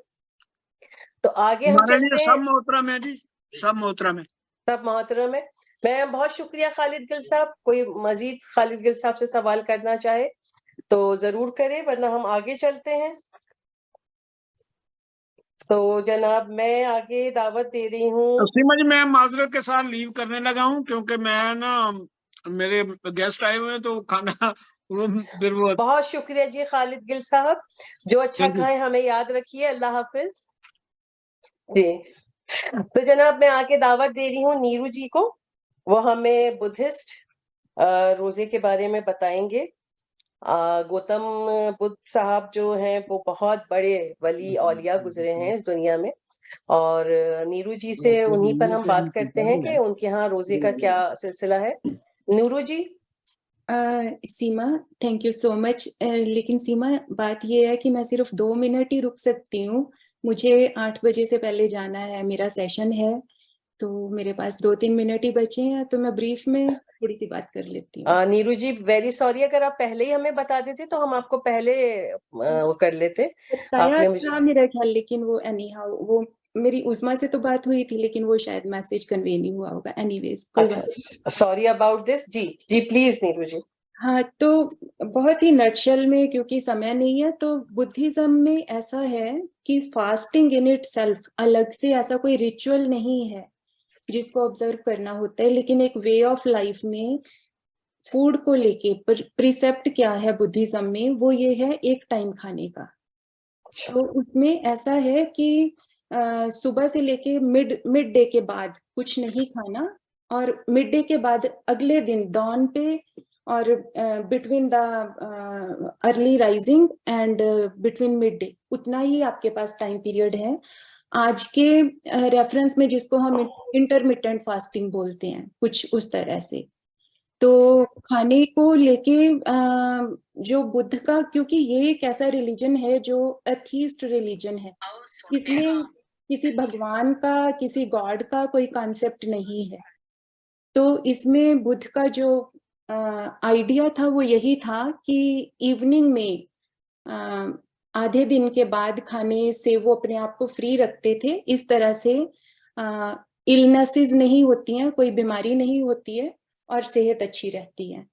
तो आगे हम हमारे लिए चलते सब हैं। मोहतरम है जी, सब मोहतरम है। सब मोहतरम है। मैं बहुत शुक्रिया खालिद गिल साहब। कोई मजीद खालिद गिल साहब से सवाल करना चाहे तो जरूर करें, वरना हम आगे चलते हैं। तो जनाब, मैं आगे दावत दे रही हूँ। सीमा जी, मैं माजरत के साथ लीव करने लगा हूँ क्योंकि मैं ना, मेरे गेस्ट आए हुए हैं तो खाना वो फिर वो। बहुत शुक्रिया जी खालिद गिल साहब, जो अच्छा थैंक यू। खाएं हमें याद रखिए। अल्लाह हाफिज जी। तो जनाब, मैं आगे दावत दे रही हूँ नीरू जी को। वो हमें बुद्धिस्ट रोजे के बारे में बताएंगे। गौतम बुद्ध साहब जो हैं वो बहुत बड़े वली औलिया गुजरे हैं इस दुनिया में। और नीरू जी से उन्हीं पर हम बात करते हैं कि उनके यहाँ रोजे का क्या सिलसिला है। नीरू जी। सीमा, थैंक यू सो मच। लेकिन सीमा, बात ये है कि मैं सिर्फ 2 मिनट ही रुक सकती हूँ। मुझे 8 बजे से पहले जाना है, मेरा सेशन है। तो मेरे पास 2-3 मिनट ही बचे हैं, तो मैं ब्रीफ में थोड़ी सी बात कर लेती हूँ। नीरू जी वेरी सॉरी, अगर आप पहले ही हमें बता देते तो हम आपको पहले वो कर लेते। बताया आपने मुझे था मेरा ख्याल, लेकिन वो एनी हाउ वो मेरी उस्मा से तो बात हुई थी, लेकिन वो शायद मैसेज कन्वे नहीं हुआ होगा। एनीवेज कोई बात नहीं। अच्छा, सॉरी अबाउट दिस। जी जी प्लीज नीरू जी। हाँ, तो बहुत ही नटशेल में, क्योंकि समय नहीं है, तो बुद्धिज्म में ऐसा है कि फास्टिंग इन इट सेल्फ अलग से ऐसा कोई रिचुअल नहीं है जिसको ऑब्जर्व करना होता है, लेकिन एक वे ऑफ लाइफ में फूड को लेके प्रिसेप्ट क्या है बुद्धिज्म में, वो ये है एक टाइम खाने का। तो उसमें ऐसा है कि सुबह से लेके मिड डे के बाद कुछ नहीं खाना, और मिड डे के बाद अगले दिन डॉन पे और between the early rising and between mid day उतना ही आपके पास टाइम पीरियड है। आज के रेफरेंस में जिसको हम इंटरमिटेंट फास्टिंग बोलते हैं, कुछ उस तरह से। तो खाने को लेके जो बुद्ध का, क्योंकि ये एक ऐसा रिलीजन है जो एथीस्ट रिलीजन है, इसमें किसी भगवान का, किसी गॉड का कोई कॉन्सेप्ट नहीं है। तो इसमें बुद्ध का जो आइडिया था वो यही था कि इवनिंग में आधे दिन के बाद खाने से वो अपने आप को फ्री रखते थे। इस तरह से इलनेसेस नहीं होती हैं, कोई बीमारी नहीं होती है, और सेहत अच्छी रहती है।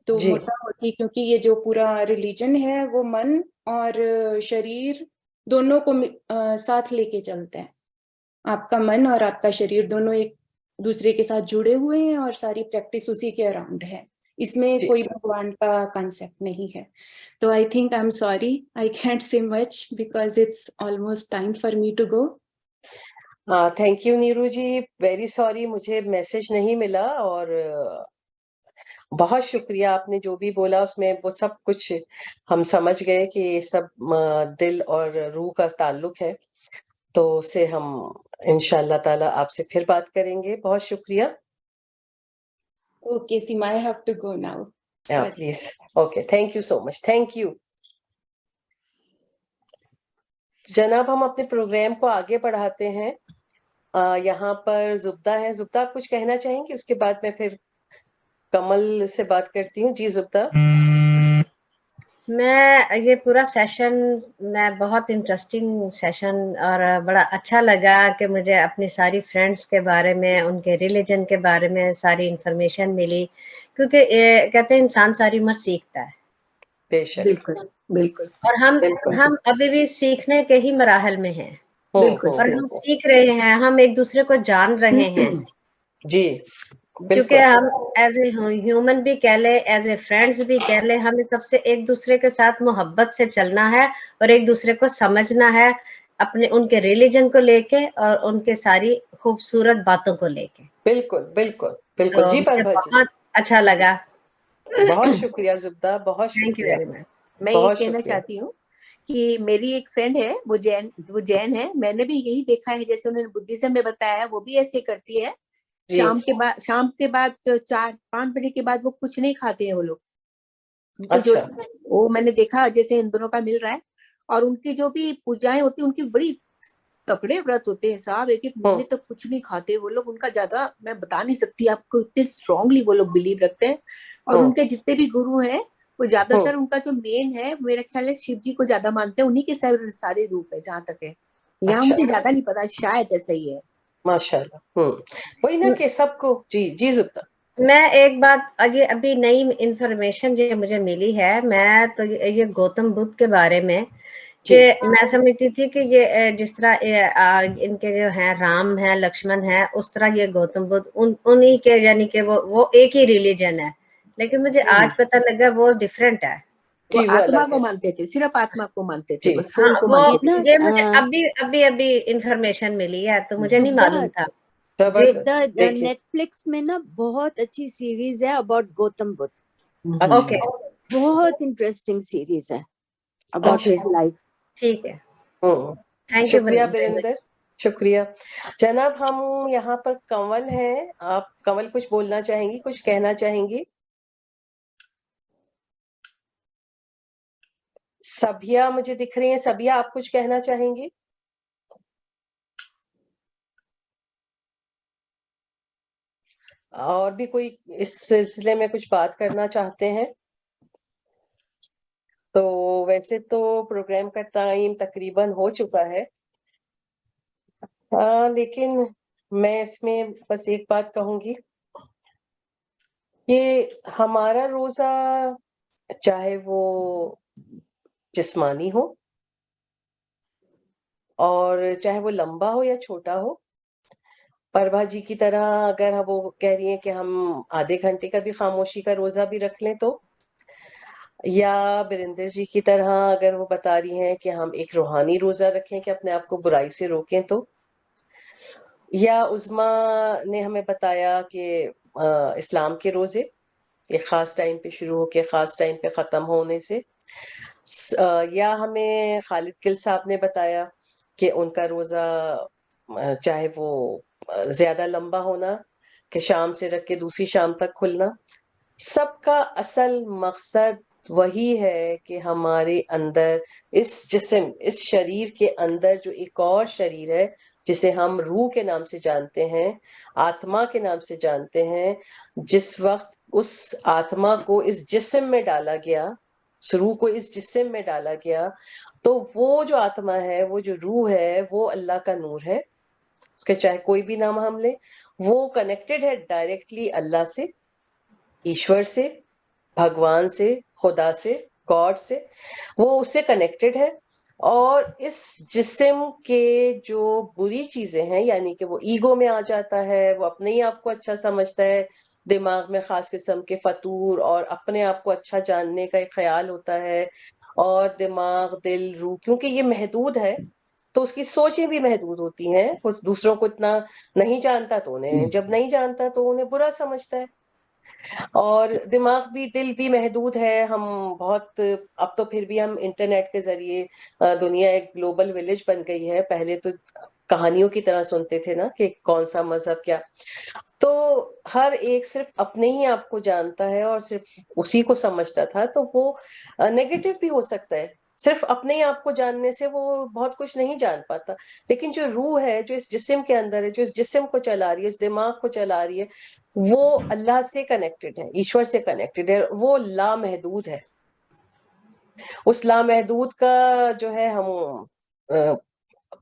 तो जी। मोटा मोटी, क्योंकि ये जो पूरा रिलीजन है वो मन और शरीर दोनों को साथ लेके चलता है। आपका मन और आपका शरीर दोनों एक दूसरे के साथ जुड़े हुए हैं, और सारी प्रैक्टिस उसी के अराउंड है। इसमें जी। कोई भगवान का कंसेप्ट नहीं है। तो I think I am sorry, I can't say much because it's almost time for me to go. Thank you Neeru ji, very sorry मुझे मैसेज नहीं मिला, और बहुत शुक्रिया। आपने जो भी बोला उसमें वो सब कुछ हम समझ गए कि ये सब दिल और रूह का ताल्लुक है। तो उससे हम इंशाल्लाह ताला आपसे फिर बात करेंगे। बहुत शुक्रिया। Okay Seema, I have to go now. Please. Okay, thank you so much, thank you. जनाब, हम अपने प्रोग्राम को आगे बढ़ाते हैं। यहाँ पर जुब्दा है। जुब्दा, आप कुछ कहना चाहेंगे? उसके बाद मैं फिर कमल से बात करती हूँ। जी जुब्दा। मैं ये पूरा सेशन, मैं बहुत इंटरेस्टिंग सेशन, और बड़ा अच्छा लगा कि मुझे अपनी सारी फ्रेंड्स के बारे में, उनके रिलीजन के बारे में सारी इंफॉर्मेशन मिली, क्योंकि कहते हैं इंसान सारी उम्र सीखता है। बेशक। बिल्कुल बिल्कुल। और हम अभी भी सीखने के ही मराहल में हैं, बिल्कुल और हम सीख रहे हैं, हम एक दूसरे को जान रहे हैं। जी क्योंकि हम एज ए ह्यूमन भी कह ले, एज ए फ्रेंड्स भी कह ले, हमें सबसे एक दूसरे के साथ मोहब्बत से चलना है, और एक दूसरे को समझना है, अपने उनके रिलीजन को लेके और उनके सारी खूबसूरत बातों को लेके। बिल्कुल बिल्कुल बिल्कुल। तो जी मुझे परभा जी, बहुत अच्छा लगा। बहुत शुक्रिया जुब्दा, बहुत थैंक यू शुक्रिया। Very much. मैं ये बहुत कहना शुक्रिया। चाहती हूँ कि मेरी एक फ्रेंड है, वो जैन है। मैंने भी यही देखा है, जैसे उन्होंने बुद्धिज्म में बताया, वो भी ऐसे करती है। जी। शाम के बाद 4-5 बजे के बाद वो कुछ नहीं खाते हैं वो लोग। उनको अच्छा। वो मैंने देखा, जैसे इन दोनों का मिल रहा है। और उनकी जो भी पूजाएं होती है, उनकी बड़ी तगड़े व्रत होते हैं साहब, 1-1 महीने तक कुछ नहीं खाते वो लोग। उनका ज्यादा मैं बता नहीं सकती आपको, इतने स्ट्रांगली वो लोग बिलीव रखते हैं। और उनके जितने भी गुरु हैं, वो ज्यादातर उनका जो मेन है, मेरा ख्याल है शिव जी को ज्यादा मानते हैं, उन्हीं के सारे रूप है जहां तक है। यहाँ अच्छा। मुझे ज्यादा नहीं पता, शायद ऐसा ही है। माशाल्लाह। वही ना कि सबको। जी जी जुब्दा। मैं एक बात, अभी नई इंफॉर्मेशन जो मुझे मिली है, मैं तो ये गौतम बुद्ध के बारे में, कि मैं समझती थी कि ये जिस तरह इनके जो हैं राम है, लक्ष्मण है, उस तरह ये गौतम बुद्ध उन्हीं के, यानी कि वो एक ही रिलीजन है। लेकिन मुझे आज पता लगा वो डिफरेंट है। वो आत्मा को मानते थे, सिर्फ आत्मा को मानते थे, बस हाँ, सोल को वो मानते थे। ये मुझे अभी इंफॉर्मेशन मिली है, तो मुझे नहीं मालूम था। नेटफ्लिक्स में ना बहुत अच्छी सीरीज है अबाउट गौतम बुद्ध। ओके, बहुत इंटरेस्टिंग सीरीज है अबाउट हिज लाइफ। ठीक है। Thank you. शुक्रिया वीरेंद्र, शुक्रिया। जनाब, हम यहाँ पर कंवल हैं। आप कंवल कुछ बोलना चाहेंगी, कुछ कहना चाहेंगी? सभिया मुझे दिख रही है। सभिया, आप कुछ कहना चाहेंगी? और भी कोई इस सिलसिले में कुछ बात करना चाहते हैं? तो वैसे तो प्रोग्राम का टाइम तकरीबन हो चुका है, लेकिन मैं इसमें बस एक बात कहूंगी कि हमारा रोजा चाहे वो जिस्मानी हो और चाहे वो लंबा हो या छोटा हो, प्रभा जी की तरह अगर वो कह रही हैं कि हम आधे घंटे का भी खामोशी का रोजा भी रख लें तो, या बिरिंदर जी की तरह अगर वो बता रही हैं कि हम एक रूहानी रोजा रखें कि अपने आप को बुराई से रोकें तो, या उज़्मा ने हमें बताया कि इस्लाम के रोजे एक खास टाइम पे शुरू होके खास टाइम पे खत्म होने से, या हमें खालिद किल साहब ने बताया कि उनका रोजा चाहे वो ज्यादा लंबा होना कि शाम से रख के दूसरी शाम तक खुलना, सबका असल मकसद वही है कि हमारे अंदर इस जिस्म, इस शरीर के अंदर जो एक और शरीर है जिसे हम रूह के नाम से जानते हैं, आत्मा के नाम से जानते हैं, जिस वक्त उस आत्मा को इस जिस्म में डाला गया, उस रूह को इस जिस्म में डाला गया, तो वो जो आत्मा है, वो जो रूह है, वो अल्लाह का नूर है। उसके चाहे कोई भी नाम हम ले, वो कनेक्टेड है डायरेक्टली अल्लाह से, ईश्वर से, भगवान से, खुदा से, गॉड से, वो उससे कनेक्टेड है। और इस जिस्म के जो बुरी चीजें हैं, यानी कि वो ईगो में आ जाता है, वो अपने ही आप को अच्छा समझता है, दिमाग में खास किस्म के फतूर और अपने आप को अच्छा जानने का एक ख्याल होता है, और दिमाग, दिल, रूह क्योंकि ये महदूद है तो उसकी सोचें भी महदूद होती हैं। कुछ दूसरों को इतना नहीं जानता तो उन्हें, जब नहीं जानता तो उन्हें बुरा समझता है, और दिमाग भी, दिल भी महदूद है। हम बहुत, अब तो फिर भी हम इंटरनेट के जरिए दुनिया एक ग्लोबल विलेज बन गई है, पहले तो कहानियों की तरह सुनते थे ना कि कौन सा मजहब क्या, तो हर एक सिर्फ अपने ही आप को जानता है और सिर्फ उसी को समझता था, तो वो नेगेटिव भी हो सकता है। सिर्फ अपने ही आप को जानने से वो बहुत कुछ नहीं जान पाता, लेकिन जो रूह है, जो इस जिस्म के अंदर है, जो इस जिस्म को चला रही है, इस दिमाग को चला रही है, वो अल्लाह से कनेक्टेड है, ईश्वर से कनेक्टेड है, वो लामहदूद है। उस लामहदूद का जो है हम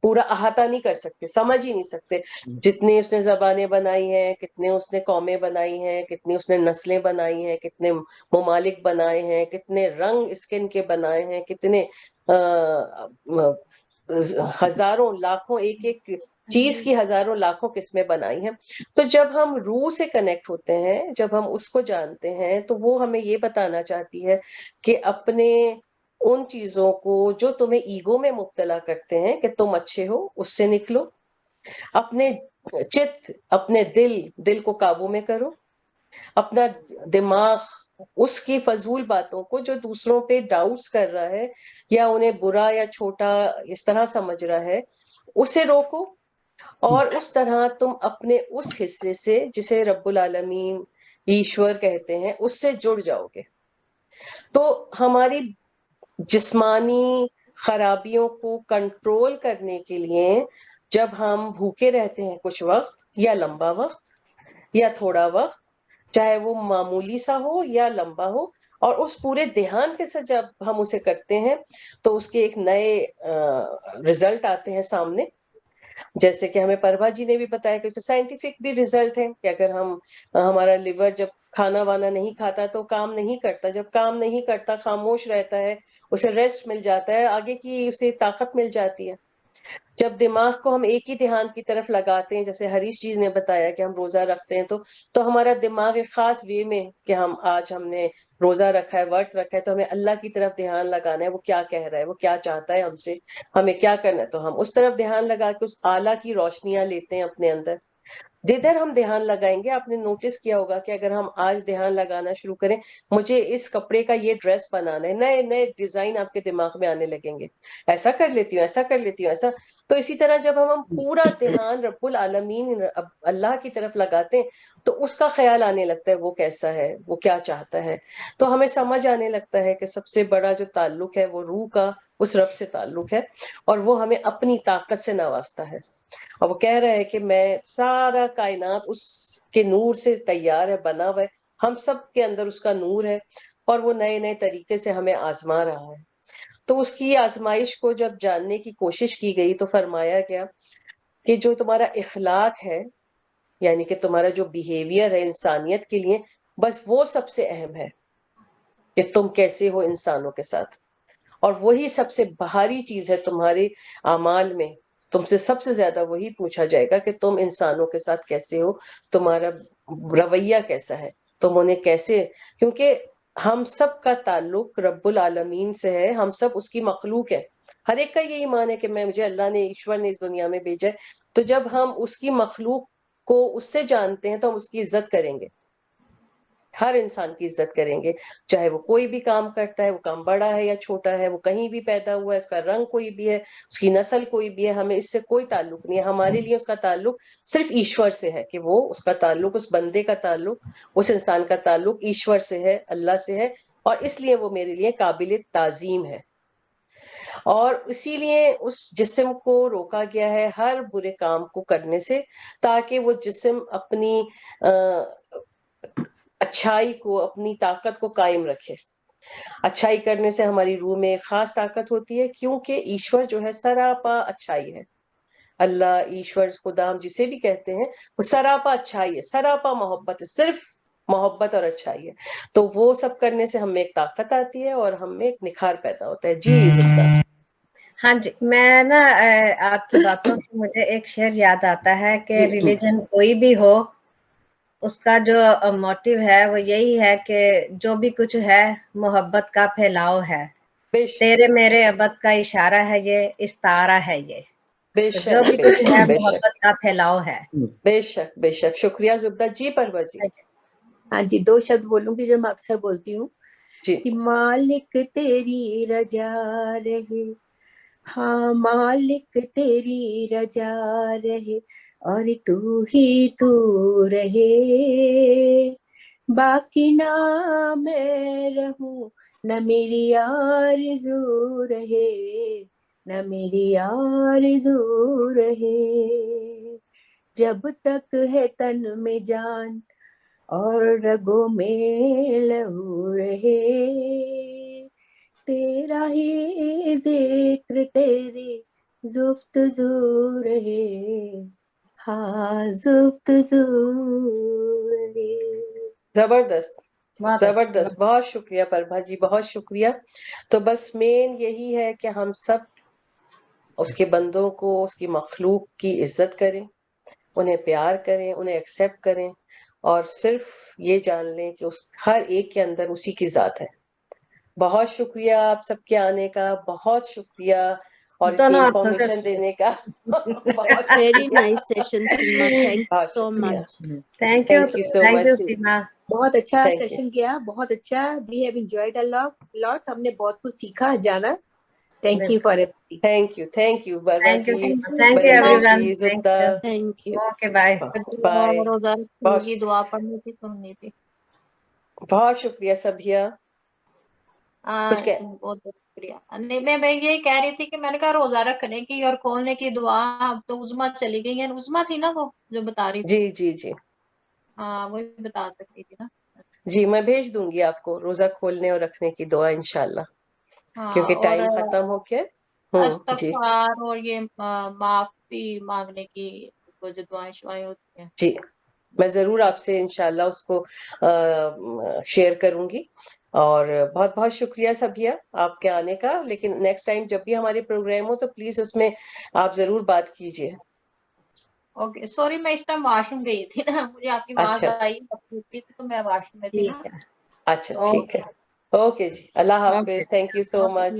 पूरा अहाता नहीं कर सकते, समझ ही नहीं सकते। जितनी उसने जबानें बनाई हैं, कितने उसने कौमें बनाई हैं, कितनी उसने नस्लें बनाई हैं, कितने ममालिक बनाए हैं, कितने रंग स्किन के बनाए हैं, कितने हजारों लाखों, एक एक चीज की हजारों लाखों किस्में बनाई हैं। तो जब हम रूह से कनेक्ट होते हैं, जब हम उसको जानते हैं, तो वो हमें ये बताना चाहती है कि अपने उन चीजों को जो तुम्हें ईगो में मुब्तला करते हैं कि तुम अच्छे हो, उससे निकलो। अपने चित्त, अपने दिल को काबू में करो। अपना दिमाग उसकी फजूल बातों को, जो दूसरों पे डाउट्स कर रहा है या उन्हें बुरा या छोटा इस तरह समझ रहा है, उसे रोको। और उस तरह तुम अपने उस हिस्से से जिसे रब्बुल आलमीन, ईश्वर कहते हैं, उससे जुड़ जाओगे। तो हमारी जिस्मानी खराबियों को कंट्रोल करने के लिए जब हम भूखे रहते हैं कुछ वक्त या लंबा वक्त या थोड़ा वक्त, चाहे वो मामूली सा हो या लंबा हो, और उस पूरे ध्यान के साथ जब हम उसे करते हैं तो उसके एक नए रिजल्ट आते हैं सामने। जैसे कि हमें प्रभा जी ने भी बताया कि तो साइंटिफिक भी रिजल्ट है कि अगर हम, हमारा लिवर जब खाना वाना नहीं खाता तो काम नहीं करता, जब काम नहीं करता, खामोश रहता है, उसे रेस्ट मिल जाता है, आगे की उसे ताकत मिल जाती है। जब दिमाग को हम एक ही ध्यान की तरफ लगाते हैं, जैसे हरीश जी ने बताया कि हम रोजा रखते हैं तो हमारा दिमाग एक खास वे में कि हम आज हमने रोजा रखा है, व्रत रखा है, तो हमें अल्लाह की तरफ ध्यान लगाना है, वो क्या कह रहा है, वो क्या चाहता है हमसे, हमें क्या करना है, तो हम उस तरफ ध्यान लगा के उस आला की रोशनियां लेते हैं अपने अंदर। जिधर हम ध्यान लगाएंगे, आपने नोटिस किया होगा कि अगर हम आज ध्यान लगाना शुरू करें, मुझे इस कपड़े का ये ड्रेस बनाना है, नए नए डिजाइन आपके दिमाग में आने लगेंगे, ऐसा कर लेती हूँ, ऐसा कर लेती हूँ, ऐसा। तो इसी तरह जब हम पूरा ध्यान रब्बुल आलमीन, अल्लाह की तरफ लगाते हैं, तो उसका ख्याल आने लगता है वो कैसा है, वो क्या चाहता है। तो हमें समझ आने लगता है कि सबसे बड़ा जो ताल्लुक है वो रूह का उस रब से ताल्लुक है, और वो हमें अपनी ताकत से नवाजता है। और वो कह रहा है कि मैं सारा कायनात उसके नूर से तैयार है, बना हुआ है, हम सब के अंदर उसका नूर है और वो नए नए तरीके से हमें आजमा रहा है। तो उसकी आजमाइश को जब जानने की कोशिश की गई तो फरमाया गया कि जो तुम्हारा इखलाक है, यानी कि तुम्हारा जो बिहेवियर है इंसानियत के लिए, बस वो सबसे अहम है कि तुम कैसे हो इंसानों के साथ, और वही सबसे बाहरी चीज है तुम्हारे अमाल में। तुमसे सबसे ज्यादा वही पूछा जाएगा कि तुम इंसानों के साथ कैसे हो, तुम्हारा रवैया कैसा है, तुम उन्हें कैसे, क्योंकि हम सब का ताल्लुक रब्बुल आलमीन से है, हम सब उसकी मखलूक है। हर एक का ये ईमान है कि मुझे अल्लाह ने, ईश्वर ने इस दुनिया में भेजा है। तो जब हम उसकी मखलूक को उससे जानते हैं तो हम उसकी इज्जत करेंगे, हर इंसान की इज्जत करेंगे, चाहे वो कोई भी काम करता है, वो काम बड़ा है या छोटा है, वो कहीं भी पैदा हुआ है, उसका रंग कोई भी है, उसकी नस्ल कोई भी है, हमें इससे कोई ताल्लुक नहीं है। हमारे लिए उसका ताल्लुक सिर्फ ईश्वर से है, कि वो उसका ताल्लुक, उस बंदे का ताल्लुक, उस इंसान का ताल्लुक ईश्वर से है, अल्लाह से है, और इसलिए वो मेरे लिए काबिल ताजीम है। और इसीलिए उस जिस्म को रोका गया है हर बुरे काम को करने से, ताकि वो जिस्म अपनी अच्छाई को, अपनी ताकत को कायम रखे। अच्छाई करने से हमारी रूह में एक खास ताकत होती है, क्योंकि ईश्वर जो है सरापा अच्छाई है। अल्लाह, ईश्वर, खुदा, हम जिसे भी कहते हैं, वो सरापा अच्छाई है, सरापा मोहब्बत है, सिर्फ मोहब्बत और अच्छाई है। तो वो सब करने से हमें एक ताकत आती है और हमें एक निखार पैदा होता है। जी जुब्दा। हाँ जी, मैं ना आपकी बातों से मुझे एक शेर याद आता है कि रिलीजन कोई भी हो, उसका जो मोटिव है वो यही है कि जो भी कुछ है मोहब्बत का फैलाव है, तेरे मेरे अबद का इशारा है ये, इस्तारा है ये, तो जो भी कुछ है मोहब्बत का फैलाव है। बेशक बेशक, शुक्रिया जुब्दा जी। परवा जी। हाँ जी, 2 शब्द बोलूंगी जो मैं अक्सर बोलती हूँ कि मालिक तेरी रजा रहे, हाँ मालिक तेरी रजा रहे, और तू ही तू रहे, बाकी ना मैं रहूं, न मेरी आरज़ू रहे, न मेरी आरज़ू रहे, जब तक है तन में जान और रगों में लहू रहे, तेरा ही जिक्र तेरी जुफ्तजू रहे, हाँ जुफ्तजू रहे। जबरदस्त जबरदस्त, बहुत शुक्रिया प्रभा जी, बहुत शुक्रिया। तो बस मेन यही है कि हम सब उसके बंदों को, उसकी मखलूक की इज्जत करें, उन्हें प्यार करें, उन्हें एक्सेप्ट करें, और सिर्फ ये जान लें कि उस हर एक के अंदर उसी की जात है। बहुत शुक्रिया आप सबके आने का, बहुत शुक्रिया, और इतनी इंफॉर्मेशन देने का। Very nice session Seema, thank you so much. Thank you so much Seema, बहुत अच्छा सेशन किया, बहुत अच्छा। We have enjoyed a lot, हमने बहुत कुछ सीखा, जाना। Thank you for everything. Thank you thank you everyone, thank you, okay bye. रोजा की दुआ करनी थी, सुननी थी। बहुत शुक्रिया सभिया। बहुत शुक्रिया। नहीं, मैं ये कह रही थी कि मैंने कहा रोजा रखने की और खोलने की दुआ, अब तो उज़मा चली गई है, उज़मा थी ना वो जो बता रही थी। जी जी जी, हाँ वही बता सकती थी ना। जी मैं भेज दूंगी आपको रोजा खोलने और रखने की दुआ इंशाल्लाह, हाँ, क्योंकि और टाइम खत्म हो गया। जी इस्तग़फ़ार और ये माफी मांगने की वो जो दुआएं शुआएं होती हैं, जी मैं जरूर आपसे इंशाल्लाह उसको शेयर करूंगी। और बहुत बहुत शुक्रिया सभिया आपके आने का। लेकिन नेक्स्ट टाइम जब भी हमारे प्रोग्राम हो तो प्लीज उसमें आप जरूर बात कीजिए। ओके, सॉरी मैं इस टाइम वॉशरूम गई थी ना, मुझे आपकी आवाज आई थी तो मैं वॉशरूम में थी ना। अच्छा ठीक है, ओके जी, अल्लाह हाफिज, थैंक यू सो मच।